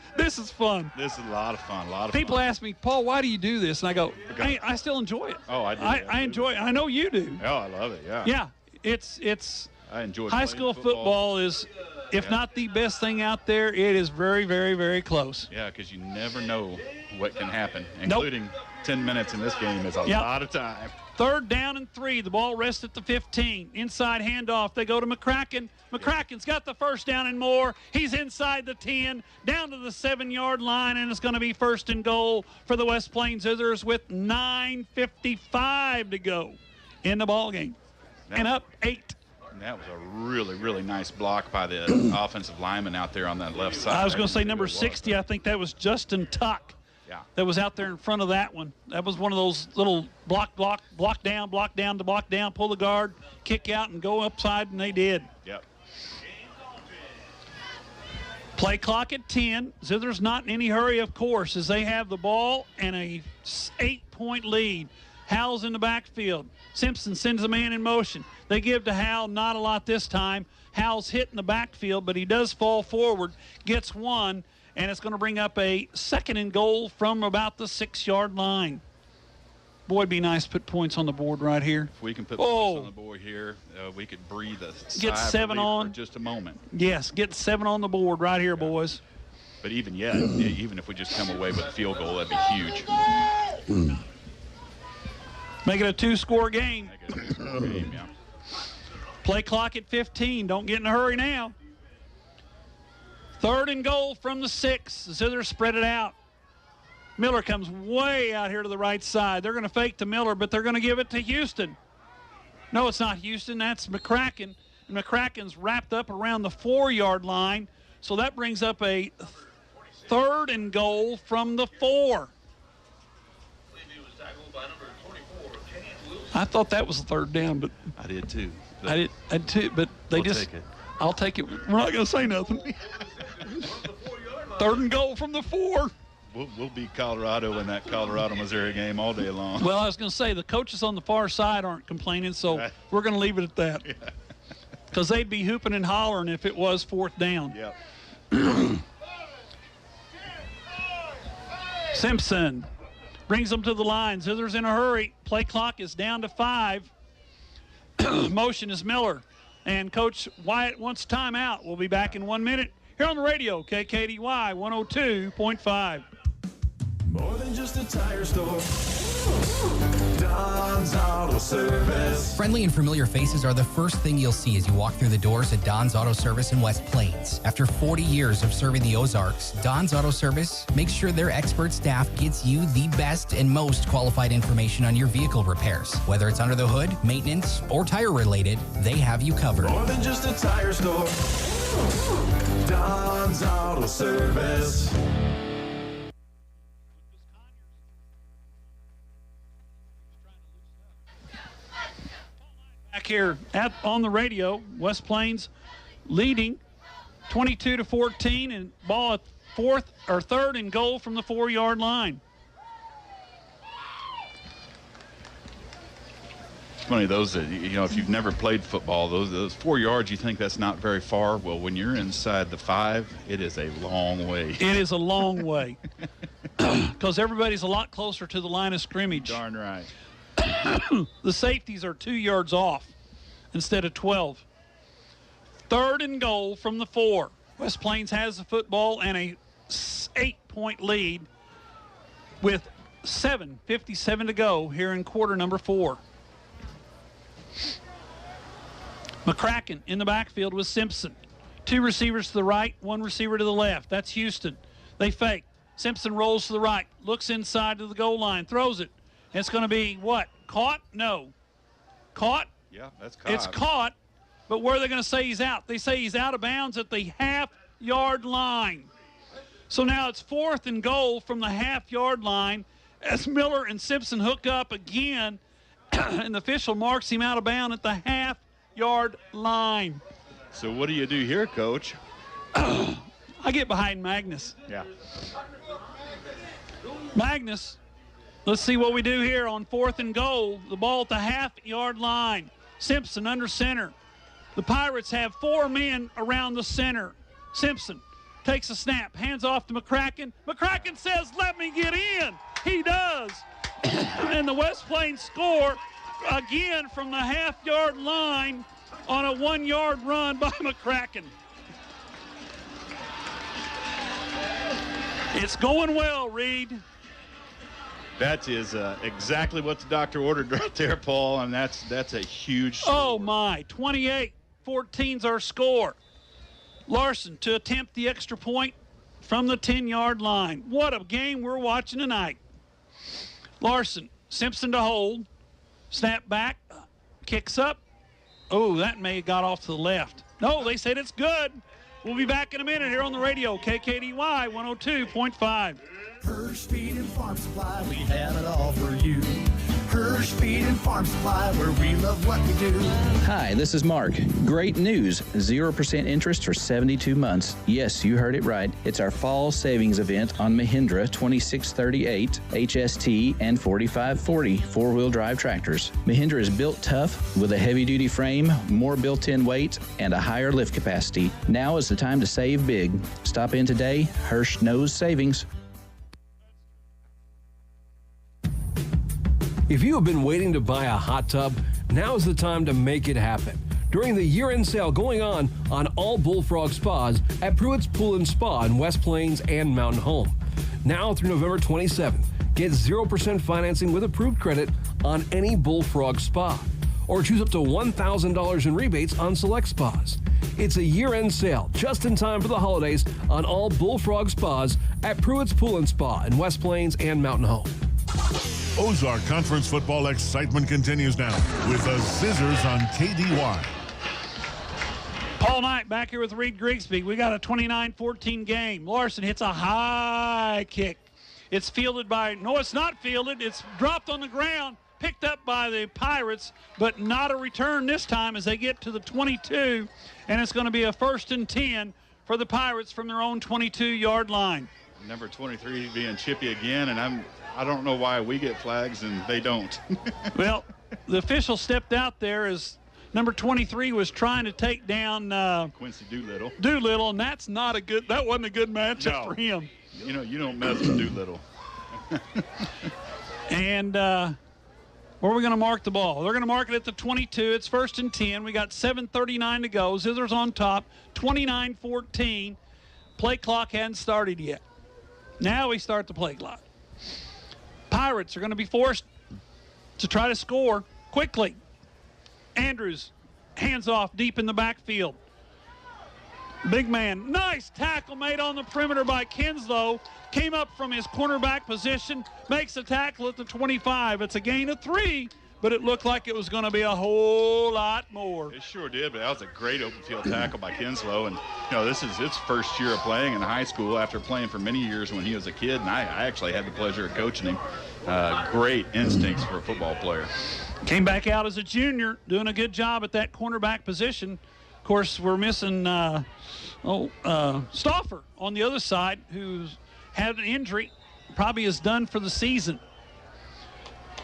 fun. This is a lot of fun. People ask me, Paul, why do you do this? And I go, I still enjoy it. Oh, I do. I enjoy it. I know you do. Oh, I love it. Yeah. Yeah, it's. I enjoy high school football is, if not the best thing out there, it is very, very, very close. Yeah, because you never know what can happen, including 10 minutes in this game is a lot of time. 3rd down and 3. The ball rests at the 15. Inside handoff. They go to McCracken. McCracken's got the 1st down and more. He's inside the 10, down to the 7-yard line, and it's going to be 1st and goal for the West Plains Zizzers with 9:55 to go in the ball game. And up 8. And that was a really, really nice block by the offensive lineman out there on that left side. I was going to say number 60. I think that was Justin Tuck. Yeah. That was out there in front of that one. That was one of those little block down, pull the guard, kick out, and go upside, and they did. Yep. Play clock at 10. Zizzer's not in any hurry, of course, as they have the ball and a 8-point lead. Howell's in the backfield. Simpson sends a man in motion. They give to Howell, not a lot this time. Howell's hit in the backfield, but he does fall forward, gets 1, and it's going to bring up a 2nd and goal from about the 6-yard line. Boy, it'd be nice to put points on the board right here. If we can put points on the board here, we could breathe a get sigh 7 of relief on for just a moment. Yes, get 7 on the board right here, boys. But even if we just come away with a field goal, that'd be huge. Make it a 2-score game. Make it a 2-score game, yeah. Play clock at 15. Don't get in a hurry now. 3rd and goal from the 6. The Zizzers spread it out. Miller comes way out here to the right side. They're going to fake to Miller, but they're going to give it to Houston. No, it's not Houston. That's McCracken. And McCracken's wrapped up around the 4-yard line. So that brings up a 3rd and goal from the 4. I thought that was the 3rd down, but I did too. I did too, but they we'll just. Take it. I'll take it. We're not going to say nothing. 3rd and goal from the 4. We'll beat Colorado in that Colorado-Missouri game all day long. Well, I was going to say the coaches on the far side aren't complaining, so we're going to leave it at that. Because they'd be hooping and hollering if it was 4th down. Yep. Simpson brings them to the line. Zizzer's in a hurry. Play clock is down to 5. Motion is Miller. And Coach Wyatt wants timeout. We'll be back in 1 minute here on the radio, KKDY 102.5. More than just a tire store. Don's Auto Service. Friendly and familiar faces are the first thing you'll see as you walk through the doors at Don's Auto Service in West Plains. After 40 years of serving the Ozarks, Don's Auto Service makes sure their expert staff gets you the best and most qualified information on your vehicle repairs. Whether it's under the hood, maintenance, or tire related, they have you covered. More than just a tire store. Don's Auto Service. Back here on the radio, West Plains leading 22-14, and ball at 3rd and goal from the 4-yard line. It's funny, those that, if you've never played football, those 4 yards, you think that's not very far. Well, when you're inside the 5, it is a long way. It is a long way because everybody's a lot closer to the line of scrimmage. Darn right. The safeties are 2 yards off instead of 12. 3rd and goal from the 4. West Plains has the football and a 8-point lead with 7:57 to go here in quarter number 4. McCracken in the backfield with Simpson. 2 receivers to the right, 1 receiver to the left. That's Houston. They fake. Simpson rolls to the right, looks inside to the goal line, throws it. It's going to be what? Caught? No. Caught? Yeah, that's caught. It's caught, but where are they going to say he's out? They say he's out of bounds at the half half-yard line. So now it's 4th and goal from the half-yard line as Miller and Simpson hook up again, and the official marks him out of bounds at the half-yard line. So what do you do here, Coach? I get behind Magnus. Yeah. Magnus, let's see what we do here on 4th and goal. The ball at the half-yard line. Simpson under center. The Pirates have 4 men around the center. Simpson takes a snap, hands off to McCracken. McCracken says, "Let me get in." He does. And the West Plains score again from the half-yard line on a 1-yard run by McCracken. It's going well, Reed. That is exactly what the doctor ordered right there, Paul, and that's a huge score. Oh, my. 28-14's our score. Larson to attempt the extra point from the 10-yard line. What a game we're watching tonight. Larson, Simpson to hold. Snap back, kicks up. Oh, that may have got off to the left. No, they said it's good. We'll be back in a minute here on the radio, KKDY 102.5. Hirsch Feed and Farm Supply, we have it all for you. Hirsch Feed and Farm Supply, where we love what we do. Hi, this is Mark. Great news, 0% interest for 72 months. Yes, you heard it right. It's our fall savings event on Mahindra 2638, HST, and 4540 four-wheel drive tractors. Mahindra is built tough with a heavy-duty frame, more built-in weight, and a higher lift capacity. Now is the time to save big. Stop in today. Hirsch knows savings. If you have been waiting to buy a hot tub, now is the time to make it happen. During the year-end sale going on all Bullfrog Spas at Pruitt's Pool and Spa in West Plains and Mountain Home. Now through November 27th, get 0% financing with approved credit on any Bullfrog Spa, or choose up to $1,000 in rebates on select spas. It's a year-end sale just in time for the holidays on all Bullfrog Spas at Pruitt's Pool and Spa in West Plains and Mountain Home. Ozark Conference football excitement continues now with the Zizzers on KDY. Paul Knight back here with Reed Grigsby. We got a 29-14 game. Larson hits a high kick. It's fielded by, no, it's not fielded. It's dropped on the ground, picked up by the Pirates, but not a return this time as they get to the 22, and it's going to be a 1st and 10 for the Pirates from their own 22-yard line. Number 23 being chippy again, and I don't know why we get flags and they don't. Well, the official stepped out there as number 23 was trying to take down Quincy Doolittle. Doolittle, and that wasn't a good matchup for him. You know, you don't mess with Doolittle. And where are we going to mark the ball? They're going to mark it at the 22. It's 1st and 10. We got 7:39 to go. Zizzer's on top, 29-14. Play clock hadn't started yet. Now we start the play clock. Pirates are going to be forced to try to score quickly. Andrews, hands off deep in the backfield. Big man, nice tackle made on the perimeter by Kinslow. Came up from his cornerback position, makes a tackle at the 25. It's a gain of 3, but it looked like it was going to be a whole lot more. It sure did, but that was a great open field tackle by Kinslow. And, you know, this is his first year of playing in high school after playing for many years when he was a kid, and I actually had the pleasure of coaching him. Great instincts for a football player. Came back out as a junior, doing a good job at that cornerback position. Of course, we're missing Stauffer on the other side, who's had an injury, probably is done for the season.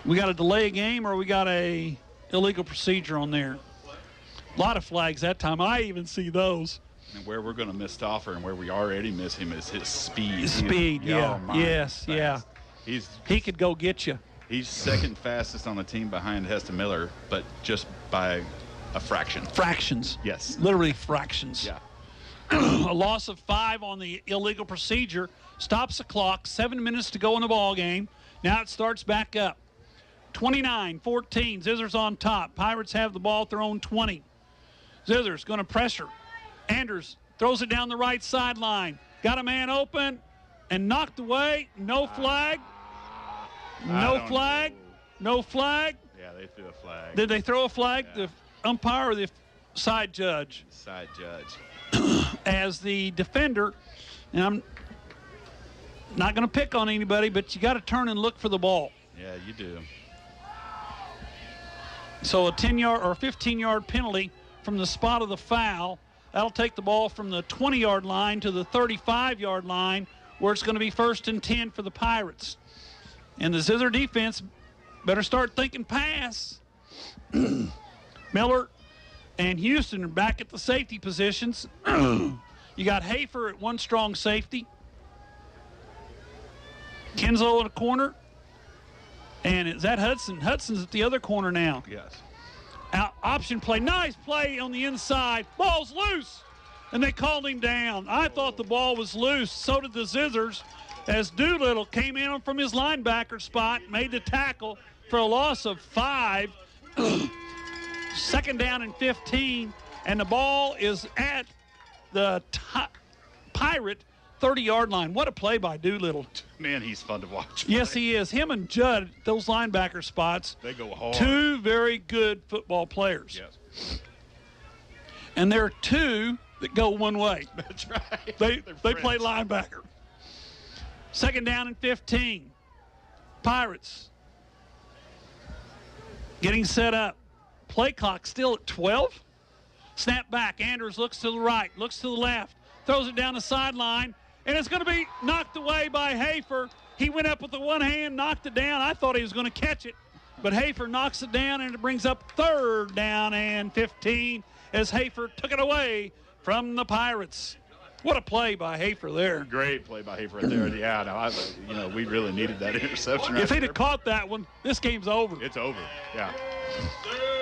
We got a delay game, or we got a illegal procedure on there. A lot of flags that time. I even see those. And where we're going to miss Stauffer and where we already miss him is his speed. His speed, yeah. Yes, fast. Yeah. He could go get you. He's second fastest on the team behind Heston Miller, but just by a fraction. Fractions. Yes. Literally fractions. Yeah. A loss of 5 on the illegal procedure. Stops the clock. 7 minutes to go in the ball game. Now it starts back up. 29-14. Zizzer's on top. Pirates have the ball at their own 20. Zizzer's going to pressure. Anders throws it down the right sideline. Got a man open and knocked away. No flag. No flag. Know. No flag. Yeah, they threw a flag. Did they throw a flag? Yeah. The umpire or the side judge. Side judge. As the defender, and I'm not going to pick on anybody, but you got to turn and look for the ball. Yeah, you do. So a 10-yard or 15-yard penalty from the spot of the foul. That'll take the ball from the 20-yard line to the 35-yard line, where it's going to be 1st and 10 for the Pirates. And the Zizzer defense better start thinking pass. Miller and Houston are back at the safety positions. You got Hafer at one strong safety. Kinslow in a corner. And is that Hudson? Hudson's at the other corner now. Yes. Option play. Nice play on the inside. Ball's loose. And they called him down. I thought the ball was loose. So did the Zizzers. As Doolittle came in from his linebacker spot, made the tackle for a loss of 5. 2nd down and 15. And the ball is at the Pirate 30-yard line. What a play by Doolittle. Man, he's fun to watch. Yes, he is. Him and Judd, those linebacker spots. They go hard. 2 very good football players. Yes. And there are 2 that go one way. That's right. They play linebacker. 2nd down and 15. Pirates getting set up. Play clock still at 12. Snap back. Andrews looks to the right, looks to the left, throws it down the sideline, and it's going to be knocked away by Hafer. He went up with the one hand, knocked it down. I thought he was going to catch it, but Hafer knocks it down, and it brings up 3rd down and 15 as Hafer took it away from the Pirates. What a play by Hafer there. Great play by Hafer right there. Yeah, no, we really needed that interception right If he'd there. have caught that one, this game's over. It's over, yeah.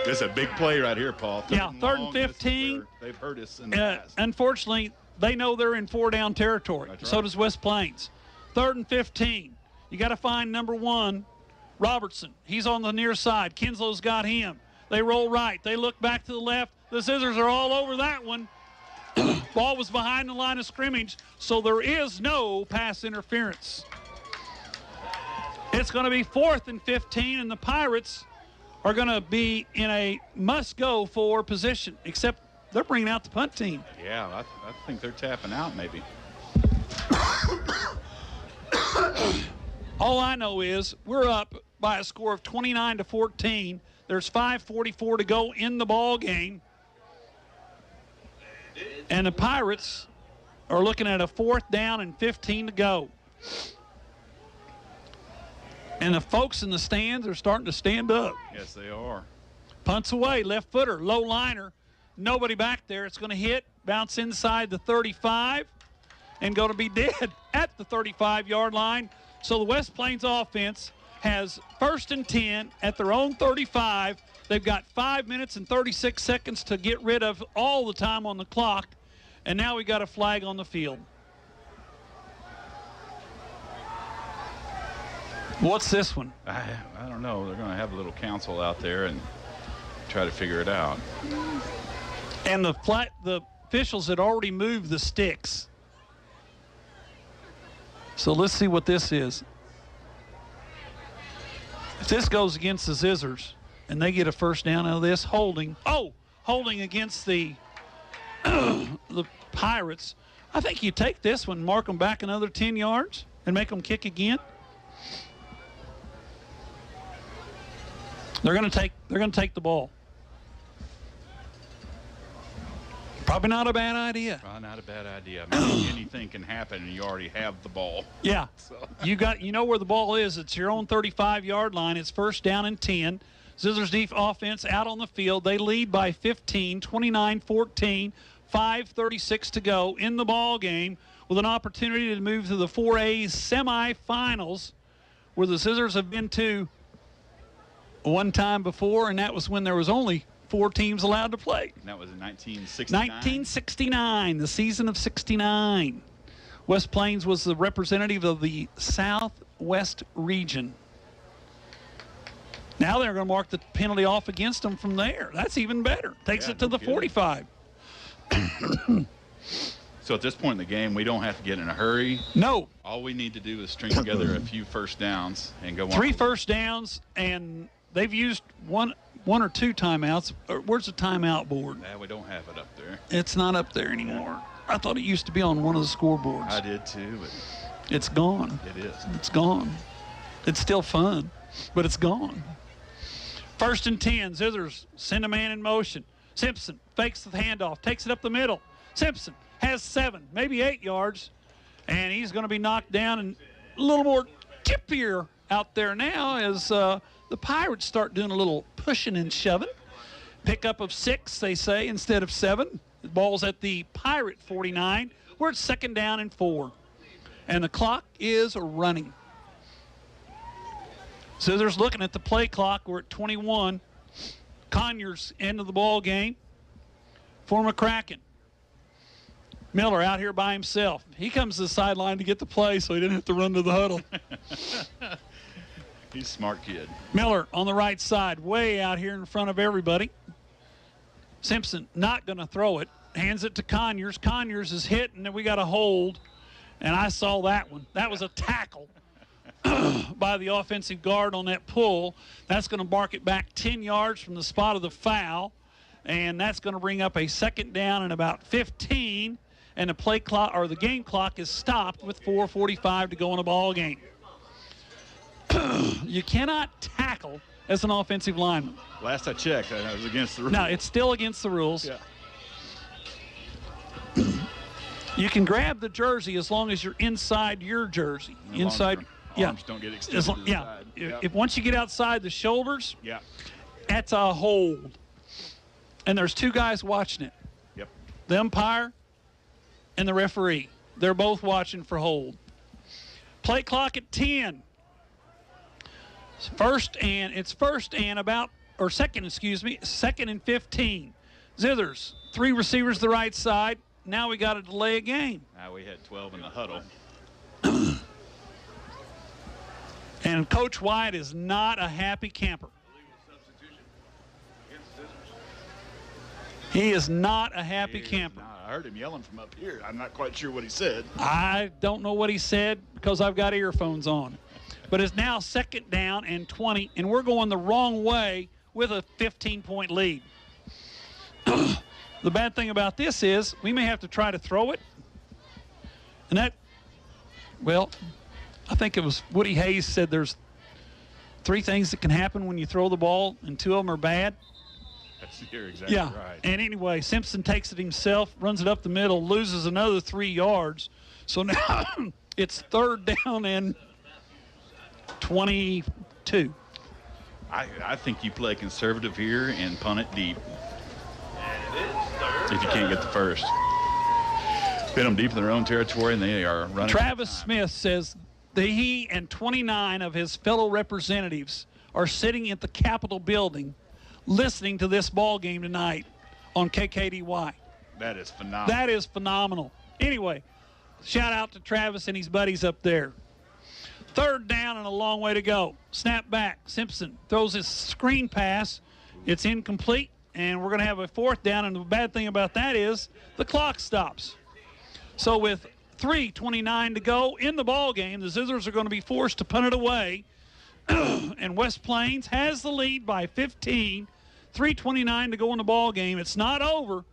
It's a big play right here, Paul. 3rd and 15. They've hurt us in the past. Unfortunately, they know they're in 4-down territory. That's So right. does West Plains. 3rd and 15. You got to find number 1, Robertson. He's on the near side. Kinslow's got him. They roll right. They look back to the left. The Zizzers are all over that one. Ball was behind the line of scrimmage, so there is no pass interference. It's going to be 4th and 15, and the Pirates are going to be in a must-go for position, except they're bringing out the punt team. Yeah, I think they're tapping out maybe. All I know is we're up by a score of 29-14. There's 5:44 to go in the ball game. And the Pirates are looking at a 4th down and 15 to go. And the folks in the stands are starting to stand up. Yes, they are. Punts away, left footer, low liner. Nobody back there. It's going to hit, bounce inside the 35, and going to be dead at the 35-yard line. So the West Plains offense has 1st and 10 at their own 35. They've got 5 minutes and 36 seconds to get rid of all the time on the clock. And now we got a flag on the field. What's this one? I don't know. They're going to have a little council out there and try to figure it out. And the officials had already moved the sticks. So let's see what this is. If this goes against the Zizzers and they get a 1st down out of this, holding against the the Pirates, I think you take this one, mark them back another 10 yards, and make them kick again. They're going to take the ball. Probably not a bad idea. Probably not a bad idea. Maybe anything can happen, and you already have the ball. Yeah. You know where the ball is. It's your own 35-yard line. It's 1st down and 10. Zizzer's offense out on the field. They lead by 15, 29-14, 5:36 to go in the ball game with an opportunity to move to the 4A semifinals, where the Zizzers have been to one time before, and that was when there was only 4 teams allowed to play. And that was in 1969. 1969, the season of 69. West Plains was the representative of the Southwest region. Now they're going to mark the penalty off against them from there. That's even better. Takes it to the 45. So at this point in the game, we don't have to get in a hurry. No. All we need to do is string together a few 1st downs and go on. 3 first downs, and they've used one one or two timeouts. Where's the timeout board? We don't have it up there. It's not up there anymore. I thought it used to be on one of the scoreboards. I did too, but it's gone. It is. It's gone. It's still fun, but it's gone. 1st and 10. Zizzers send a man in motion. Simpson fakes the handoff, takes it up the middle. Simpson has 7, maybe 8 yards, and he's going to be knocked down and a little more chippier out there now as the Pirates start doing a little pushing and shoving. Pickup of 6, they say, instead of 7. The ball's at the Pirate 49. We're at 2nd down and 4. And the clock is running. Zizzer's looking at the play clock. We're at 21. Conyers end of the ball game for McCracken. Miller out here by himself. He comes to the sideline to get the play so he didn't have to run to the huddle. He's a smart kid. Miller on the right side, way out here in front of everybody. Simpson not going to throw it. Hands it to Conyers. Conyers is hit, and then we got a hold. And I saw that one. That was a tackle by the offensive guard on that pull. That's going to mark it back 10 yards from the spot of the foul. And that's going to bring up a 2nd down and about 15. And the play clock, or the game clock, is stopped with 4:45 to go in a ball game. You cannot tackle as an offensive lineman. Last I checked, it was against the rules. No, it's still against the rules. Yeah. You can grab the jersey as long as you're inside your jersey. Inside, arms don't get extended to the side. If once you get outside the shoulders, yeah, that's a hold. And there's 2 guys watching it. Yep. The umpire and the referee. They're both watching for hold. Play clock at 10. Second and 15. Zithers, 3 receivers to the right side. Now we got to delay a game. Now we had 12 in the huddle. And Coach White is not a happy camper. He is not a happy camper. I heard him yelling from up here. I'm not quite sure what he said. I don't know what he said because I've got earphones on. But it's now 2nd down and 20, and we're going the wrong way with a 15-point lead. The bad thing about this is we may have to try to throw it. And that, well, I think it was Woody Hayes said there's 3 things that can happen when you throw the ball, and 2 of them are bad. You're exactly right. And anyway, Simpson takes it himself, runs it up the middle, loses another 3 yards. So now it's 3rd down and 22. I think you play conservative here and punt it deep. If you can't get the first. Pin them deep in their own territory, and they are running. Travis Smith says that he and 29 of his fellow representatives are sitting at the Capitol building listening to this ball game tonight on KKDY. That is phenomenal. That is phenomenal. Anyway, shout out to Travis and his buddies up there. 3rd down and a long way to go. Snap back. Simpson throws his screen pass. It's incomplete, and we're going to have a 4th down, and the bad thing about that is the clock stops. So with 3:29 to go in the ball game, the Zizzers are going to be forced to punt it away, and West Plains has the lead by 15. 3:29 to go in the ball game. It's not over,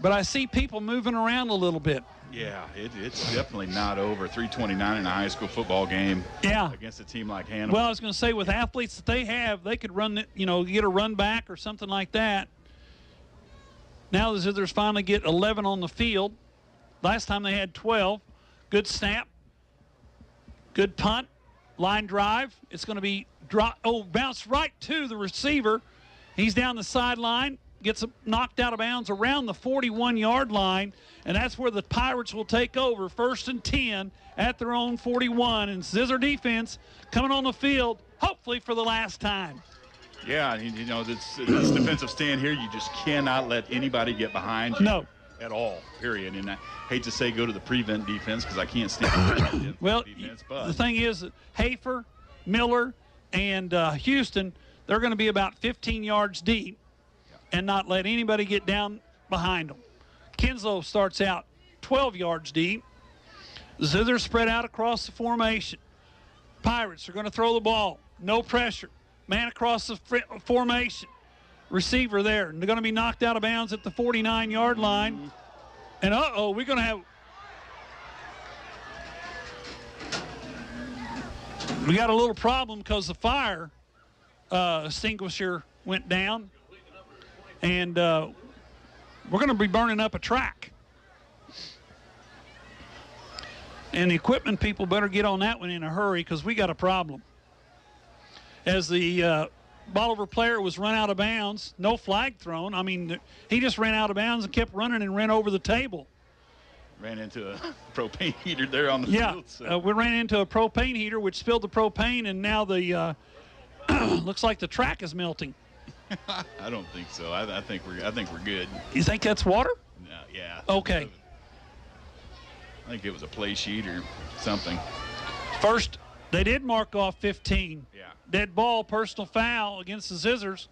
but I see people moving around a little bit. Yeah, it's definitely not over. 3:29 in a high school football game. Yeah. Against a team like Hannibal. Well, I was going to say, with athletes that they have, they could run, get a run back or something like that. Now the Zizzers finally get 11 on the field. Last time they had 12. Good snap. Good punt. Line drive. It's going to be bounced right to the receiver. He's down the sideline. Gets knocked out of bounds around the 41-yard line, and that's where the Pirates will take over. 1st and 10 at their own 41, and Zizzer defense coming on the field, hopefully for the last time. Yeah, this defensive stand here, you just cannot let anybody get behind you. No. At all, period. And I hate to say go to the prevent defense because I can't stand well, defense. But the thing is, Hafer, Miller, and Houston, they're going to be about 15 yards deep and not let anybody get down behind them. Kinslow starts out 12 yards deep. Zither spread out across the formation. Pirates are going to throw the ball. No pressure. Man across the formation. Receiver there. And they're going to be knocked out of bounds at the 49-yard line. And, we're going to have... We got a little problem because the fire extinguisher went down. And we're going to be burning up a track. And the equipment people better get on that one in a hurry because we got a problem. As the Bolivar player was run out of bounds, no flag thrown. I mean, he just ran out of bounds and kept running and ran over the table. Ran into a propane heater there on the field. So. We ran into a propane heater, which spilled the propane, and now the looks like the track is melting. I don't think so. I think we're good. You think that's water? No, yeah. Okay. I think it was a play sheet or something. First, they did mark off 15. Yeah. Dead ball, personal foul against the Zizzers.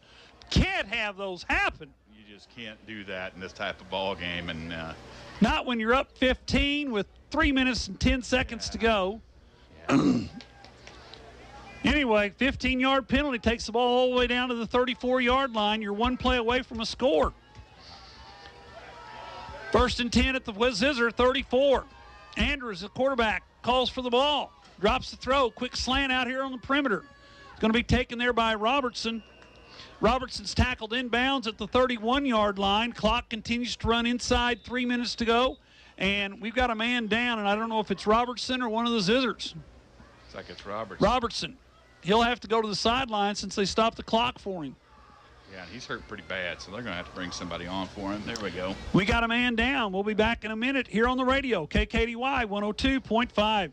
Can't have those happen. You just can't do that in this type of ball game, and not when you're up 15 with 3 minutes and 10 seconds to go. Yeah. Anyway, 15-yard penalty takes the ball all the way down to the 34-yard line. You're one play away from a score. 1st and 10 at the Zizzer 34. Andrews, the quarterback, calls for the ball. Drops the throw. Quick slant out here on the perimeter. It's going to be taken there by Robertson. Robertson's tackled inbounds at the 31-yard line. Clock continues to run inside. 3 minutes to go. And we've got a man down, and I don't know if it's Robertson or one of the Zizzers. Looks like it's Robertson. Robertson. He'll have to go to the sideline since they stopped the clock for him. Yeah, he's hurt pretty bad, so they're going to have to bring somebody on for him. There we go. We got a man down. We'll be back in a minute here on the radio, KKDY 102.5.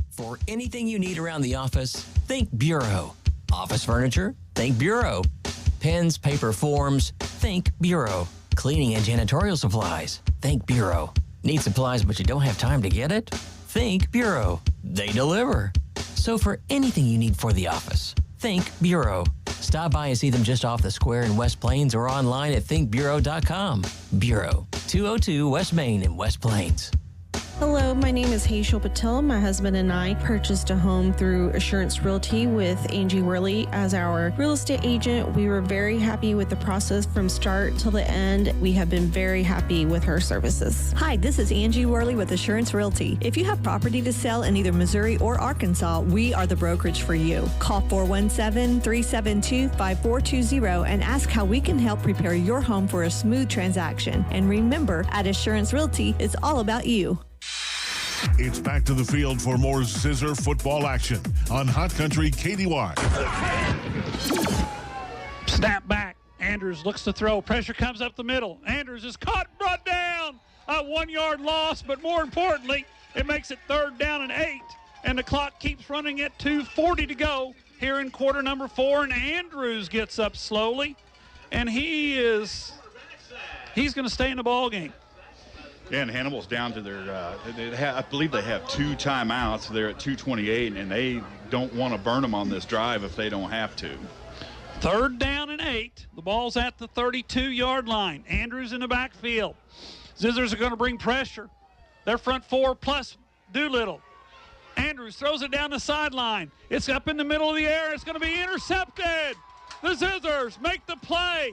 For anything you need around the office, think Bureau. Office furniture? Think Bureau. Pens, paper, forms? Think Bureau. Cleaning and janitorial supplies? Think Bureau. Need supplies but you don't have time to get it? Think Bureau. They deliver. So for anything you need for the office, think Bureau. Stop by and see them just off the square in West Plains or online at thinkbureau.com. Bureau, 202 West Main in West Plains. Hello, my name is Hazel Patel. My husband and I purchased a home through Assurance Realty with Angie Worley as our real estate agent. We were very happy with the process from start till the end. We have been very happy with her services. Hi, this is Angie Worley with Assurance Realty. If you have property to sell in either Missouri or Arkansas, we are the brokerage for you. Call 417-372-5420 and ask how we can help prepare your home for a smooth transaction. And remember, at Assurance Realty, it's all about you. It's back to the field for more Zizzer football action on Hot Country KDY. Snap back. Andrews looks to throw. Pressure comes up the middle. Andrews is caught, brought down. A 1-yard loss, but more importantly, it makes it 3rd down and 8. And the clock keeps running at 2:40 to go here in quarter number 4. And Andrews gets up slowly. And he's going to stay in the ball game. Yeah, and Hannibal's down to their, I believe they have 2 timeouts. They're at 2:28, and they don't want to burn them on this drive if they don't have to. 3rd down and 8. The ball's at the 32-yard line. Andrews in the backfield. Zizzers are going to bring pressure. Their front 4 plus Doolittle. Andrews throws it down the sideline. It's up in the middle of the air. It's going to be intercepted. The Zizzers make the play.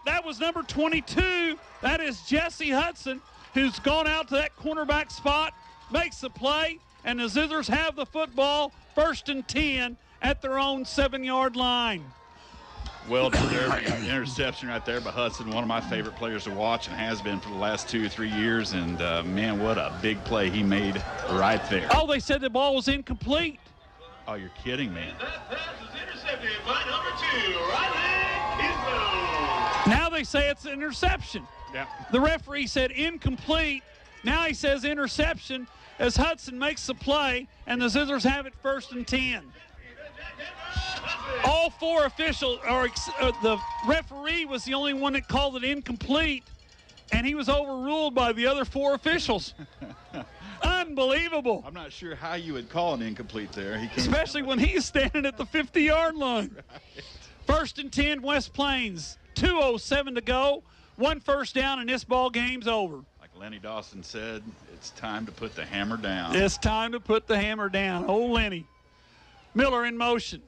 That was number 22. That is Jesse Hudson, who's gone out to that cornerback spot, makes the play, and the Zizzers have the football, 1st and 10 at their own 7-yard line. Well deserved interception right there by Hudson, one of my favorite players to watch and has been for the last 2 or 3 years. And, man, what a big play he made right there. Oh, they said the ball was incomplete. Oh, you're kidding me. Intercepted by number 2, Riley Isbell. Now they say it's an interception. Yeah. The referee said incomplete. Now he says interception as Hudson makes the play, and the Zizzers have it 1st and 10. All 4 officials, the referee was the only one that called it incomplete, and he was overruled by the other 4 officials. Unbelievable. I'm not sure how you would call an incomplete there. Especially when he's standing at the 50-yard line. Right. 1st and 10, West Plains. 2:07 to go. 1 first down, and this ball game's over. Like Lenny Dawson said, it's time to put the hammer down. It's time to put the hammer down. Oh, Lenny. Miller in motion.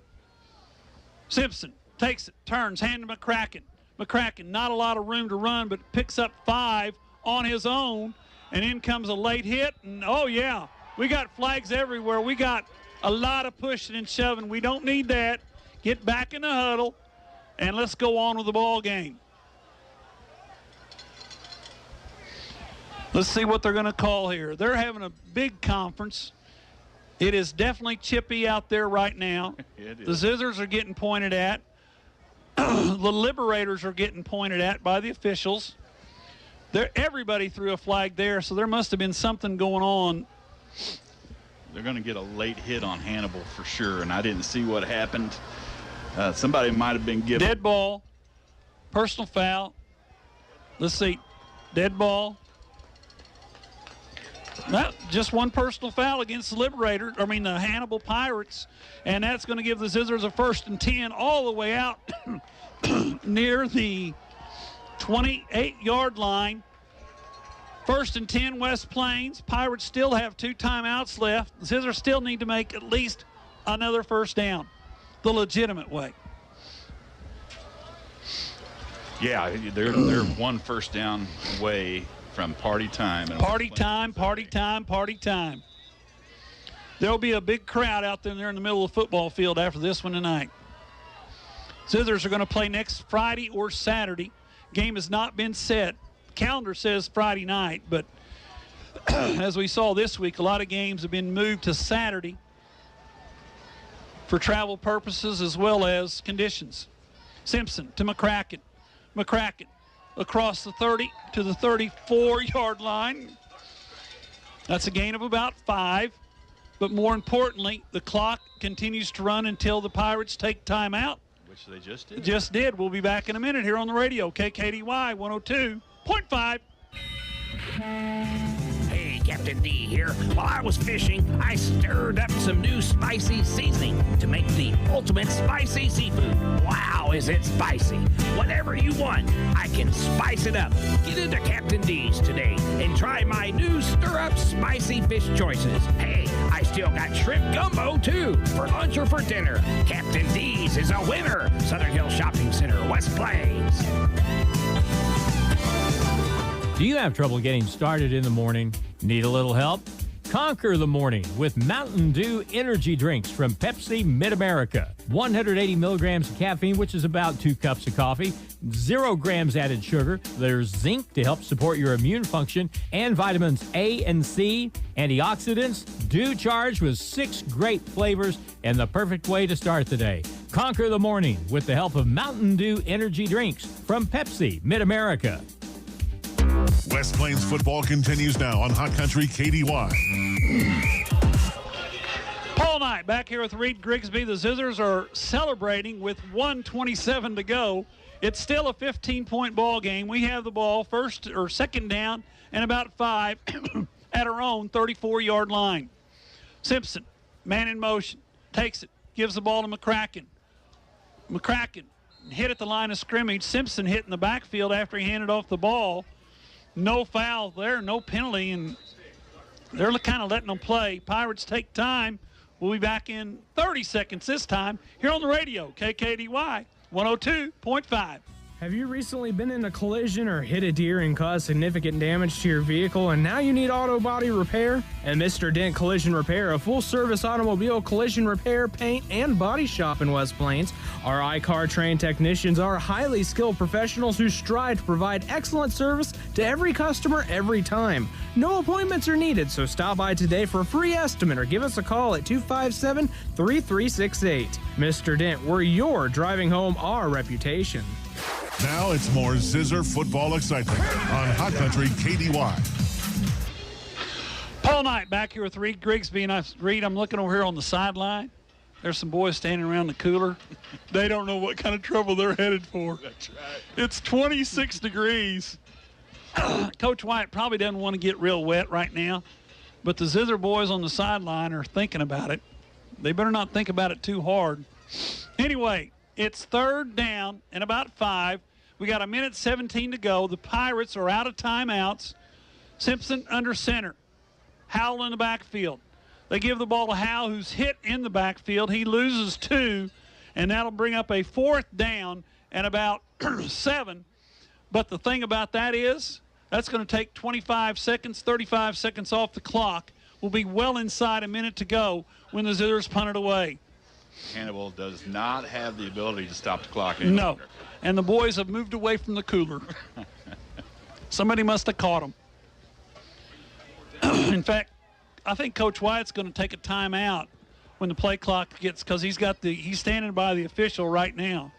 Simpson takes it, turns, hand to McCracken. McCracken, not a lot of room to run, but picks up 5 on his own. And in comes a late hit. And, oh, yeah, we got flags everywhere. We got a lot of pushing and shoving. We don't need that. Get back in the huddle, and let's go on with the ball game. Let's see what they're going to call here. They're having a big conference. It is definitely chippy out there right now. It The is. Zizzers are getting pointed at. The Liberators are getting pointed at by the officials. Everybody threw a flag there, so there must have been something going on. They're going to get a late hit on Hannibal for sure, and I didn't see what happened. Somebody might have been given. Dead ball, personal foul. Let's see, dead ball. Well, just one personal foul against the Hannibal Pirates, and that's going to give the Zizzers a 1st and 10 all the way out near the 28-yard line. 1st and 10, West Plains. Pirates still have 2 timeouts left. The Zizzers still need to make at least another 1st down, the legitimate way. Yeah, they're 1 1st down away from party time. Party time, party time, party time. There'll be a big crowd out there in the middle of the football field after this one tonight. Zizzers are going to play next Friday or Saturday. Game has not been set. Calendar says Friday night, but as we saw this week, a lot of games have been moved to Saturday for travel purposes as well as conditions. Simpson to McCracken. McCracken across the 30 to the 34-yard line. That's a gain of about 5. But more importantly, the clock continues to run until the Pirates take timeout. Which they just did. Just did. We'll be back in a minute here on the radio. KKDY 102.5. Hey, Captain D here. While I was fishing, I stirred up some new spicy seasoning to make the ultimate spicy seafood. Wow, is it spicy? Whatever you want, I can spice it up. Get into Captain D's today and try my new stir-up spicy fish choices. Hey, I still got shrimp gumbo, too, for lunch or for dinner. Captain D's is a winner. Southern Hills Shopping Center, West Plains. Do you have trouble getting started in the morning? Need a little help? Conquer the morning with Mountain Dew energy drinks from Pepsi Mid-America. 180 milligrams of caffeine, which is about 2 cups of coffee. 0 grams added sugar. There's zinc to help support your immune function, and vitamins A and C, antioxidants, Dew charged with 6 great flavors, and the perfect way to start the day. Conquer the morning with the help of Mountain Dew energy drinks from Pepsi Mid-America. West Plains football continues now on Hot Country KDY. Paul Knight back here with Reed Grigsby. The Zizzers are celebrating with 1:27 to go. It's still a 15-point ball game. We have the ball 2nd down and about 5 at our own 34-yard line. Simpson, man in motion, takes it, gives the ball to McCracken. McCracken hit at the line of scrimmage. Simpson hit in the backfield after he handed off the ball. No foul there, no penalty, and they're kind of letting them play. Pirates take time. We'll be back in 30 seconds this time here on the radio, KKDY 102.5. Have you recently been in a collision or hit a deer and caused significant damage to your vehicle and now you need auto body repair? At Mr. Dent Collision Repair, a full-service automobile collision repair, paint, and body shop in West Plains, our iCar trained technicians are highly skilled professionals who strive to provide excellent service to every customer every time. No appointments are needed, so stop by today for a free estimate or give us a call at 257-3368. Mr. Dent, we're your driving home our reputation. Now it's more Zizzer football excitement on Hot Country KDY. Paul Knight back here with Reed Grigsby, and I'm looking over here on the sideline. There's some boys standing around the cooler. They don't know what kind of trouble they're headed for. That's right. It's 26 degrees. Coach White probably doesn't want to get real wet right now, but the Zizzer boys on the sideline are thinking about it. They better not think about it too hard. Anyway, it's 3rd down and about 5. We got 1:17 to go. The Pirates are out of timeouts. Simpson under center. Howell in the backfield. They give the ball to Howell, who's hit in the backfield. He loses 2, and that'll bring up a 4th down and about 7. But the thing about that is that's going to take 25 seconds, 35 seconds off the clock. We'll be well inside a minute to go when the Zizzers punt it away. Hannibal does not have the ability to stop the clock any No, longer. and the boys have moved away from the cooler. Somebody must have caught them. In fact, I think Coach Wyatt's going to take a timeout when the play clock gets, because he's standing by the official right now.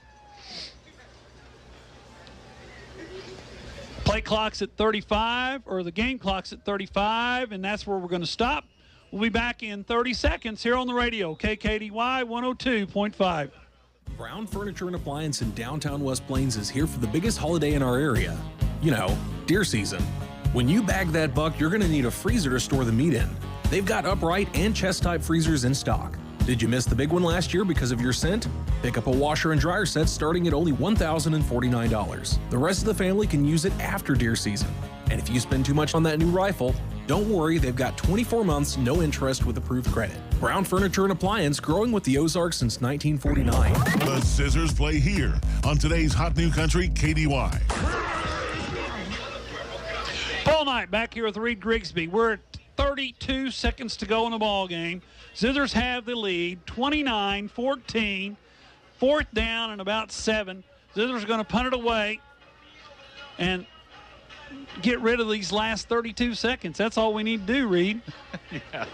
Play clock's at 35, or the game clock's at 35, and that's where we're going to stop. We'll be back in 30 seconds here on the radio, KKDY 102.5. Brown Furniture and Appliance in downtown West Plains is here for the biggest holiday in our area. You know, deer season. When you bag that buck, you're going to need a freezer to store the meat in. They've got upright and chest-type freezers in stock. Did you miss the big one last year because of your scent? Pick up a washer and dryer set starting at only $1,049. The rest of the family can use it after deer season. And if you spend too much on that new rifle, don't worry, they've got 24 months, no interest with approved credit. Brown Furniture and Appliance, growing with the Ozarks since 1949. The Zizzers play here on today's Hot New Country KDY. Ball night back here with Reed Grigsby. We're at 32 seconds to go in the ball game. Zizzers have the lead, 29-14. 4th down and about 7. Zizzers are going to punt it away and get rid of these last 32 seconds. That's all we need to do, Reed. Yeah.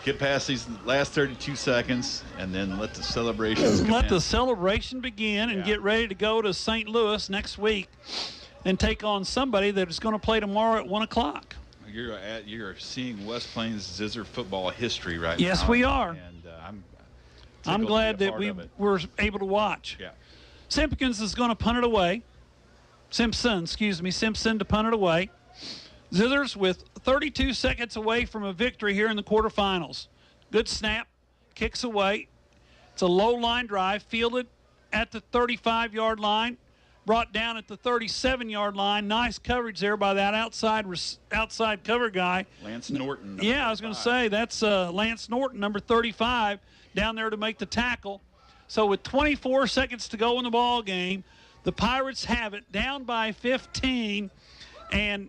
Get past these last 32 seconds and then let the celebrations commence. Let the celebration begin and get ready to go to St. Louis next week and take on somebody that is going to play tomorrow at 1 o'clock. You're seeing West Plains Zizzer football history right now. Yes, we are. And I'm glad that we were able to watch. Yeah. Simpkins is going to punt it away. Simpson to punt it away. Zizzers with 32 seconds away from a victory here in the quarterfinals. Good snap, kicks away. It's a low line drive, fielded at the 35-yard line, brought down at the 37-yard line. Nice coverage there by that outside cover guy. Lance Norton. Yeah, I was going to say that's Lance Norton, number 35, down there to make the tackle. So with 24 seconds to go in the ball game, the Pirates have it down by 15, and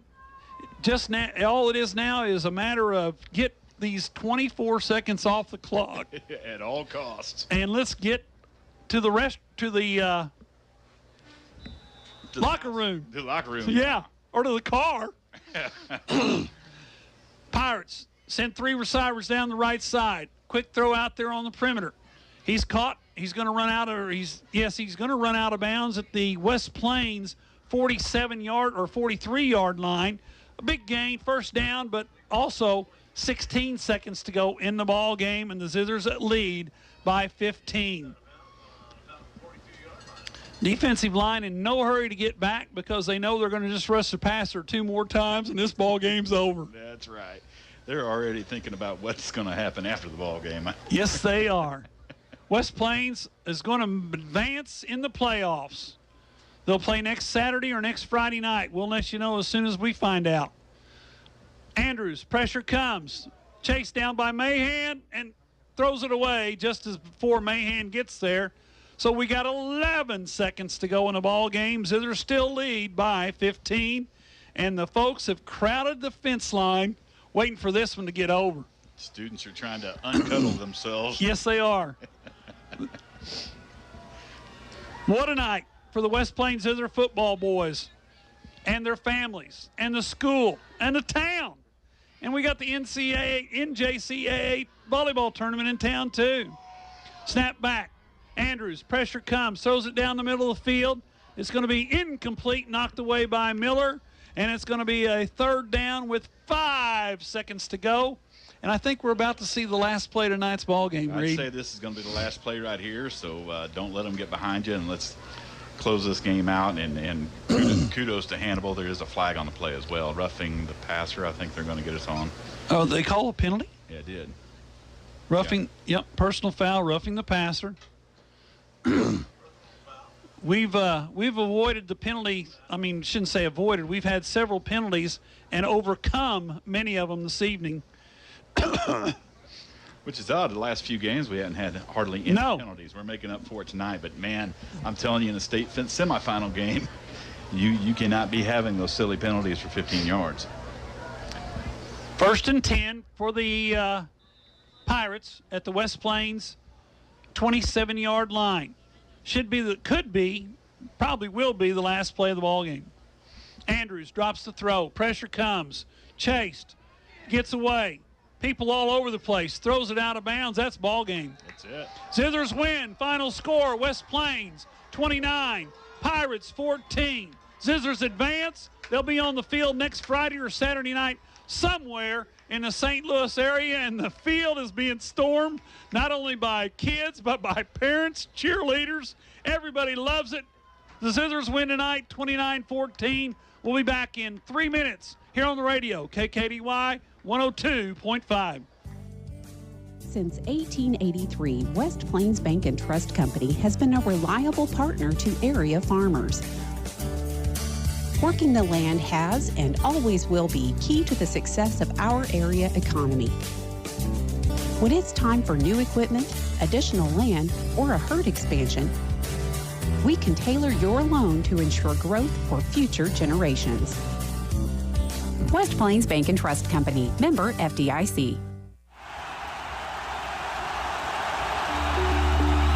just now, all it is now is a matter of get these 24 seconds off the clock at all costs, and let's get to the locker room. The locker room. Yeah, or to the car. Pirates send 3 receivers down the right side. Quick throw out there on the perimeter. He's caught. He's going to run out of. He's going to run out of bounds at the West Plains 47-yard or 43-yard line. A big gain, 1st down, but also 16 seconds to go in the ball game, and the Zizzers lead by 15. Defensive line in no hurry to get back because they know they're going to just rush the passer 2 more times, and this ball game's over. That's right. They're already thinking about what's going to happen after the ball game. Yes, they are. West Plains is going to advance in the playoffs. They'll play next Saturday or next Friday night. We'll let you know as soon as we find out. Andrews, pressure comes. Chased down by Mahan and throws it away just as before Mahan gets there. So we got 11 seconds to go in the ball game. Zizzers still lead by 15. And the folks have crowded the fence line waiting for this one to get over. Students are trying to uncuddle themselves. Yes, they are. What a night for the West Plains Zizzer football boys and their families and the school and the town. And we got the NJCAA volleyball tournament in town too. Snap back. Andrews, pressure comes, throws it down the middle of the field. It's going to be incomplete, knocked away by Miller. And it's going to be a 3rd down with 5 seconds to go. And I think we're about to see the last play of tonight's ball game, Reed. I'd say this is going to be the last play right here, so don't let them get behind you, and let's close this game out. And kudos to Hannibal. There is a flag on the play as well. Roughing the passer, I think they're going to get us on. Oh, they call a penalty? Yeah, it did. Roughing, yep, personal foul, roughing the passer. We've avoided the penalty. I mean, shouldn't say avoided. We've had several penalties and overcome many of them this evening. Which is odd. The last few games we hadn't had hardly any penalties. We're making up for it tonight. But, man, I'm telling you, in the state semifinal game, you cannot be having those silly penalties for 15 yards. 1st and 10 for the Pirates at the West Plains 27-yard line. Probably will be the last play of the ball game. Andrews drops the throw. Pressure comes. Chased. Gets away. People all over the place. Throws it out of bounds. That's ball game. That's it. Zizzers win. Final score, West Plains 29, Pirates 14. Zizzers advance. They'll be on the field next Friday or Saturday night somewhere in the St. Louis area, and the field is being stormed not only by kids but by parents, cheerleaders. Everybody loves it. The Zizzers win tonight 29-14. We'll be back in 3 minutes here on the radio, KKDY 102.5. Since 1883, West Plains Bank and Trust Company has been a reliable partner to area farmers. Working the land has and always will be key to the success of our area economy. When it's time for new equipment, additional land, or a herd expansion, we can tailor your loan to ensure growth for future generations. West Plains Bank and Trust Company, member FDIC.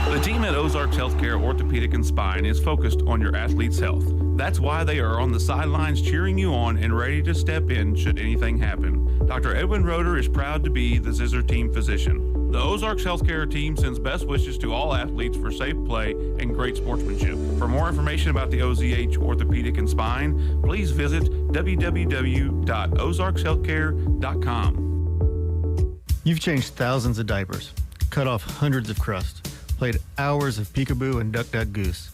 The team at Ozarks Healthcare Orthopedic and Spine is focused on your athlete's health. That's why they are on the sidelines cheering you on and ready to step in should anything happen. Dr. Edwin Roeder is proud to be the Zizzer team physician. The Ozarks Healthcare team sends best wishes to all athletes for safe play and great sportsmanship. For more information about the OZH Orthopedic and Spine, please visit www.ozarkshealthcare.com. You've changed thousands of diapers, cut off hundreds of crusts, played hours of peekaboo and duck duck goose,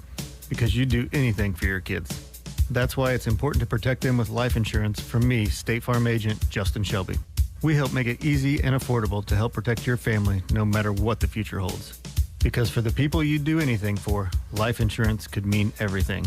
because you'd do anything for your kids. That's why it's important to protect them with life insurance from me, State Farm Agent Justin Shelby. We help make it easy and affordable to help protect your family no matter what the future holds. Because for the people you'd do anything for, life insurance could mean everything.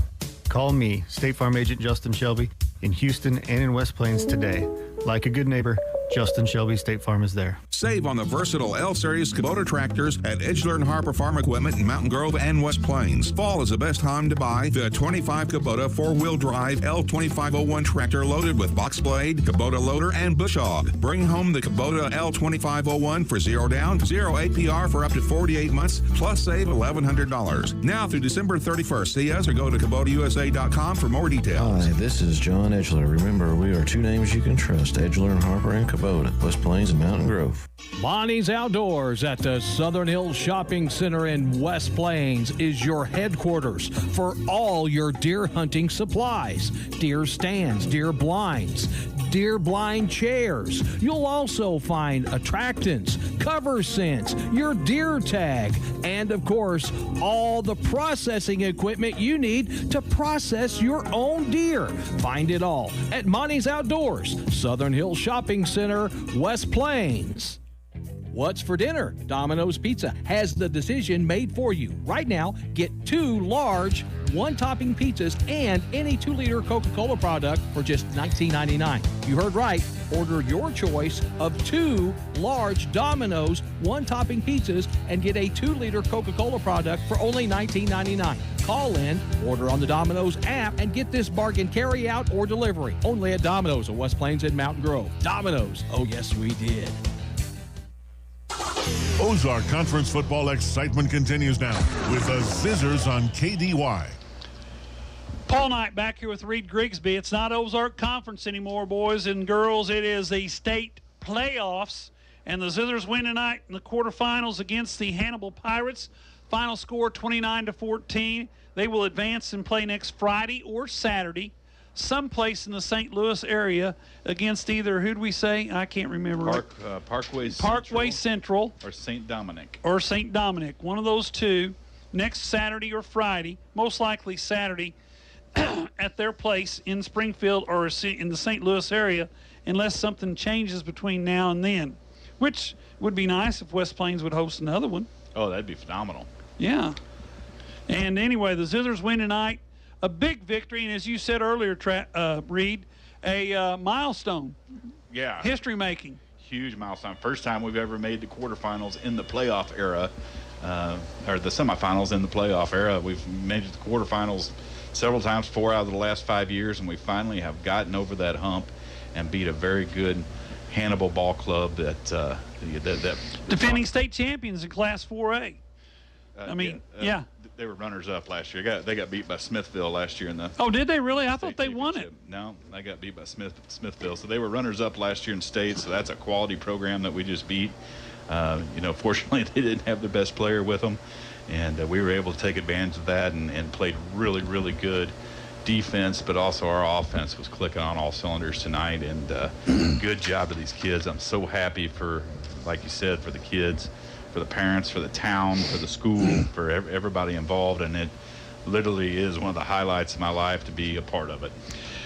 Call me, State Farm Agent Justin Shelby, in Houston and in West Plains today. Like a good neighbor, Justin Shelby State Farm is there. Save on the versatile L-Series Kubota tractors at Edgeler and Harper Farm Equipment in Mountain Grove and West Plains. Fall is the best time to buy the 25 Kubota 4-wheel drive L2501 tractor loaded with box blade, Kubota loader, and bush hog. Bring home the Kubota L2501 for 0 down, 0 APR for up to 48 months, plus save $1,100. Now through December 31st. See us or go to KubotaUSA.com for more details. Hi, this is John Edgeler. Remember, we are two names you can trust, Edgeler and Harper and Kubota, West Plains and Mountain Grove. Bonnie's Outdoors at the Southern Hills Shopping Center in West Plains is your headquarters for all your deer hunting supplies. Deer stands, deer blinds, deer blind chairs. You'll also find attractants, cover scents, your deer tag, and of course, all the processing equipment you need to process your own deer. Find it all at Monty's Outdoors, Southern Hills Shopping Center, West Plains. What's for dinner? Domino's Pizza has the decision made for you. Right now, get 2 large, 1-topping pizzas and any 2-liter Coca-Cola product for just $19.99. You heard right. Order your choice of 2 large Domino's 1-topping pizzas and get a 2-liter Coca-Cola product for only $19.99. Call in, order on the Domino's app, and get this bargain carry out or delivery. Only at Domino's of West Plains and Mountain Grove. Domino's. Oh, yes, we did. Ozark Conference football excitement continues now with the Zizzers on KDY. Paul Knight back here with Reed Grigsby. It's not Ozark Conference anymore, boys and girls. It is the state playoffs, and the Zizzers win tonight in the quarterfinals against the Hannibal Pirates. Final score 29-14. They will advance and play next Friday or Saturday, someplace in the St. Louis area against either, who'd we say? I can't remember. Parkway Central. Or St. Dominic. Or St. Dominic. One of those two. Next Saturday or Friday. Most likely Saturday at their place in Springfield or in the St. Louis area, unless something changes between now and then, which would be nice if West Plains would host another one. Oh, that'd be phenomenal. Yeah. And anyway, the Zizzers win tonight. A big victory, and as you said earlier, Reed, a milestone. Yeah. History making. huge milestone. First time we've ever made the quarterfinals in the playoff era, or the semifinals in the playoff era. We've made the quarterfinals several times, 4 out of the last 5 years, and we finally have gotten over that hump and beat a very good Hannibal ball club that defending state champions in Class 4A. They were runners-up last year. They got beat by Smithville last year in the. Oh, did they really? I thought they won it. No, they got beat by Smithville. So they were runners-up last year in state. So that's a quality program that we just beat. Fortunately, they didn't have their best player with them, and we were able to take advantage of that and played really, really good defense. But also our offense was clicking on all cylinders tonight. And good job to these kids. I'm so happy for, like you said, for the kids, for the parents, for the town, for the school, for everybody involved, and it literally is one of the highlights of my life to be a part of it.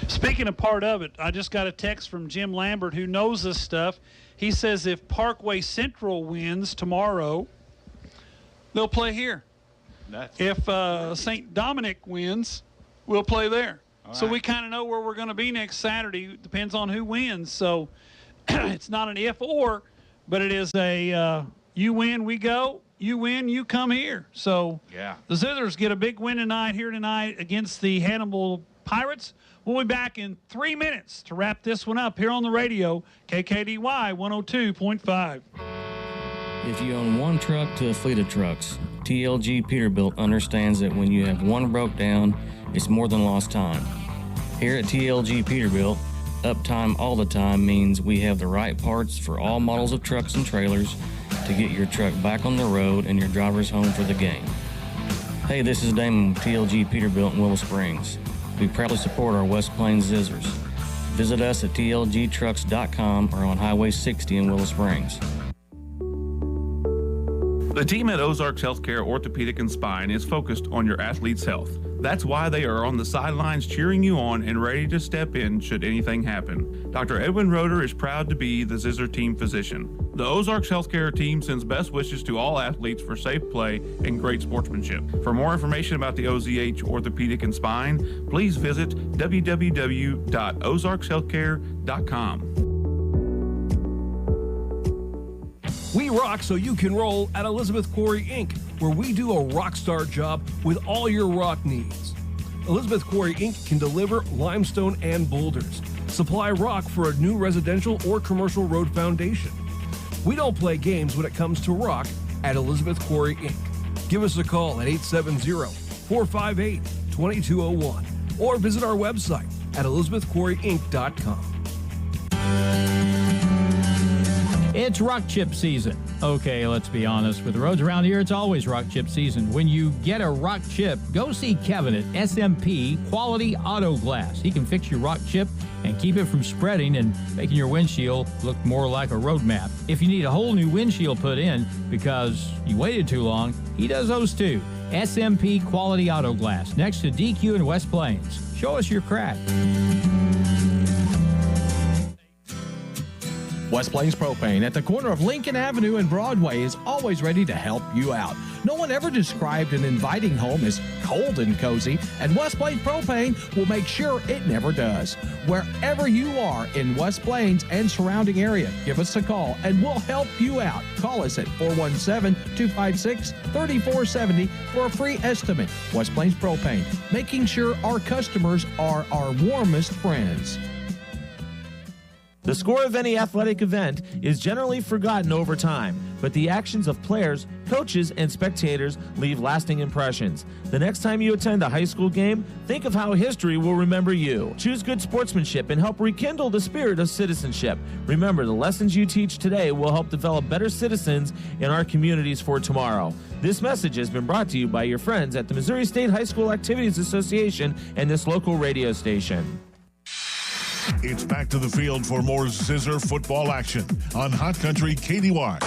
Speaking of part of it, I just got a text from Jim Lambert, who knows this stuff. He says if Parkway Central wins tomorrow, they'll play here. If St. Dominic wins, we'll play there. So we kind of know where we're going to be next Saturday. Depends on who wins. So it's not an if or, but it is a you win, we go. You win, you come here. So the Zizzers get a big win here tonight against the Hannibal Pirates. We'll be back in 3 minutes to wrap this one up here on the radio, KKDY 102.5. If you own one truck to a fleet of trucks, TLG Peterbilt understands that when you have one broke down, it's more than lost time. Here at TLG Peterbilt, uptime all the time means we have the right parts for all models of trucks and trailers to get your truck back on the road and your drivers home for the game. Hey, this is Damon with TLG Peterbilt in Willow Springs. We proudly support our West Plains Zizzers. Visit us at tlgtrucks.com or on Highway 60 in Willow Springs. The team at Ozarks Healthcare Orthopedic and Spine is focused on your athlete's health. That's why they are on the sidelines cheering you on and ready to step in should anything happen. Dr. Edwin Roeder is proud to be the Zizzer team physician. The Ozarks Healthcare team sends best wishes to all athletes for safe play and great sportsmanship. For more information about the OZH Orthopedic and Spine, please visit www.ozarkshealthcare.com. We rock so you can roll at Elizabeth Quarry Inc., where we do a rock star job with all your rock needs. Elizabeth Quarry Inc. can deliver limestone and boulders, supply rock for a new residential or commercial road foundation. We don't play games when it comes to rock at Elizabeth Quarry Inc. Give us a call at 870-458-2201 or visit our website at elizabethquarryinc.com. It's rock chip season. Okay, let's be honest. With the roads around here, it's always rock chip season. When you get a rock chip, go see Kevin at SMP Quality Auto Glass. He can fix your rock chip and keep it from spreading and making your windshield look more like a road map. If you need a whole new windshield put in because you waited too long, he does those too. SMP Quality Auto Glass, next to DQ in West Plains. Show us your crack. West Plains Propane at the corner of Lincoln Avenue and Broadway is always ready to help you out. No one ever described an inviting home as cold and cozy, and West Plains Propane will make sure it never does. Wherever you are in West Plains and surrounding area, give us a call and we'll help you out. Call us at 417-256-3470 for a free estimate. West Plains Propane, making sure our customers are our warmest friends. The score of any athletic event is generally forgotten over time, but the actions of players, coaches, and spectators leave lasting impressions. The next time you attend a high school game, think of how history will remember you. Choose good sportsmanship and help rekindle the spirit of citizenship. Remember, the lessons you teach today will help develop better citizens in our communities for tomorrow. This message has been brought to you by your friends at the Missouri State High School Activities Association and this local radio station. It's back to the field for more Zizzer football action on Hot Country KDY.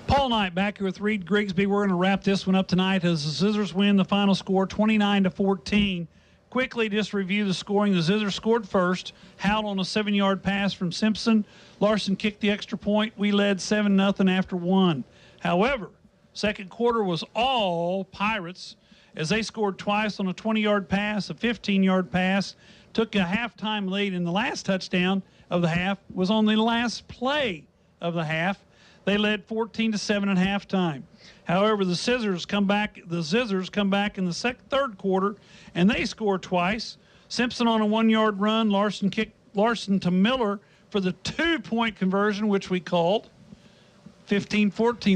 Paul Knight back here with Reed Grigsby. We're going to wrap this one up tonight as the Zizzers win the final score 29-14. Quickly just review the scoring. The Zizzers scored first. Howell on a 7-yard pass from Simpson. Larson kicked the extra point. We led 7-0 after one. However, second quarter was all Pirates as they scored twice on a 20-yard pass, a 15-yard pass, took a halftime lead in the last touchdown. of the half was on the last play of the half. They led 14-7 at halftime. However, the Zizzers come back in the third quarter, and they score twice. Simpson on a 1-yard run. Larson kicked Larson to Miller for the 2-point conversion, which we called. 15-14,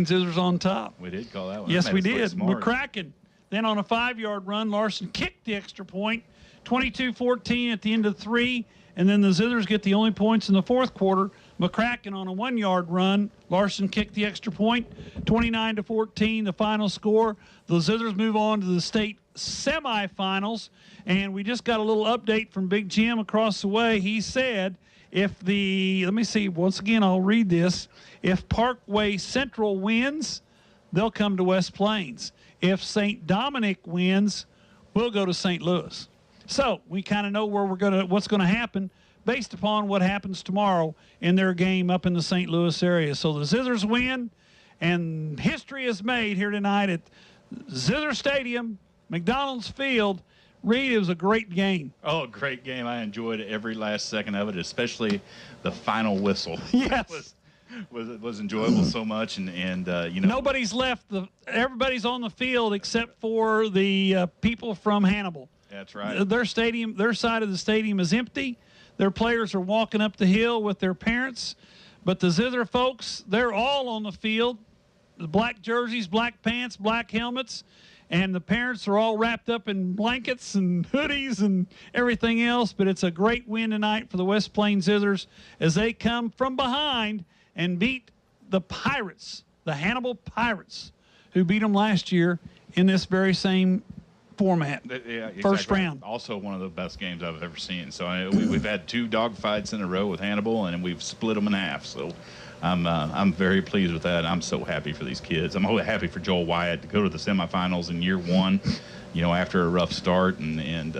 Zizzers on top. We did call that one. Yes, That we made us did. look smart. McCracken. Then on a 5-yard run, Larson kicked the extra point. 22-14 at the end of 3. And then the Zizzers get the only points in the fourth quarter. McCracken on a 1-yard run. Larson kicked the extra point. 29-14, the final score. The Zizzers move on to the state semifinals. And we just got a little update from Big Jim across the way. He said let me see, once again, I'll read this. If Parkway Central wins, they'll come to West Plains. If St. Dominic wins, we'll go to St. Louis. So we kind of know what's going to happen based upon what happens tomorrow in their game up in the St. Louis area. So the Zizzers win, and history is made here tonight at Zizzer Stadium, McDonald's Field. Reed, it was a great game. Oh, great game. I enjoyed every last second of it, especially the final whistle. Yes. was enjoyable so much, and nobody's left. Everybody's on the field except for the people from Hannibal. That's right. Their side of the stadium is empty. Their players are walking up the hill with their parents, but the Zizzer folks, they're all on the field. The black jerseys, black pants, black helmets, and the parents are all wrapped up in blankets and hoodies and everything else. But it's a great win tonight for the West Plains Zizzers as they come from behind and beat the Pirates, the Hannibal Pirates, who beat them last year in this very same format. Yeah, exactly. First round. Also one of the best games I've ever seen. So we've had 2 dogfights in a row with Hannibal, and we've split them in half. So I'm very pleased with that. I'm so happy for these kids. I'm happy for Joel Wyatt to go to the semifinals in year 1, after a rough start, and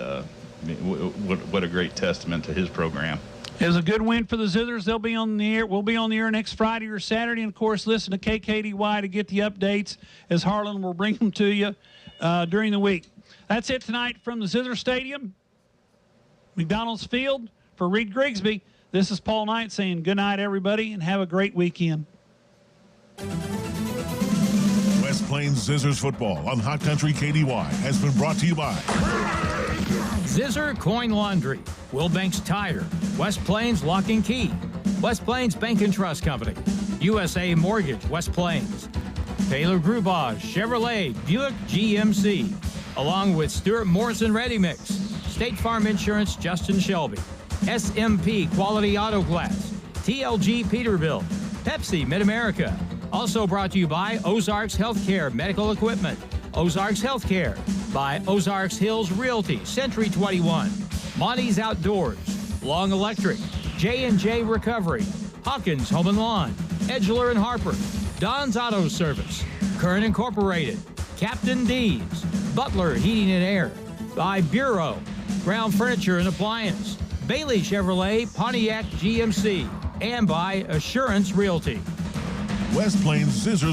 what a great testament to his program. It was a good win for the Zizzers. They'll be on the air. We'll be on the air next Friday or Saturday. And, of course, listen to KKDY to get the updates as Harlan will bring them to you during the week. That's it tonight from the Zizzer Stadium, McDonald's Field. For Reed Grigsby, this is Paul Knight saying good night, everybody, and have a great weekend. West Plains Zizzers football on Hot Country KDY has been brought to you by Zizzer Coin Laundry, Wilbanks Tire, West Plains Lock and Key, West Plains Bank and Trust Company, USA Mortgage West Plains, Taylor Grubauer Chevrolet Buick GMC, along with Stuart Morrison Ready Mix, State Farm Insurance Justin Shelby, SMP Quality Auto Glass, TLG Peterbilt, Pepsi Mid-America. Also brought to you by Ozarks Healthcare Medical Equipment, Ozarks Healthcare, by Ozarks Hills Realty, Century 21, Monty's Outdoors, Long Electric, J&J Recovery, Hawkins Home and Lawn, Edgeler and Harper, Don's Auto Service, Current Incorporated, Captain D's, Butler Heating and Air, by Bureau, Ground Furniture and Appliance, Bailey Chevrolet Pontiac GMC, and by Assurance Realty. West Plains Zizzers